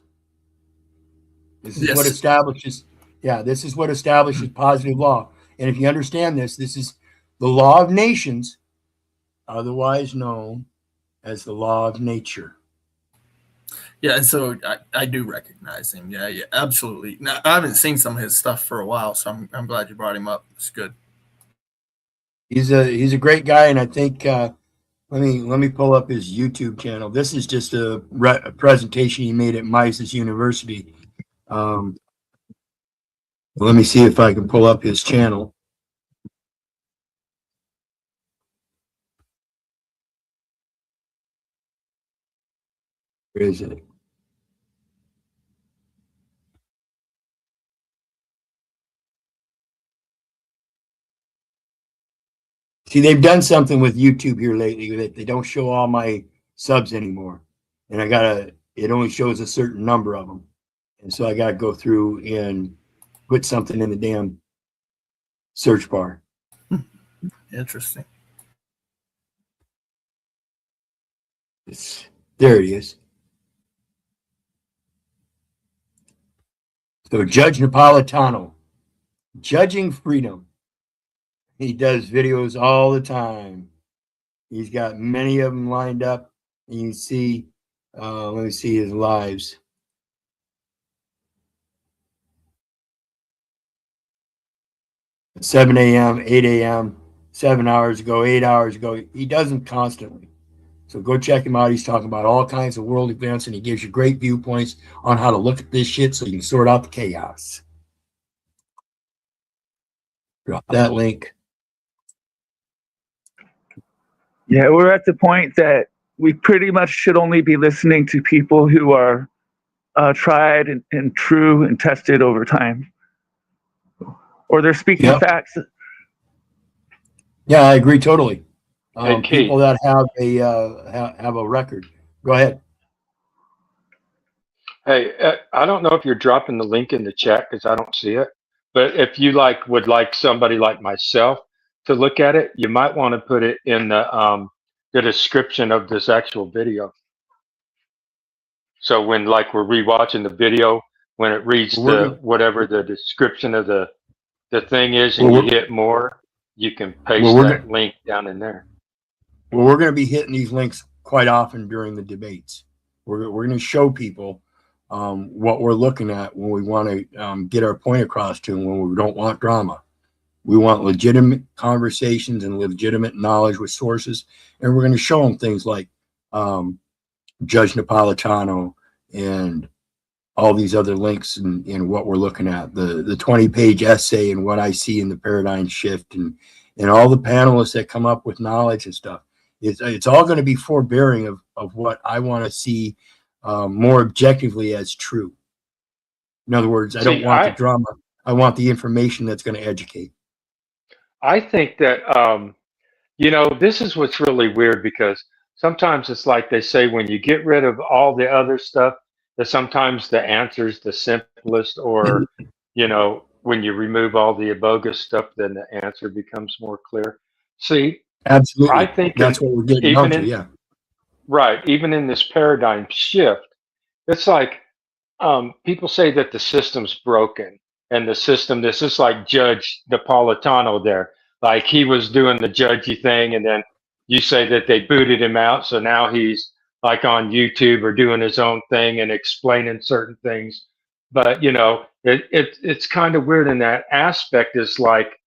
C: This is what
D: Yes.
C: establishes, this is what establishes positive law. And if you understand this, this is the law of nations, otherwise known as the law of nature.
D: Yeah, and so I do recognize him. Yeah, absolutely. Now, I haven't seen some of his stuff for a while, so I'm glad you brought him up. It's good.
C: He's a great guy, and I think let me pull up his YouTube channel. This is just a presentation he made at Mises University. Let me see if I can pull up his channel. Where is it? See, they've done something with YouTube here lately that they don't show all my subs anymore. And it only shows a certain number of them. And so I gotta go through and put something in the damn search bar.
D: Interesting.
C: There it is. So Judge Napolitano, Judging Freedom. He does videos all the time. He's got many of them lined up. And you can see, let me see his lives. At 7 a.m., 8 a.m., 7 hours ago, 8 hours ago. He does them constantly. So go check him out. He's talking about all kinds of world events, and he gives you great viewpoints on how to look at this shit so you can sort out the chaos. Drop that link.
F: Yeah, we're at the point that we pretty much should only be listening to people who are tried and true and tested over time, or they're speaking facts.
C: Yeah, I agree totally.
E: Hey, Keith.
C: People that have a record. Go ahead.
E: Hey, I don't know if you're dropping the link in the chat because I don't see it. But if you would like somebody like myself to look at it, you might want to put it in the description of this actual video. So when we're rewatching the video, when it reads whatever the description of the thing is, and you hit more, you can paste that link down in there.
C: Well, we're going to be hitting these links quite often during the debates. We're going to show people what we're looking at when we want to get our point across to them, when we don't want drama. We want legitimate conversations and legitimate knowledge with sources. And we're going to show them things like Judge Napolitano and all these other links and what we're looking at, the 20-page essay and what I see in the paradigm shift and all the panelists that come up with knowledge and stuff. It's all going to be forbearing of what I want to see more objectively as true. In other words, I don't want the drama. I want the information that's going to educate.
E: I think that, this is what's really weird, because sometimes it's like they say, when you get rid of all the other stuff, that sometimes the answer is the simplest, or, when you remove all the bogus stuff, then the answer becomes more clear. See,
C: absolutely.
E: I think
C: that's what we're getting onto, yeah.
E: Right. Even in this paradigm shift, it's like people say that the system's broken, and the system, this is like Judge Napolitano there. Like, he was doing the judgy thing, and then you say that they booted him out. So now he's like on YouTube or doing his own thing and explaining certain things. But, it's kind of weird in that aspect. Is like,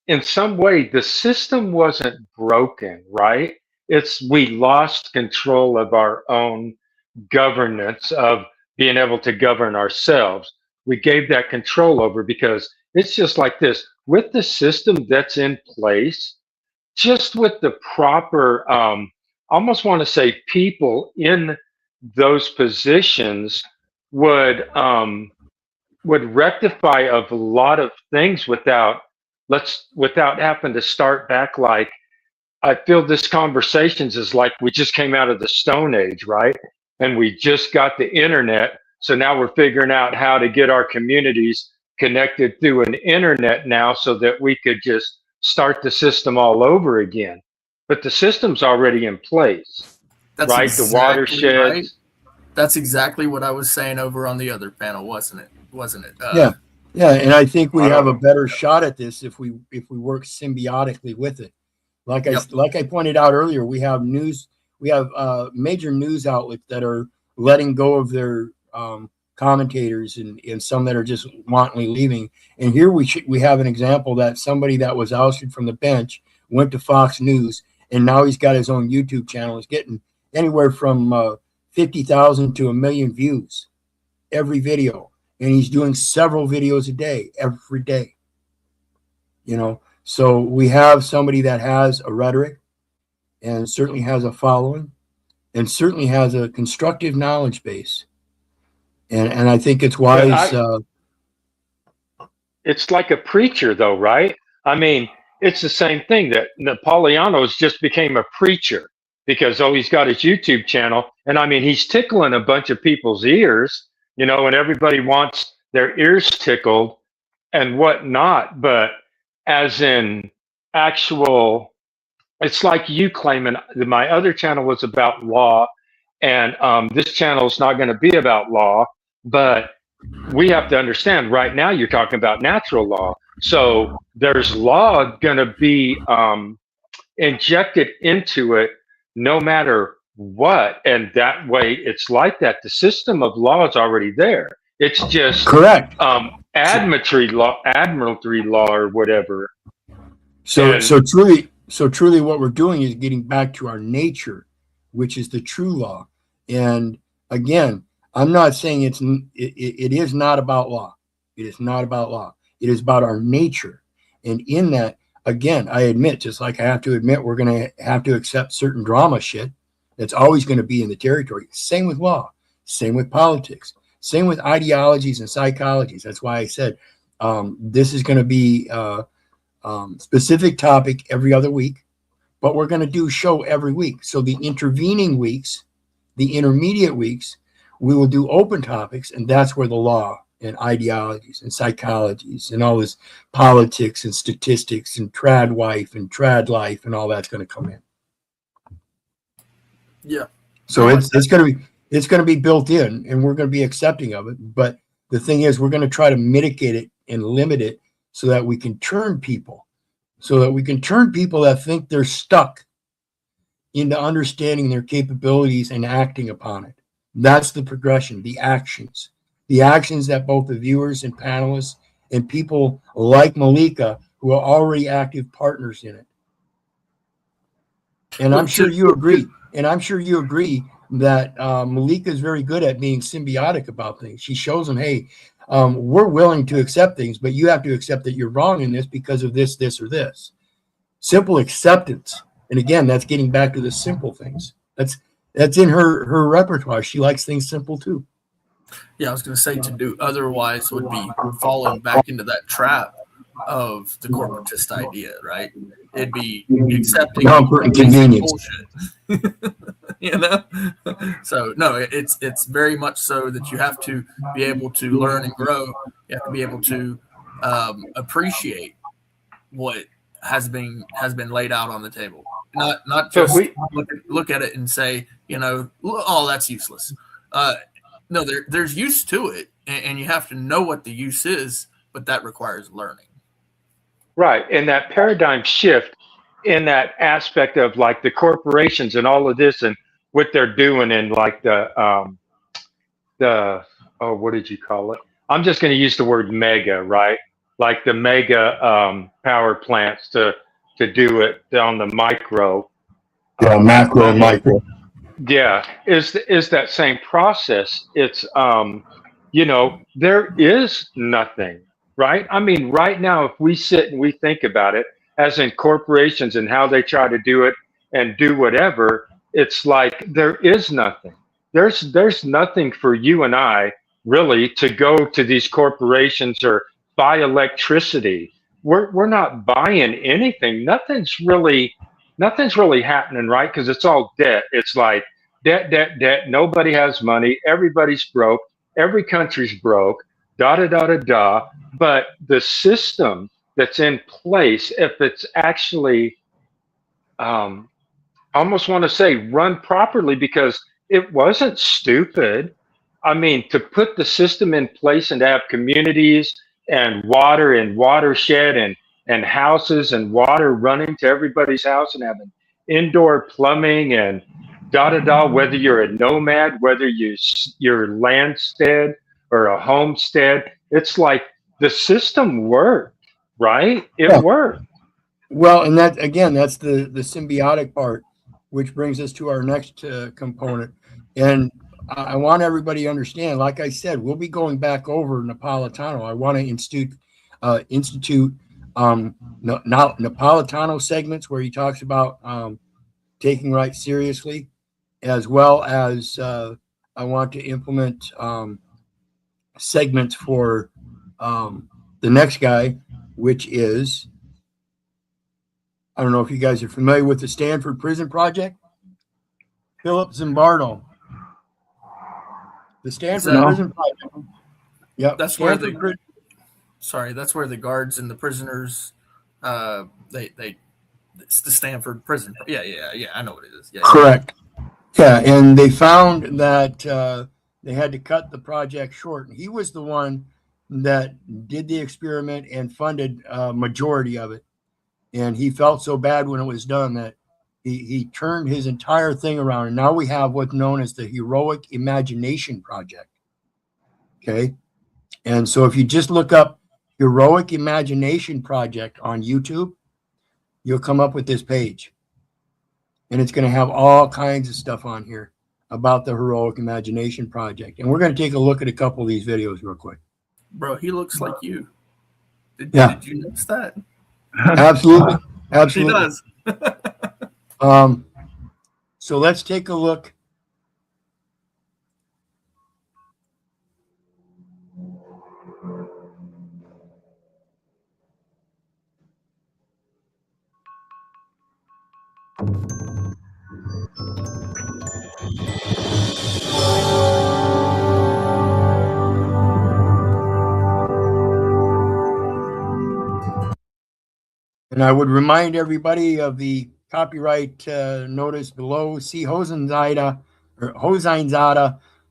E: in some way, the system wasn't broken, right? We lost control of our own governance, of being able to govern ourselves. We gave that control over, because it's just like this: with the system that's in place, just with the proper, almost want to say, people in those positions would rectify a lot of things without having to start back. Like, I feel this conversations is like we just came out of the Stone Age, right? And we just got the internet. So now we're figuring out how to get our communities connected through an internet now, so that we could just start the system all over again. but the system's already in place,
D: That's
E: right?
D: exactly
E: The watersheds.
D: right. That's exactly what I was saying over on the other panel, wasn't it? Wasn't it?
C: Yeah. Yeah, and I think we
E: I don't
C: have a
E: know.
C: better shot at this if we work symbiotically with it.
D: Yep.
C: Like I pointed out earlier, we have major news outlets that are letting go of their commentators and some that are just wantonly leaving. And here we have an example that somebody that was ousted from the bench went to Fox News, and now he's got his own YouTube channel. He's getting anywhere from 50,000 to 1 million views every video, and he's doing several videos a day, every day. You know, so we have somebody that has a rhetoric and certainly has a following and certainly has a constructive knowledge base. And I think it's wise.
E: It's like a preacher, though, right? I mean, it's the same thing that Napoleano's just became a preacher because, oh, he's got his YouTube channel. And I mean, he's tickling a bunch of people's ears, you know, and everybody wants their ears tickled and whatnot. But as in actual, it's like you claiming that my other channel was about law, and this channel is not going to be about law. But we have to understand right now you're talking about natural law. So there's law going to be injected into it no matter what. And that way it's like that. The system of law is already there. It's just
C: Correct.
E: admiralty law or whatever.
C: So truly what we're doing is getting back to our nature, which is the true law. And again, I'm not saying it is not about law. It is not about law. It is about our nature. And in that, again, I admit, just like I have to admit, we're going to have to accept certain drama shit that's always going to be in the territory. Same with law. Same with politics. Same with ideologies and psychologies. That's why I said this is going to be specific topic every other week, but we're going to do show every week. So the intervening weeks, the intermediate weeks, we will do open topics, and that's where the law and ideologies and psychologies and all this politics and statistics and trad wife and trad life and all that's going to come in.
D: Yeah.
C: So it's going to be built in, and we're going to be accepting of it. But the thing is, we're going to try to mitigate it and limit it so that we can turn people that think they're stuck into understanding their capabilities and acting upon it. That's the progression, the actions that both the viewers and panelists and people like Malika, who are already active partners in it. And I'm sure you agree. And I'm sure you agree that Malika is very good at being symbiotic about things. She shows them, hey, we're willing to accept things, but you have to accept that you're wrong in this because of this, this, or this. Simple acceptance. And again, that's getting back to the simple things. That's in her repertoire. She likes things simple too.
D: Yeah, I was going to say to do otherwise would be falling back into that trap of the corporatist idea, right? It'd be accepting
C: comfort and convenience.
D: Bullshit. You know? So no, it's very much so that you have to be able to learn and grow. You have to be able to appreciate what has been laid out on the table. Not just look at it and say, you know, oh, that's useless. No, there's use to it, and you have to know what the use is, but that requires learning.
E: Right. And that paradigm shift in that aspect of like the corporations and all of this and what they're doing and like the what did you call it? I'm just going to use the word mega, right? Like the mega power plants to do it on the micro.
C: Yeah, macro and micro.
E: Yeah, is that same process. It's you know, there is nothing, right? I mean, right now, if we sit and we think about it, as in corporations and how they try to do it and do whatever, it's like there is nothing. There's nothing for you and I really to go to these corporations or buy electricity. We're not buying anything. Nothing's really happening, right? Because it's all debt. It's like debt. Nobody has money. Everybody's broke. Every country's broke. Da da da da da. But the system that's in place, if it's actually almost want to say run properly, because it wasn't stupid. I mean, to put the system in place and to have communities and water and watershed and houses and water running to everybody's house and having indoor plumbing and da da da, whether you're a nomad, whether you're landstead or a homestead, it's like the system worked, right? It
C: Yeah.
E: worked.
C: Well, and that again, that's the symbiotic part, which brings us to our next component. And I want everybody to understand, like I said, we'll be going back over Napolitano. I want to institute Napolitano segments where he talks about taking right seriously, as well as I want to implement segments for the next guy, which is, I don't know if you guys are familiar with the Stanford Prison Project. Philip Zimbardo. The Stanford
D: No.
C: Prison Project. Yep.
D: That's
C: Stanford
D: where that's where the guards and the prisoners, it's the Stanford prison. Yeah. I know what it is. Yeah.
C: Correct. Yeah, and they found that they had to cut the project short. And he was the one that did the experiment and funded a majority of it. And he felt so bad when it was done that he turned his entire thing around. And now we have what's known as the Heroic Imagination Project. Okay. And so if you just look up Heroic Imagination Project on YouTube, you'll come up with this page. And it's going to have all kinds of stuff on here about the Heroic Imagination Project. And we're going to take a look at a couple of these videos real quick.
D: Bro, he looks like you. Did you notice that?
C: Absolutely. Absolutely.
D: He does.
C: So let's take a look. And I would remind everybody of the copyright notice below. See Hosenzaida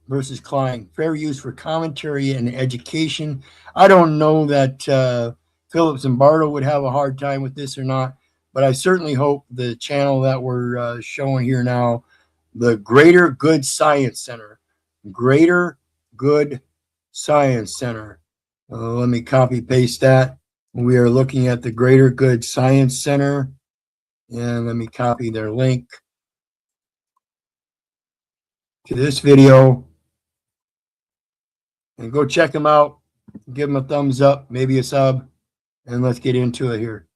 C: versus Klein. Fair use for commentary and education. I don't know that Philip Zimbardo would have a hard time with this or not, but I certainly hope the channel that we're showing here now, the Greater Good Science Center. Greater Good Science Center. Let me copy paste that. We are looking at the Greater Good Science Center, and let me copy their link to this video, and go check them out. Give them a thumbs up, maybe a sub, and let's get into it here.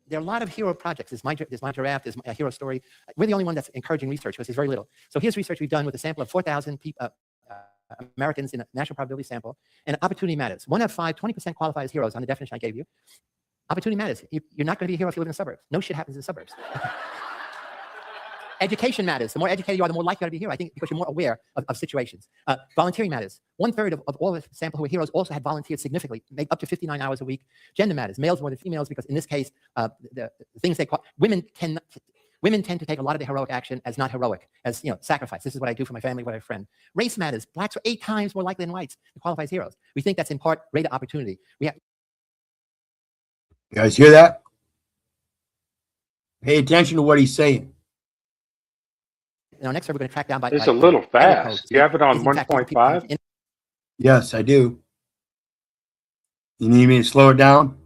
I: There are a lot of hero projects. There's my giraffe, there's a hero story. We're the only one that's encouraging research because there's very little. So here's research we've done with a sample of 4,000 Americans in a national probability sample. And opportunity matters. 1 out of 5, 20% qualify as heroes on the definition I gave you. Opportunity matters. You're not going to be a hero if you live in the suburbs. No shit happens in the suburbs. Education matters. The more educated you are, the more likely you are to be a hero, I think, because you're more aware of situations. Volunteering matters. 1/3 of all the sample who were heroes also had volunteered significantly, make up to 59 hours a week. Gender matters. Males more than females, because in this case, the things they call women tend to take a lot of the heroic action as not heroic, as sacrifice. This is what I do for my family, what I friend. Race matters. Blacks are 8 times more likely than whites to qualify as heroes. We think that's in part greater opportunity.
C: You guys hear that? Pay attention to what he's saying.
I: In our next survey, we're going to track down by.
E: It's a little fast. You have it on 1.5?
C: Yes, I do. You need me to slow it down?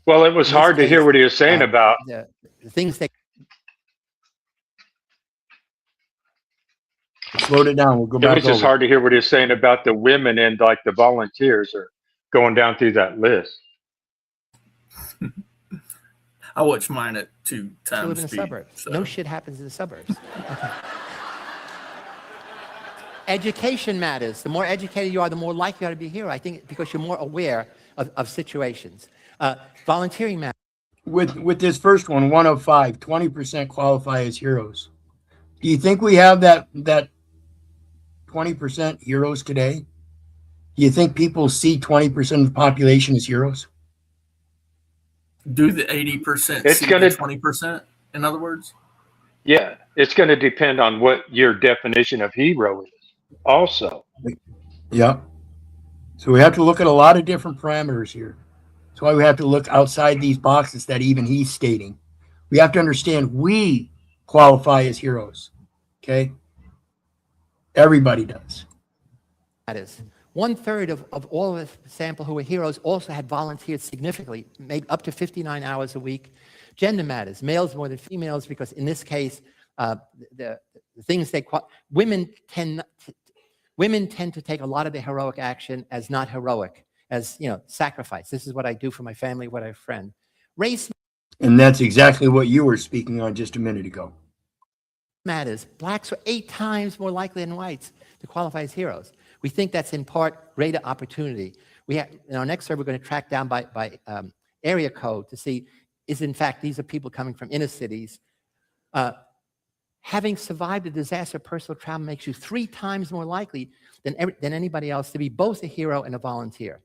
E: Well, it was hard to hear what he was saying about.
I: The things that.
C: Slowed it down. We'll go
E: It
C: back
E: was just
C: over.
E: hard to hear what he was saying about the women and like the volunteers are going down through that list.
D: I watch mine at 2 times
I: live in the
D: speed.
I: suburbs.
D: So.
I: No shit happens in the suburbs. Okay. Education matters. The more educated you are, the more likely you are to be a hero. I think because you're more aware of situations. Volunteering matters.
C: With this first one, 1 of 5, 20% qualify as heroes. Do you think we have that 20% heroes today? Do you think people see 20% of the population as heroes?
D: Do the 80%
E: It's
D: see
E: going
D: the
E: to,
D: 20%? In other words,
E: yeah, it's going to depend on what your definition of hero is also.
C: Yeah. So we have to look at a lot of different parameters here. That's why we have to look outside these boxes that even he's stating. We have to understand we qualify as heroes. Okay? Everybody does.
I: That is. 1/3 of all of the sample who were heroes also had volunteered significantly, maybe up to 59 hours a week. Gender matters, males more than females, because in this case, the things women tend to take a lot of the heroic action as not heroic, as sacrifice. This is what I do for my family, what I friend. Race
C: And that's exactly what you were speaking on just a minute ago.
I: matters. Blacks are 8 times more likely than whites to qualify as heroes. We think that's in part greater opportunity. In our next survey, we're going to track down by area code to see is in fact these are people coming from inner cities. Having survived a disaster, personal trauma makes you 3 times more likely than anybody else to be both a hero and a volunteer.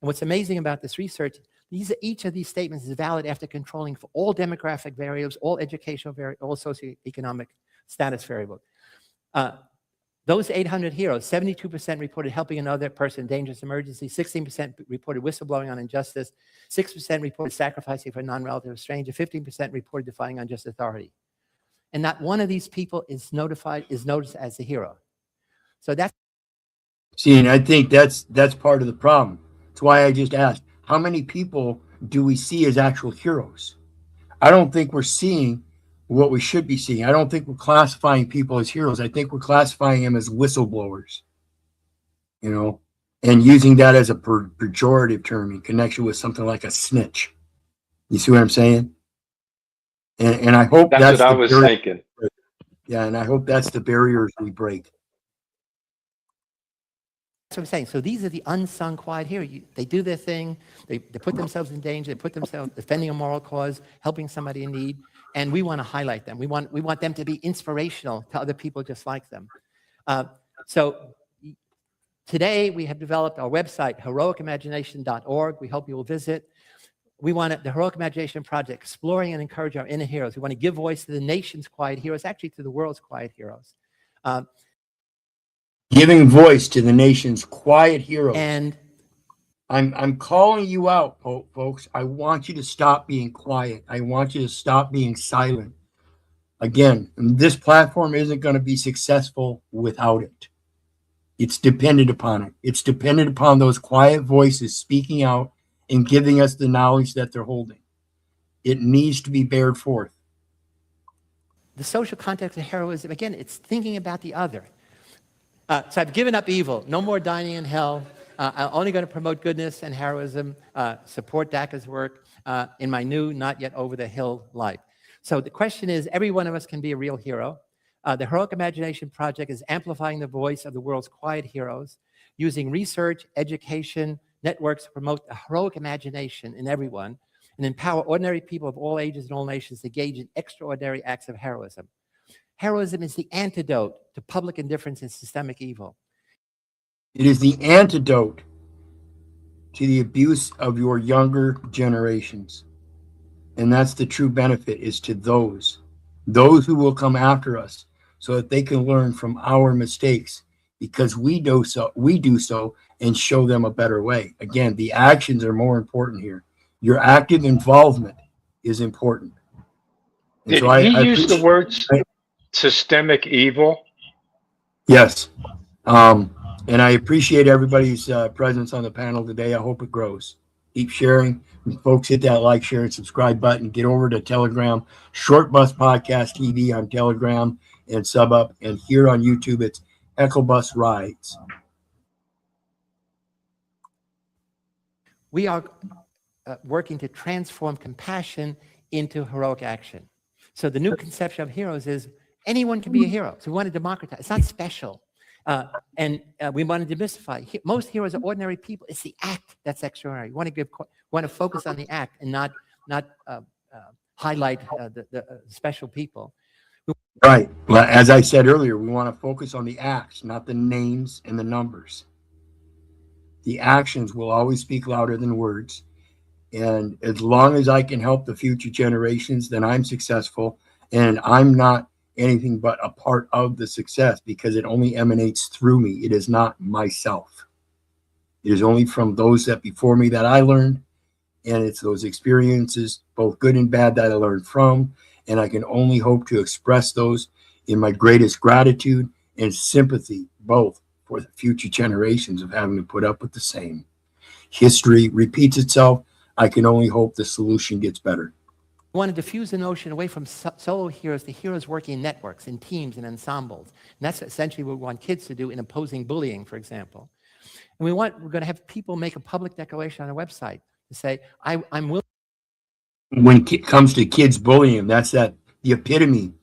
I: And what's amazing about this research, each of these statements is valid after controlling for all demographic variables, all educational variables, all socioeconomic status variables. Those 800 heroes, 72% reported helping another person in dangerous emergency, 16% reported whistleblowing on injustice, 6% reported sacrificing for a non-relative stranger, 15% reported defying unjust authority. And not one of these people is noticed as a hero. So that's...
C: See, and I think that's part of the problem. That's why I just asked, how many people do we see as actual heroes? I don't think we're seeing what we should be seeing. I don't think we're classifying people as heroes. I think we're classifying them as whistleblowers, and using that as a pejorative term in connection with something like a snitch. You see what I'm saying? And I hope
E: That's what I was thinking.
C: Yeah, and I hope that's the barriers we break.
I: That's what I'm saying. So these are the unsung quiet heroes. They do their thing. They put themselves in danger. They put themselves defending a moral cause, helping somebody in need. And we want to highlight them. We want them to be inspirational to other people just like them. So today we have developed our website, heroicimagination.org. We hope you will visit. We want the Heroic Imagination Project, exploring and encourage our inner heroes. We want to give voice to the nation's quiet heroes, actually to the world's quiet heroes.
C: Giving voice to the nation's quiet heroes.
I: And
C: I'm calling you out, folks. I want you to stop being quiet. I want you to stop being silent. Again, this platform isn't going to be successful without it. It's dependent upon it. It's dependent upon those quiet voices speaking out and giving us the knowledge that they're holding. It needs to be bared forth.
I: the social context of heroism, again, it's thinking about the other. So I've given up evil. No more dining in hell. I'm only going to promote goodness and heroism, support DACA's work in my new, not yet over the hill life. So the question is, every one of us can be a real hero. The Heroic Imagination Project is amplifying the voice of the world's quiet heroes, using research, education, networks to promote the heroic imagination in everyone and empower ordinary people of all ages and all nations to engage in extraordinary acts of heroism. Heroism is the antidote to public indifference and systemic evil.
C: It is the antidote to the abuse of your younger generations. And that's the true benefit, is to those who will come after us so that they can learn from our mistakes, because we do so and show them a better way. Again, the actions are more important here. Your active involvement is important. And
E: Did
C: so
E: he use the words systemic evil?
C: Yes. And I appreciate everybody's presence on the panel today. I hope it grows. Keep sharing. Folks, hit that like, share, and subscribe button. Get over to Telegram, Short Bus Podcast TV on Telegram, and sub up. And here on YouTube, it's Hecklebus Rides.
I: We are working to transform compassion into heroic action. So the new conception of heroes is anyone can be a hero. So we want to democratize. It's not special. And we want to demystify. Most heroes are ordinary people. It's the act that's extraordinary. We want to focus on the act and not highlight the special people.
C: Right. Well, as I said earlier, we want to focus on the acts, not the names and the numbers. The actions will always speak louder than words. And as long as I can help the future generations, then I'm successful. And I'm not anything but a part of the success because it only emanates through me. It is not myself. It is only from those that before me that I learned. And it's those experiences, both good and bad, that I learned from. And I can only hope to express those in my greatest gratitude and sympathy, both for the future generations of having to put up with the same. History repeats itself. I can only hope the solution gets better.
I: We want to diffuse the notion away from solo heroes to heroes working in networks, in teams, and ensembles. And that's essentially what we want kids to do in opposing bullying, for example. And we're going to have people make a public declaration on a website to say, I'm willing.
C: When it comes to kids bullying, that's the epitome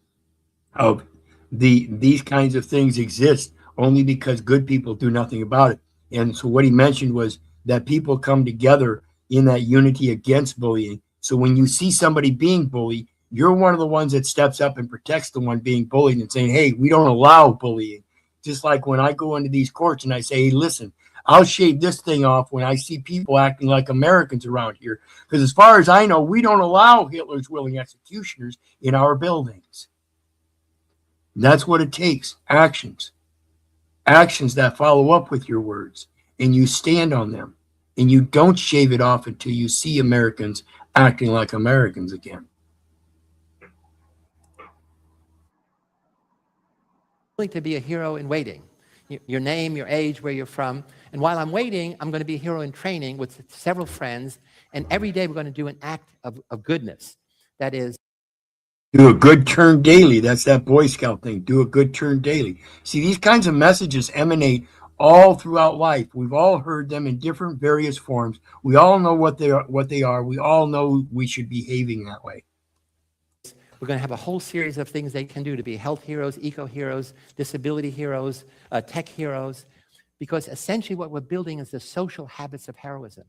C: of these kinds of things exist only because good people do nothing about it. And so what he mentioned was that people come together in that unity against bullying. So when you see somebody being bullied, you're one of the ones that steps up and protects the one being bullied and saying, hey, we don't allow bullying. Just like when I go into these courts and I say, hey, listen, I'll shave this thing off when I see people acting like Americans around here. Because as far as I know, we don't allow Hitler's willing executioners in our buildings. That's what it takes. Actions that follow up with your words, and you stand on them, and you don't shave it off until you see Americans acting like Americans again.
I: To be a hero in waiting. Your name, your age, where you're from. And while I'm waiting, I'm going to be a hero in training with several friends. And every day we're going to do an act of goodness. That is,
C: do a good turn daily. That's that Boy Scout thing. Do a good turn daily. See, these kinds of messages emanate all throughout life. We've all heard them in different various forms. We all know what they are. We all know we should be behaving that way.
I: We're going to have a whole series of things they can do to be health heroes, eco heroes, disability heroes, tech heroes, because essentially what we're building is the social habits of heroism.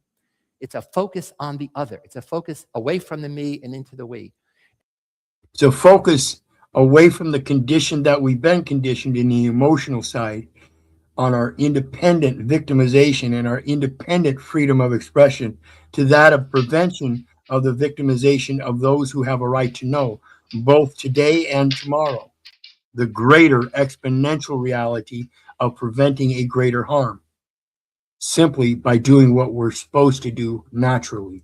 I: It's a focus on the other. It's a focus away from the me and into the we.
C: So focus away from the condition that we've been conditioned in the emotional side on our independent victimization and our independent freedom of expression to that of prevention of the victimization of those who have a right to know, both today and tomorrow. The greater exponential reality of preventing a greater harm simply by doing what we're supposed to do naturally.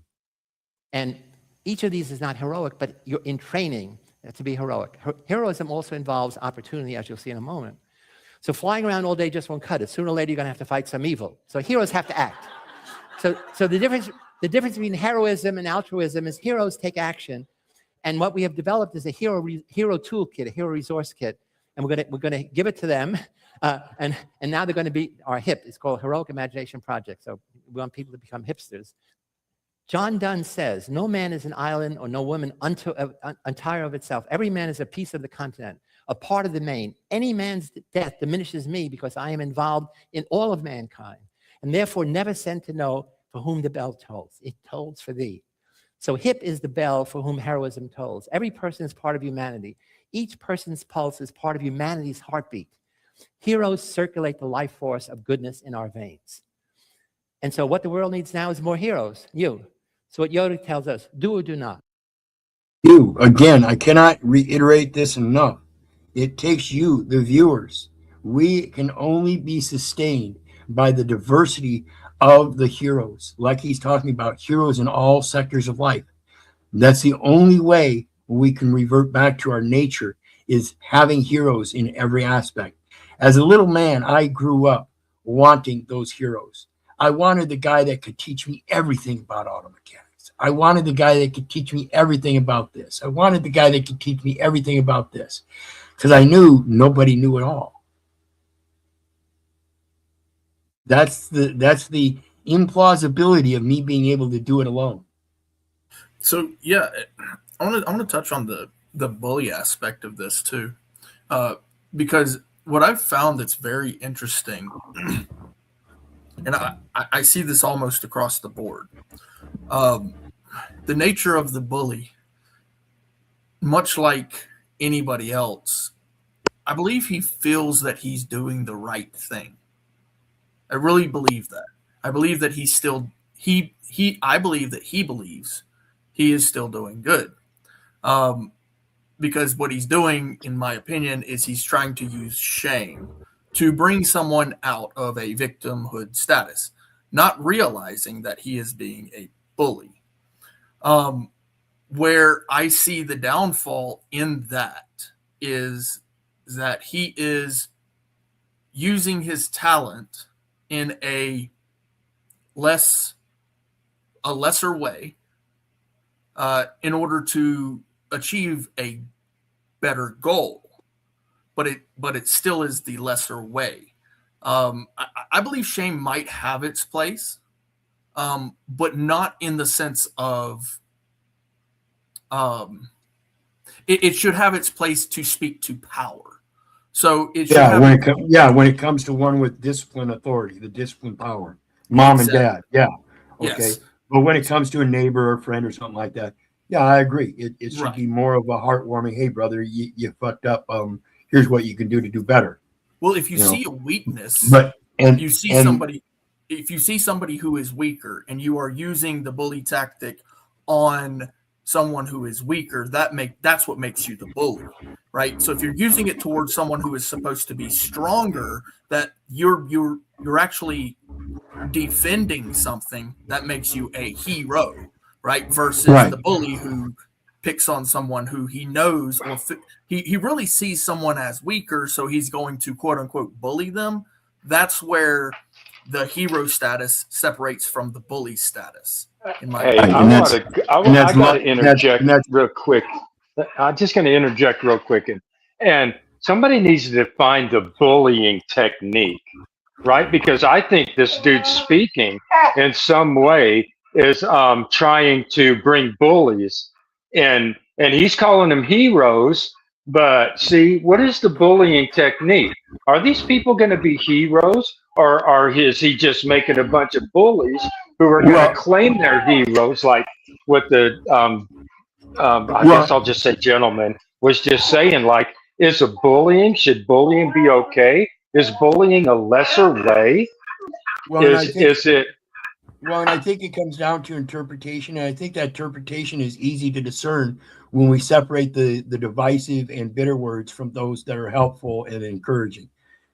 I: And each of these is not heroic, but you're in training to be heroic. Heroism also involves opportunity, as you'll see in a moment. So flying around all day just won't cut it. Sooner or later, you're going to have to fight some evil. So heroes have to act. So the difference between heroism and altruism is heroes take action. And what we have developed is a hero toolkit, a hero resource kit. And we're going to give it to them. And now they're going to be our HIP. It's called Heroic Imagination Project. So we want people to become hipsters. John Donne says, no man is an island or no woman entire of itself. Every man is a piece of the continent, a part of the main. Any man's death diminishes me because I am involved in all of mankind, and therefore never sent to know for whom the bell tolls. It tolls for thee. So HIP is the bell for whom heroism tolls. Every person is part of humanity. Each person's pulse is part of humanity's heartbeat. Heroes circulate the life force of goodness in our veins. And so what the world needs now is more heroes, you. So what Yoda tells us, do or do not.
C: You, again, I cannot reiterate this enough. It takes you, the viewers. We can only be sustained by the diversity of the heroes, like he's talking about, heroes in all sectors of life. That's the only way we can revert back to our nature, is having heroes in every aspect. As a little man, I grew up wanting those heroes. I wanted the guy that could teach me everything about auto mechanics. I wanted the guy that could teach me everything about this. I wanted the guy that could teach me everything about this, because I knew nobody knew it all. That's the implausibility of me being able to do it alone.
D: So yeah, I want to touch on the bully aspect of this too, because what I've found that's very interesting, and I see this almost across the board. The nature of the bully, much like anybody else, I believe he feels that he's doing the right thing. I really believe that. I believe that he's still I believe that he believes he is still doing good. Because what he's doing, in my opinion, is he's trying to use shame to bring someone out of a victimhood status, not realizing that he is being a bully. Where I see the downfall in that is that he is using his talent in a lesser way in order to achieve a better goal, but it still is the lesser way. I believe shame might have its place, but not in the sense of it should have its place to speak to power. So it should have
C: when it comes to one with discipline authority, the discipline power, mom and dad. Yeah. Okay.
D: Yes.
C: But when it comes to a neighbor or friend or something like that, yeah, I agree. It should
D: Right.
C: be more of a heartwarming, hey brother, you fucked up. Here's what you can do to do better.
D: Well, if you
C: You know?
D: see a weakness,
C: But
D: you see somebody, if you see somebody who is weaker and you are using the bully tactic on someone who is weaker, that's what makes you the bully, right? So if you're using it towards someone who is supposed to be stronger, that you're actually defending something, that makes you a hero, right? Versus
C: Right.
D: the bully who picks on someone who he knows, or he really sees someone as weaker, so he's going to quote unquote bully them. That's where the hero status separates from the bully status. In my
E: Hey,
D: opinion.
E: I got to interject real quick. I'm just going to interject real quick, and somebody needs to define the bullying technique, right? Because I think this dude speaking in some way is trying to bring bullies in, and he's calling them heroes. But see, what is the bullying technique? Are these people going to be heroes, or is he just making a bunch of bullies who are going to claim they're heroes, like what the I guess I'll just say gentleman was just saying, like, should bullying be okay? Is bullying a lesser way?
C: Well,
E: Is it?
C: Well, and I think it comes down to interpretation, and I think that interpretation is easy to discern when we separate the divisive and bitter words from those that are helpful and encouraging.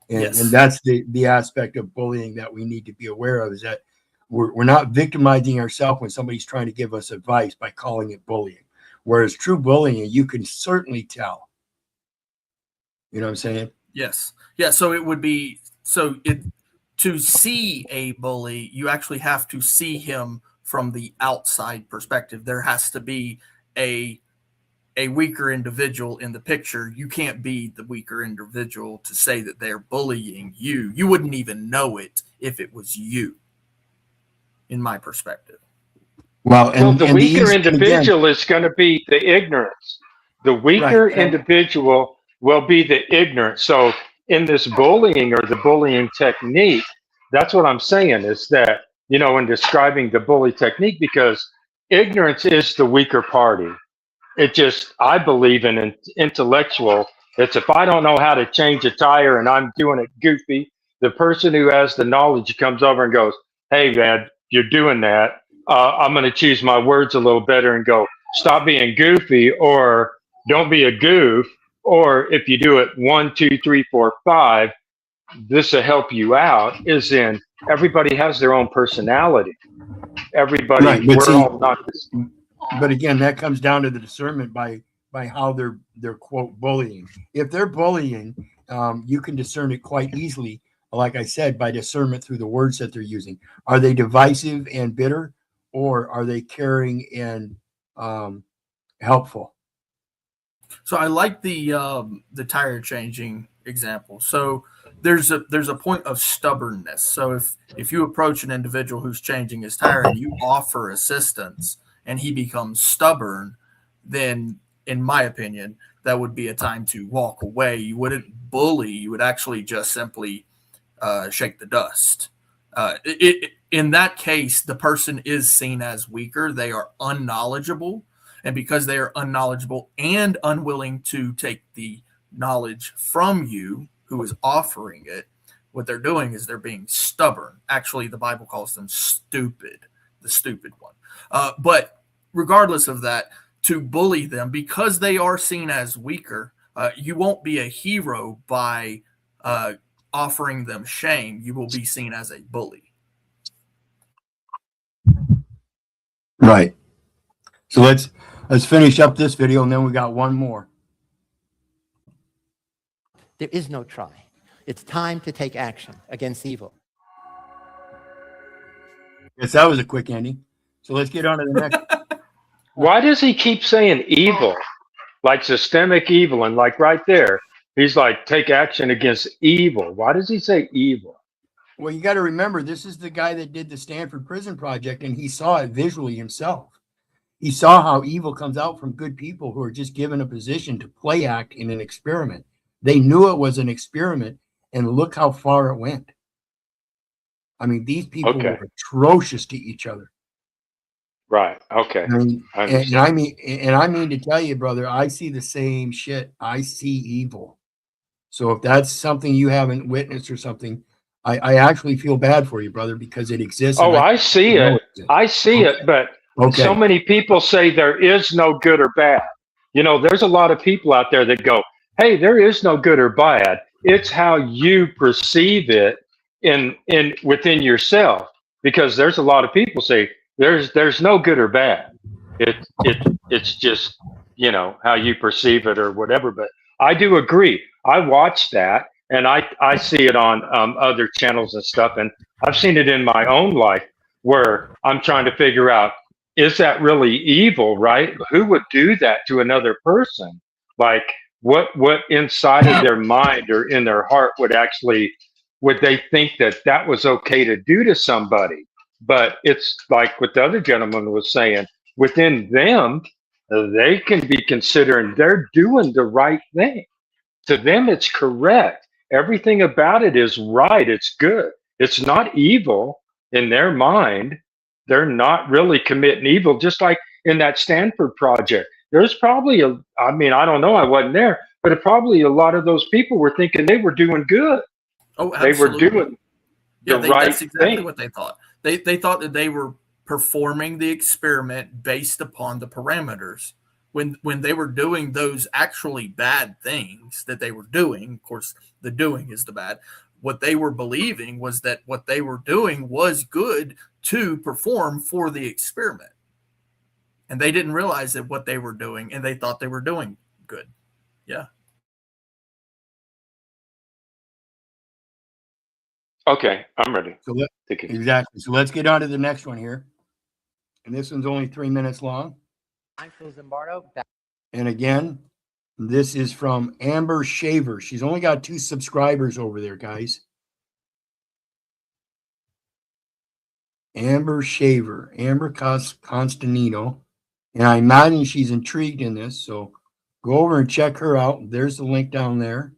C: And,
D: Yes.
C: and that's the aspect of bullying that we need to be aware of, is that we're not victimizing ourselves when somebody's trying to give us advice by calling it bullying. Whereas true bullying, you can certainly tell. You know what I'm saying?
D: Yes. Yeah. So it would be to see a bully, you actually have to see him from the outside perspective. There has to be a weaker individual in the picture. You can't be the weaker individual to say that they're bullying you. You wouldn't even know it if it was you, in my perspective.
C: Well,
E: The weaker individual is going to be the ignorance. The weaker individual will be the ignorant. So in this bullying or the bullying technique, that's what I'm saying, is that, in describing the bully technique, because ignorance is the weaker party. I believe in an intellectual. It's if I don't know how to change a tire and I'm doing it goofy, the person who has the knowledge comes over and goes, hey man, you're doing that. I'm going to choose my words a little better and go, stop being goofy, or don't be a goof. Or if you do it 1, 2, 3, 4, 5, this will help you out. Is in everybody has their own personality. Everybody, all not this.
C: But again, that comes down to the discernment by how they're quote bullying. If they're bullying, you can discern it quite easily. Like I said, by discernment through the words that they're using. Are they divisive and bitter, or are they caring and helpful?
D: So I like the tire changing example. So there's a point of stubbornness. So if you approach an individual who's changing his tire and you offer assistance and he becomes stubborn, then in my opinion, that would be a time to walk away. You wouldn't bully. You would actually just simply shake the dust. In that case, the person is seen as weaker. They are unknowledgeable. And because they are unknowledgeable and unwilling to take the knowledge from you who is offering it, What they're doing is they're being stubborn. Actually, the Bible calls them stupid, the stupid one. But regardless of that, to bully them because they are seen as weaker, you won't be a hero by offering them shame. You will be seen as a bully.
C: Right. So let's finish up this video, and then we got one more.
I: There is no try. It's time to take action against evil.
C: Yes, that was a quick ending. So let's get on to the next.
E: Why does he keep saying evil? Like systemic evil, and like right there, he's like, take action against evil. Why does he say evil?
C: Well, you got to remember, this is the guy that did the Stanford Prison Project, and he saw it visually himself. He saw how evil comes out from good people who are just given a position to play act in an experiment. They knew it was an experiment, and look how far it went. I mean, these people were atrocious to each other.
E: Right. Okay.
C: And I mean to tell you, brother, I see the same shit. I see evil. So if that's something you haven't witnessed or something, I actually feel bad for you, brother, because it exists.
E: Oh, I see it. I see it, but so many people say there is no good or bad. You know, there's a lot of people out there that go, hey, there is no good or bad. It's how you perceive it in within yourself. Because there's a lot of people say there's no good or bad. It's just, you know, how you perceive it or whatever. But I do agree. I watch that, and I see it on other channels and stuff, and I've seen it in my own life where I'm trying to figure out, is that really evil, right? Who would do that to another person? Like, what inside of their mind or in their heart would they think that was okay to do to somebody? But it's like what the other gentleman was saying, within them, they can be considering they're doing the right thing. To them, it's correct. Everything about it is right. It's good. It's not evil in their mind. They're not really committing evil, just like in that Stanford project. There's probably I don't know, I wasn't there, but probably a lot of those people were thinking they were doing good.
D: Oh, absolutely.
E: They were doing the right
D: that's exactly
E: thing.
D: what they thought. They thought that they were performing the experiment based upon the parameters. When they were doing those actually bad things that they were doing, of course, the doing is the bad. What they were believing was that what they were doing was good to perform for the experiment. And they didn't realize that what they were doing, and they thought they were doing good. Yeah.
E: Okay, I'm ready.
C: So exactly. So let's get on to the next one here. And this one's only 3 minutes long. And again, this is from Amber Shaver. She's only got 2 subscribers over there, guys. Amber Shaver, Amber Constantino. And I imagine she's intrigued in this. So go over and check her out. There's the link down there.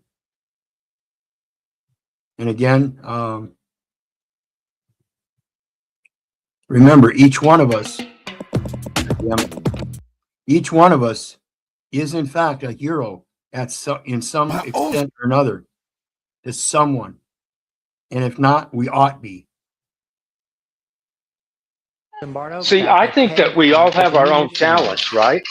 C: And again, remember, each one of us is in fact a hero in some extent or another to someone. And if not, we ought be.
E: See, I think that we all have our own talents, right?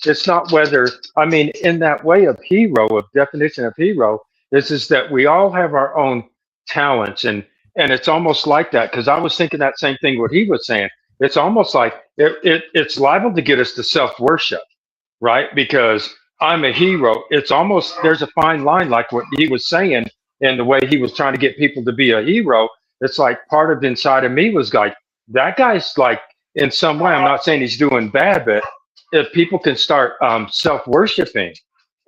E: It's not whether, in that way of hero, of definition of hero, is that we all have our own talents, and it's almost like that, because I was thinking that same thing what he was saying. It's almost like it's liable to get us to self-worship, right? Because I'm a hero. It's almost, there's a fine line, like what he was saying, and the way he was trying to get people to be a hero. It's like part of inside of me was like, that guy's like, in some way, I'm not saying he's doing bad, but if people can start self-worshiping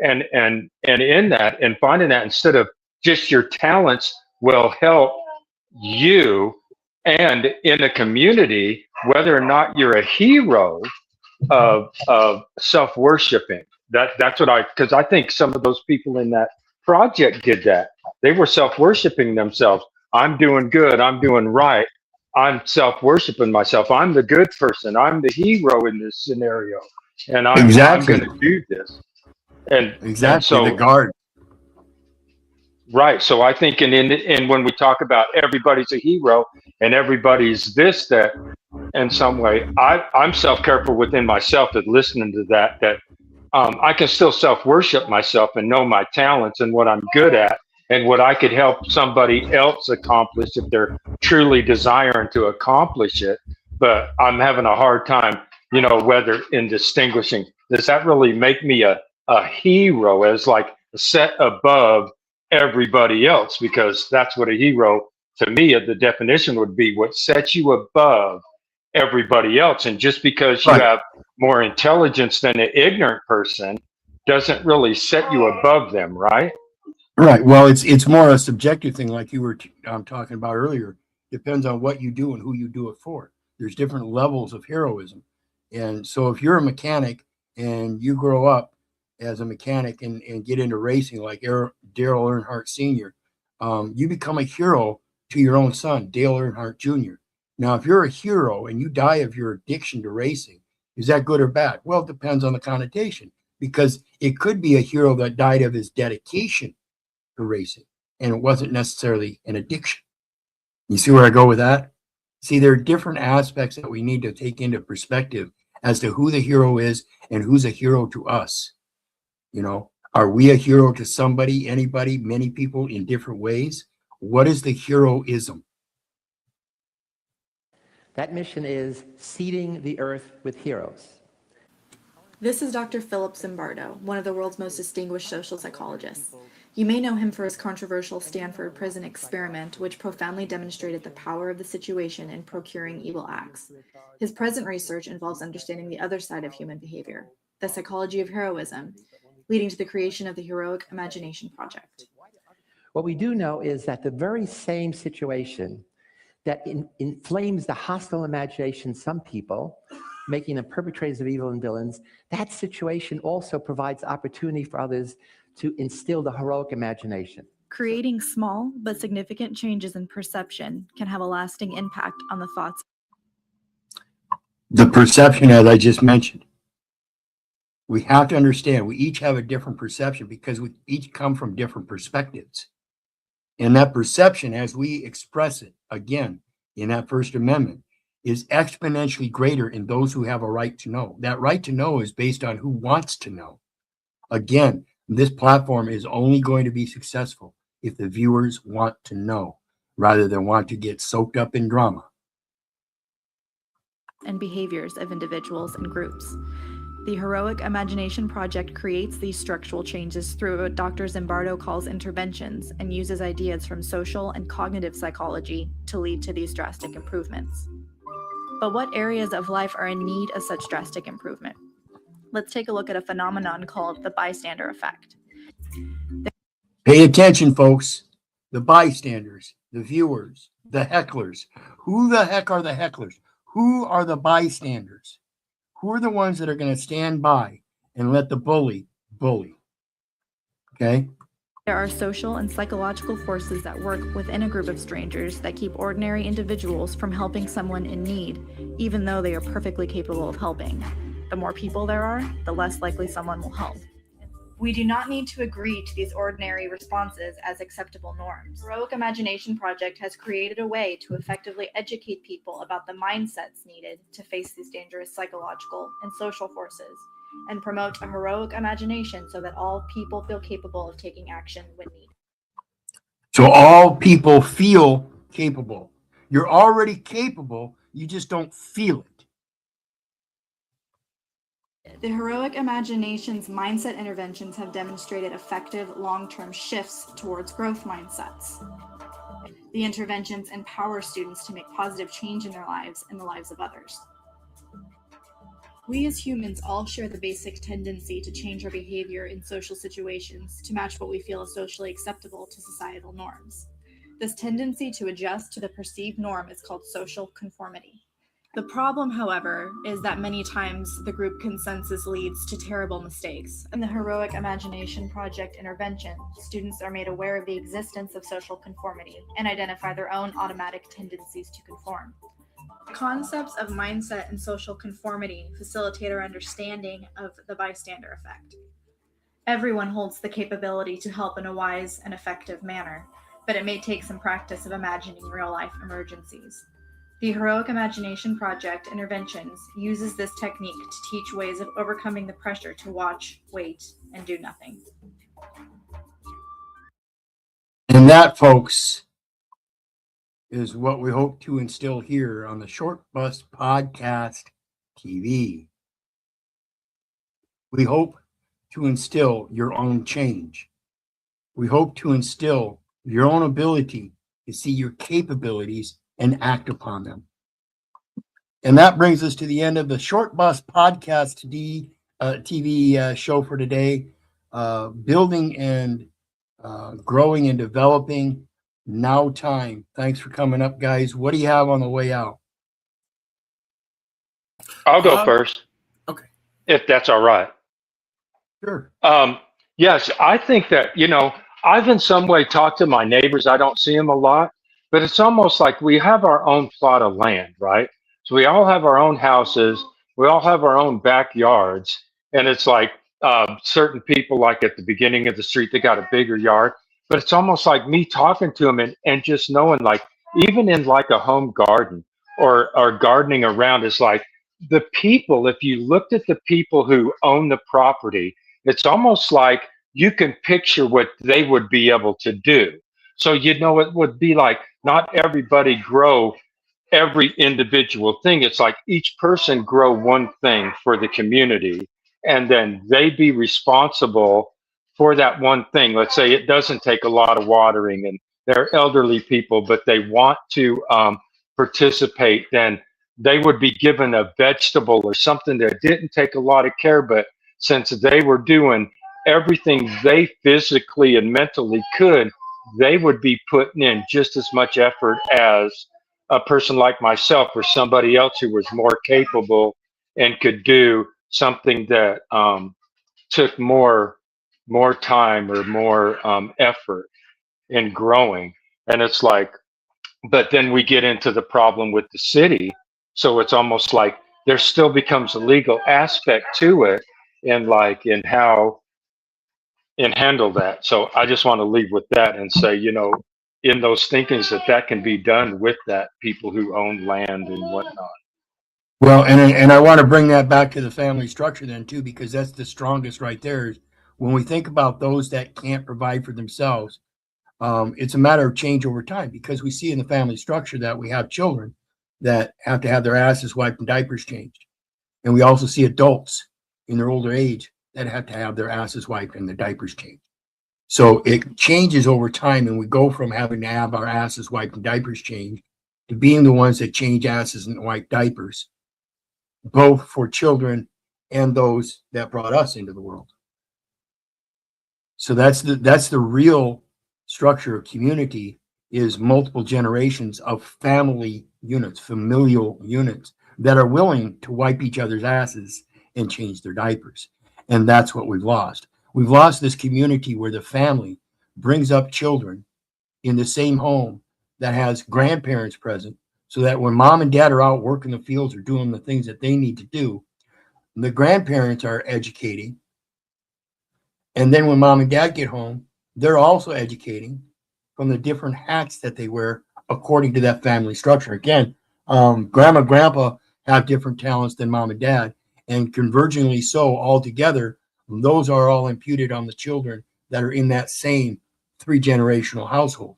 E: and in that and finding that instead of just your talents will help you and in a community, whether or not you're a hero of self-worshiping. That's what because I think some of those people in that project did that. They were self-worshiping themselves. I'm doing good. I'm doing right. I'm self-worshiping myself. I'm the good person. I'm the hero in this scenario. And I'm going to do this. And
C: exactly,
E: and so,
C: the guard.
E: Right. So I think, and when we talk about everybody's a hero and everybody's this, that, in some way, I'm self-careful within myself that listening to that I can still self-worship myself and know my talents and what I'm good at and what I could help somebody else accomplish if they're truly desiring to accomplish it. But I'm having a hard time, whether in distinguishing, does that really make me a hero as like set above everybody else? Because that's what a hero to me, the definition would be what sets you above everybody else. And just because you
C: Right.
E: have more intelligence than an ignorant person doesn't really set you above them, right?
C: Right. Well, it's more a subjective thing, like you were talking about earlier. Depends on what you do and who you do it for. There's different levels of heroism, and so if you're a mechanic and you grow up as a mechanic and get into racing, like Daryl Earnhardt Sr., you become a hero to your own son, Dale Earnhardt Jr. Now, if you're a hero and you die of your addiction to racing, is that good or bad? Well, it depends on the connotation, because it could be a hero that died of his dedication to racing, and it wasn't necessarily an addiction. You see where I go with that? See, there are different aspects that we need to take into perspective as to who the hero is and who's a hero to us. Are we a hero to somebody, anybody, many people in different ways? What is the heroism?
I: That mission is seeding the earth with heroes.
J: This is Dr. Philip Zimbardo, one of the world's most distinguished social psychologists. You may know him for his controversial Stanford prison experiment, which profoundly demonstrated the power of the situation in procuring evil acts. His present research involves understanding the other side of human behavior, the psychology of heroism, leading to the creation of the Heroic Imagination Project.
I: What we do know is that the very same situation that inflames the hostile imagination in some people, making them perpetrators of evil and villains, that situation also provides opportunity for others to instill the heroic imagination.
J: Creating small but significant changes in perception can have a lasting impact on the thoughts.
C: The perception, as I just mentioned, we have to understand we each have a different perception because we each come from different perspectives. And that perception, as we express it again in that First Amendment, is exponentially greater in those who have a right to know. That right to know is based on who wants to know. Again, this platform is only going to be successful if the viewers want to know rather than want to get soaked up in drama.
J: And behaviors of individuals and groups. The Heroic Imagination Project creates these structural changes through what Dr. Zimbardo calls interventions and uses ideas from social and cognitive psychology to lead to these drastic improvements. But what areas of life are in need of such drastic improvement? Let's take a look at a phenomenon called the bystander effect.
C: Pay attention, folks. The bystanders, the viewers, the hecklers. Who the heck are the hecklers? Who are the bystanders? Who are the ones that are going to stand by and let the bully bully? Okay?
J: There are social and psychological forces that work within a group of strangers that keep ordinary individuals from helping someone in need, even though they are perfectly capable of helping. The more people there are, the less likely someone will help. We do not need to agree to these ordinary responses as acceptable norms. The Heroic Imagination Project has created a way to effectively educate people about the mindsets needed to face these dangerous psychological and social forces, and promote a heroic imagination so that all people feel capable of taking action when needed.
C: So all people feel capable. You're already capable, you just don't feel it.
J: The Heroic Imagination's mindset interventions have demonstrated effective long-term shifts towards growth mindsets. The interventions empower students to make positive change in their lives and the lives of others. We as humans all share the basic tendency to change our behavior in social situations to match what we feel is socially acceptable to societal norms. This tendency to adjust to the perceived norm is called social conformity. The problem, however, is that many times the group consensus leads to terrible mistakes. In the Heroic Imagination Project intervention, students are made aware of the existence of social conformity and identify their own automatic tendencies to conform. Concepts of mindset and social conformity facilitate our understanding of the bystander effect. Everyone holds the capability to help in a wise and effective manner, but it may take some practice of imagining real-life emergencies. The Heroic Imagination Project Interventions uses this technique to teach ways of overcoming the pressure to watch, wait, and do nothing.
C: And that, folks, is what we hope to instill here on the Short Bus Podcast TV. We hope to instill your own change. We hope to instill your own ability to see your capabilities and act upon them. And that brings us to the end of the Short Bus Podcast TV show for today. Building and growing and developing now time. Thanks for coming up, guys. What do you have on the way out?
E: I'll go first.
D: Okay.
E: If that's all right.
C: Sure.
E: Yes, I think that, I've in some way talked to my neighbors. I don't see them a lot, but it's almost like we have our own plot of land, right? So we all have our own houses. We all have our own backyards. And it's like certain people, like at the beginning of the street, they got a bigger yard. But it's almost like me talking to them and just knowing, like, even in like a home garden or gardening around, it's like the people, if you looked at the people who own the property, it's almost like you can picture what they would be able to do. So, it would be like not everybody grow every individual thing. It's like each person grow one thing for the community, and then they be responsible for that one thing. Let's say it doesn't take a lot of watering and they're elderly people, but they want to participate, then they would be given a vegetable or something that didn't take a lot of care, but since they were doing everything they physically and mentally could, they would be putting in just as much effort as a person like myself or somebody else who was more capable and could do something that took more time or more effort in growing. And it's like, but then we get into the problem with the city. So it's almost like there still becomes a legal aspect to it, and like in how and handle that. So I just want to leave with that and say, in those thinkings that can be done with that people who own land and whatnot.
C: Well, and I want to bring that back to the family structure then too, because that's the strongest right there. When we think about those that can't provide for themselves, it's a matter of change over time, because we see in the family structure that we have children that have to have their asses wiped and diapers changed. And we also see adults in their older age that have to have their asses wiped and their diapers changed. So it changes over time, and we go from having to have our asses wiped and diapers changed to being the ones that change asses and wipe diapers, both for children and those that brought us into the world. So that's the real structure of community, is multiple generations of family units, familial units that are willing to wipe each other's asses and change their diapers. And that's what we've lost. We've lost this community where the family brings up children in the same home that has grandparents present, so that when mom and dad are out working the fields or doing the things that they need to do, the grandparents are educating. And then when mom and dad get home, they're also educating from the different hats that they wear according to that family structure. Again, grandma, grandpa have different talents than mom and dad, and convergingly so all together, those are all imputed on the children that are in that same 3-generational household.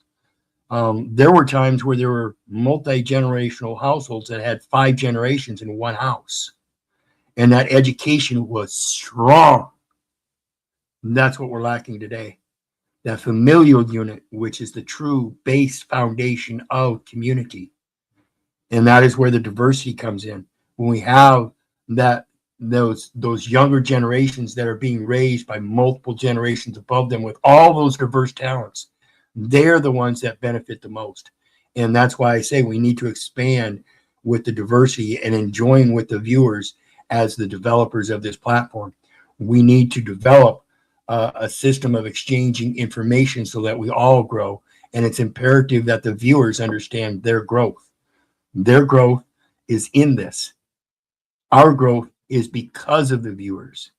C: There were times where there were multi-generational households that had 5 generations in one house, and that education was strong. And that's what we're lacking today. That familial unit, which is the true base foundation of community. And that is where the diversity comes in. When we have those younger generations that are being raised by multiple generations above them with all those diverse talents, they're the ones that benefit the most. And that's why I say we need to expand with the diversity and enjoying with the viewers as the developers of this platform. We need to develop a system of exchanging information so that we all grow. And it's imperative that the viewers understand their growth. Their growth is in this. Our growth is because of the viewers,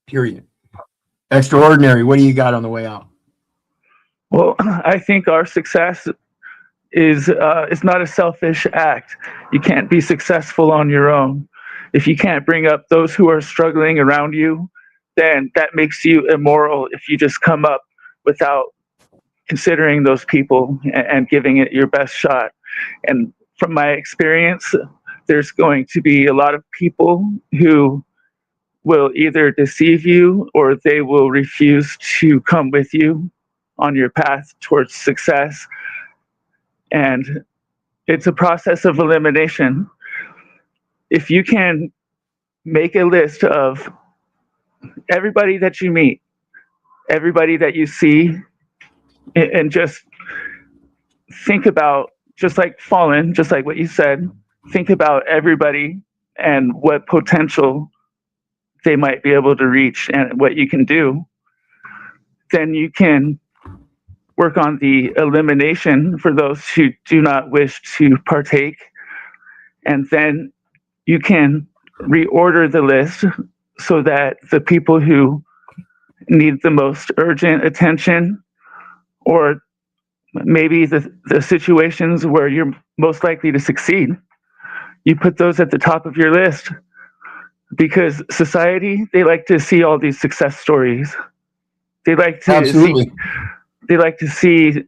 C: period. Extraordinary. What do you got on the way out?
F: Well, I think our success is it's not a selfish act. You can't be successful on your own. If you can't bring up those who are struggling around you, then that makes you immoral if you just come up without considering those people and giving it your best shot. And from my experience, there's going to be a lot of people who will either deceive you or they will refuse to come with you on your path towards success. And it's a process of elimination. If you can make a list of everybody that you meet, everybody that you see, and just think about, just like Fallen, just like what you said, think about everybody and what potential they might be able to reach and what you can do, then you can work on the elimination for those who do not wish to partake. And then you can reorder the list so that the people who need the most urgent attention, or maybe the situations where you're most likely to succeed, you put those at the top of your list. Because society, they like to see all these success stories. They like to
C: Absolutely.
F: see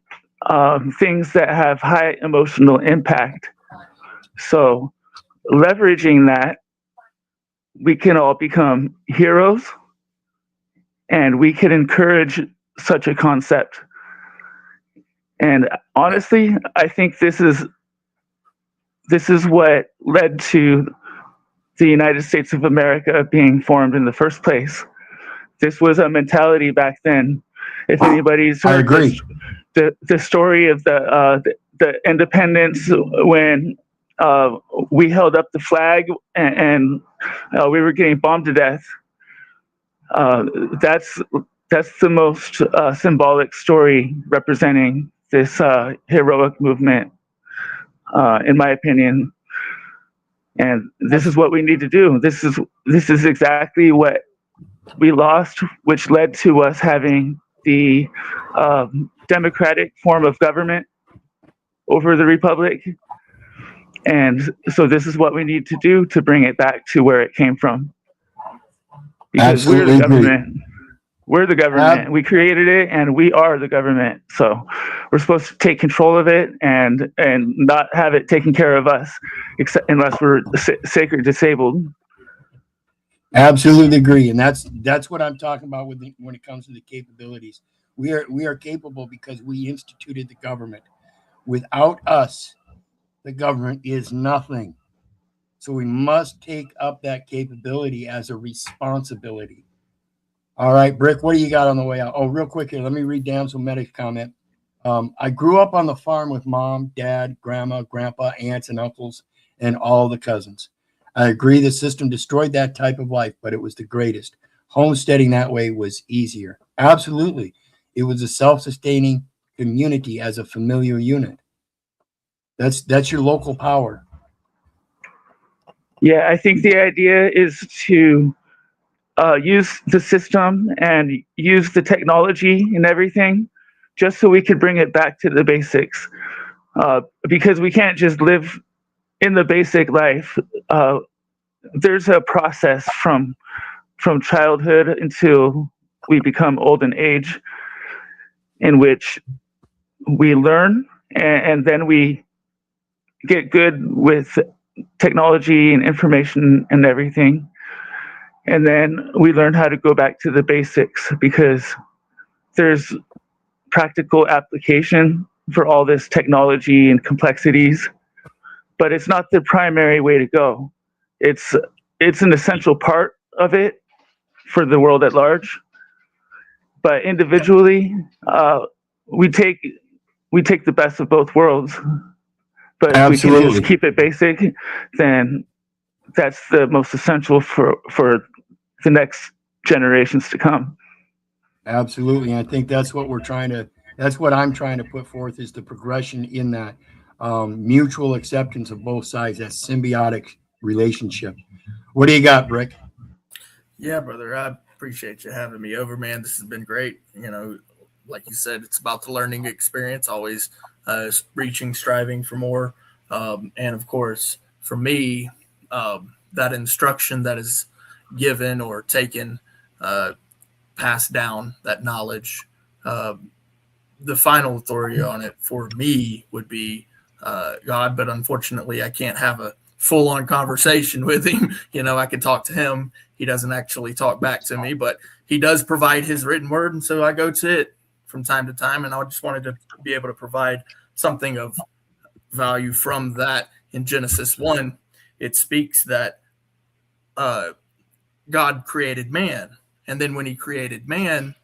F: things that have high emotional impact. So leveraging that, we can all become heroes, and we can encourage such a concept. And honestly, I think this is what led to the United States of America being formed in the first place. This was a mentality back then. If anybody's
C: I
F: heard
C: agree.
F: the story of the independence, when we held up the flag and we were getting bombed to death, that's the most symbolic story representing this heroic movement, in my opinion. And this is what we need to do. This is exactly what we lost, which led to us having the democratic form of government over the republic. And so this is what we need to do to bring it back to where it came from. Because
C: Absolutely
F: we're the
C: agree.
F: government. We're the government. We created it, and we are the government. So we're supposed to take control of it and not have it taking care of us, except unless we're sacred disabled.
C: Absolutely agree, and that's what I'm talking about when it comes to the capabilities. We are capable because we instituted the government. Without us, the government is nothing. So we must take up that capability as a responsibility. All right, Brick, what do you got on the way out? Oh, real quick here, let me read down some medic comment. I grew up on the farm with mom, dad, grandma, grandpa, aunts, and uncles, and all the cousins. I agree the system destroyed that type of life, but it was the greatest. Homesteading that way was easier. Absolutely. It was a self-sustaining community as a familiar unit. That's your local power.
F: Yeah, I think the idea is to use the system and use the technology and everything just so we could bring it back to the basics. Because we can't just live in the basic life. There's a process from childhood until we become old in age, in which we learn and then we get good with technology and information and everything. And then we learn how to go back to the basics, because there's practical application for all this technology and complexities, but it's not the primary way to go. It's an essential part of it for the world at large. But individually, we take the best of both worlds. But if we can just keep it basic, then that's the most essential for the next generations to come.
C: Absolutely. I think that's what I'm trying to put forth, is the progression in that mutual acceptance of both sides, that symbiotic relationship. What do you got, Brick?
D: Yeah, brother. I appreciate you having me over, man. This has been great. Like you said, it's about the learning experience, always reaching, striving for more. And of course, for me, that instruction that is given or taken, passed down, that knowledge, uh, the final authority on it for me would be God. But unfortunately, I can't have a full on conversation with him. I could talk to him. He doesn't actually talk back to me, but he does provide his written word. And so I go to it from time to time. And I just wanted to be able to provide something of value from that. In Genesis 1, it speaks that God created man. And then when he created man,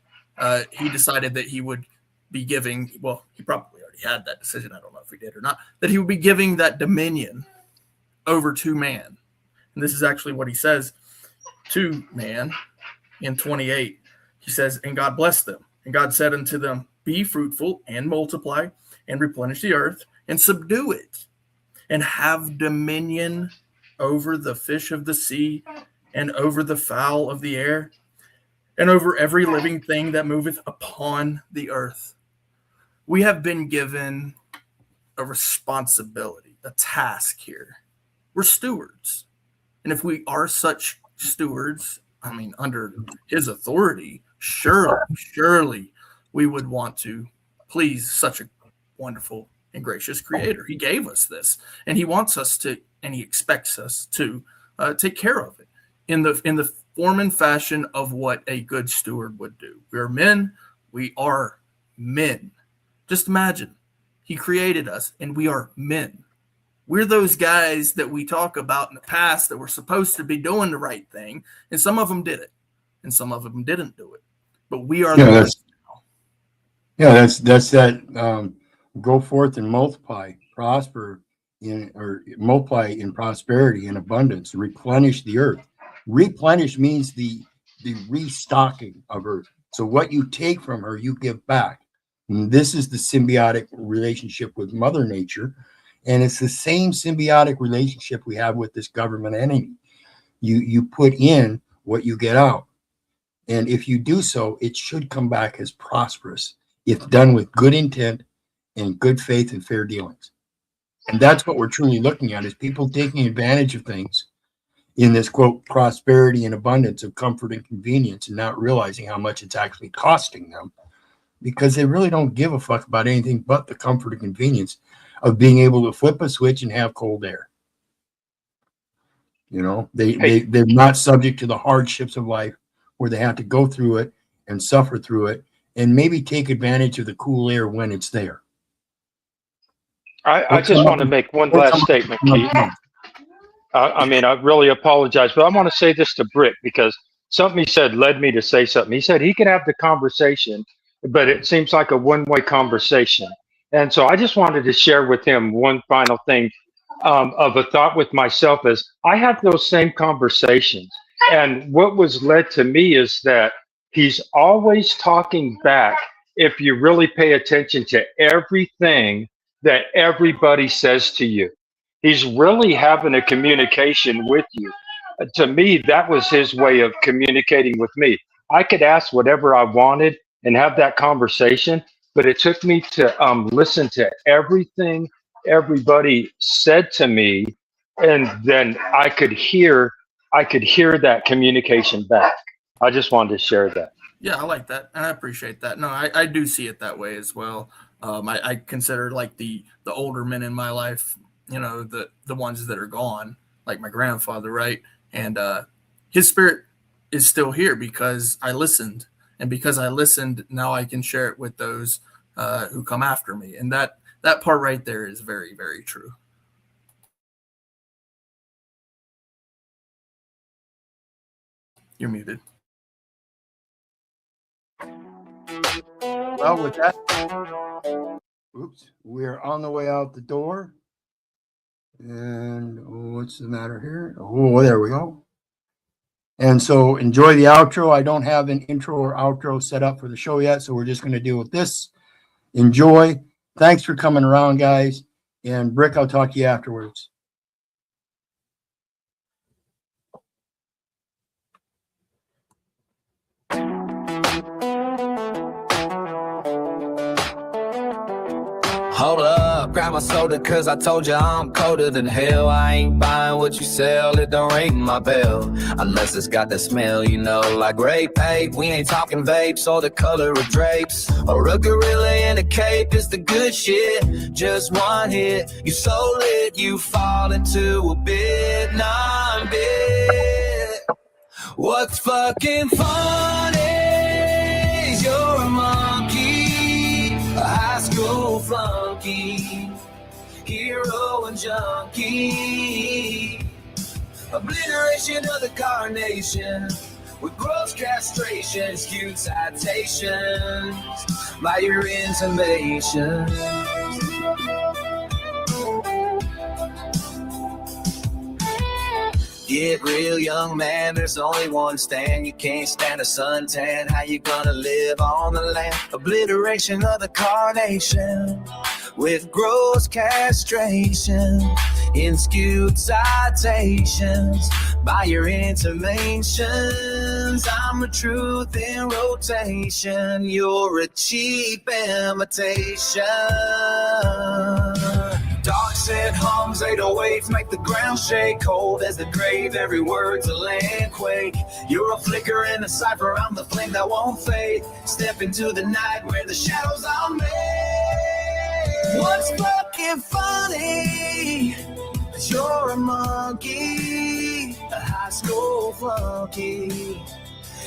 D: he decided that he would be giving, well, he probably already had that decision. I don't know if he did or not, that he would be giving that dominion over to man. And this is actually what he says to man in 28. He says, and God blessed them. And God said unto them, be fruitful and multiply and replenish the earth and subdue it and have dominion over the fish of the sea and over the fowl of the air and over every living thing that moveth upon the earth. We have been given a responsibility, a task here. We're stewards. And if we are such stewards, under his authority, surely we would want to please such a wonderful and gracious creator. He gave us this, and he wants us to, and he expects us to take care of it in the form and fashion of what a good steward would do. We are men. We are men. Just imagine, he created us, and we are men. We're those guys that we talk about in the past that were supposed to be doing the right thing, and some of them did it, and some of them didn't do it. But we are the ones now.
C: Yeah, that's that. Go forth and multiply, prosper multiply in prosperity and abundance, replenish the earth. Replenish means the restocking of earth. So what you take from her, you give back. And this is the symbiotic relationship with Mother Nature. And it's the same symbiotic relationship we have with this government enemy. You put in what you get out. And if you do so, it should come back as prosperous if done with good intent and good faith and fair dealings. And that's what we're truly looking at, is people taking advantage of things in this, quote, prosperity and abundance of comfort and convenience, and not realizing how much it's actually costing them, because they really don't give a fuck about anything but the comfort and convenience of being able to flip a switch and have cold air. They're not subject to the hardships of life where they have to go through it and suffer through it and maybe take advantage of the cool air when it's there.
E: I just want to make one last statement, Keith. I really apologize, but I want to say this to Brick, because something he said led me to say something. He said he can have the conversation, but it seems like a one-way conversation. And so I just wanted to share with him one final thing of a thought with myself is I have those same conversations. And what was led to me is that he's always talking back if you really pay attention to everything that everybody says to you. He's really having a communication with you. To me, that was his way of communicating with me. I could ask whatever I wanted and have that conversation, but it took me to listen to everything everybody said to me, and then I could hear that communication back. I just wanted to share that.
D: Yeah, I like that, and I appreciate that. No, I do see it that way as well. I consider like the older men in my life, the ones that are gone, like my grandfather, right? And his spirit is still here because I listened, and because I listened, now I can share it with those who come after me, and that part right there is very, very true. You're muted.
C: Well, with that, we're on the way out the door. And what's the matter here? Oh, there we go. And so enjoy the outro. I don't have an intro or outro set up for the show yet, so we're just going to deal with this. Enjoy. Thanks for coming around, guys. And Brick, I'll talk to you afterwards.
A: Hold up, grab my soda cause I told you I'm colder than hell. I ain't buying what you sell, it don't ring my bell. Unless it's got that smell, you know, like grape ape. We ain't talking vapes or the color of drapes. Or a gorilla in a cape is the good shit. Just one hit, you so lit, you fall into a bit, non-bit. What's fucking funny is you're a monkey, a high school flunky, hero and junkie, obliteration of the carnation, with gross castration, skewed citations, by your intimation. Get real, young man, there's only one stand. You can't stand a suntan, how you gonna live on the land? Obliteration of the carnation, with gross castration, in skewed citations, by your intimations. I'm a truth in rotation, you're a cheap imitation. Dark said hums, 808s make the ground shake. Cold as the grave, every word's a land quake. You're a flicker in a cipher, I'm the flame that won't fade. Step into the night where the shadows are made. What's fucking funny is you're a monkey, a high school flunky,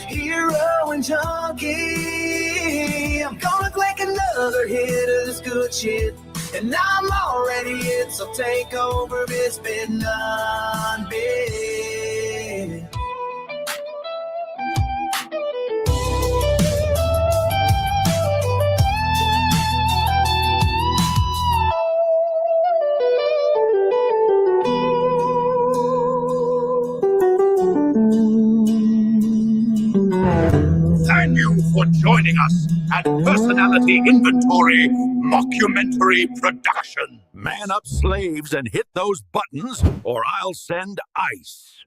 A: hero and junkie. I'm gonna click another hit of this good shit, and I'm already it, so take over, it's been non-big.
B: Thank you for joining us at Personality Inventory Mockumentary Production. Man up, slaves, and hit those buttons, or I'll send ice.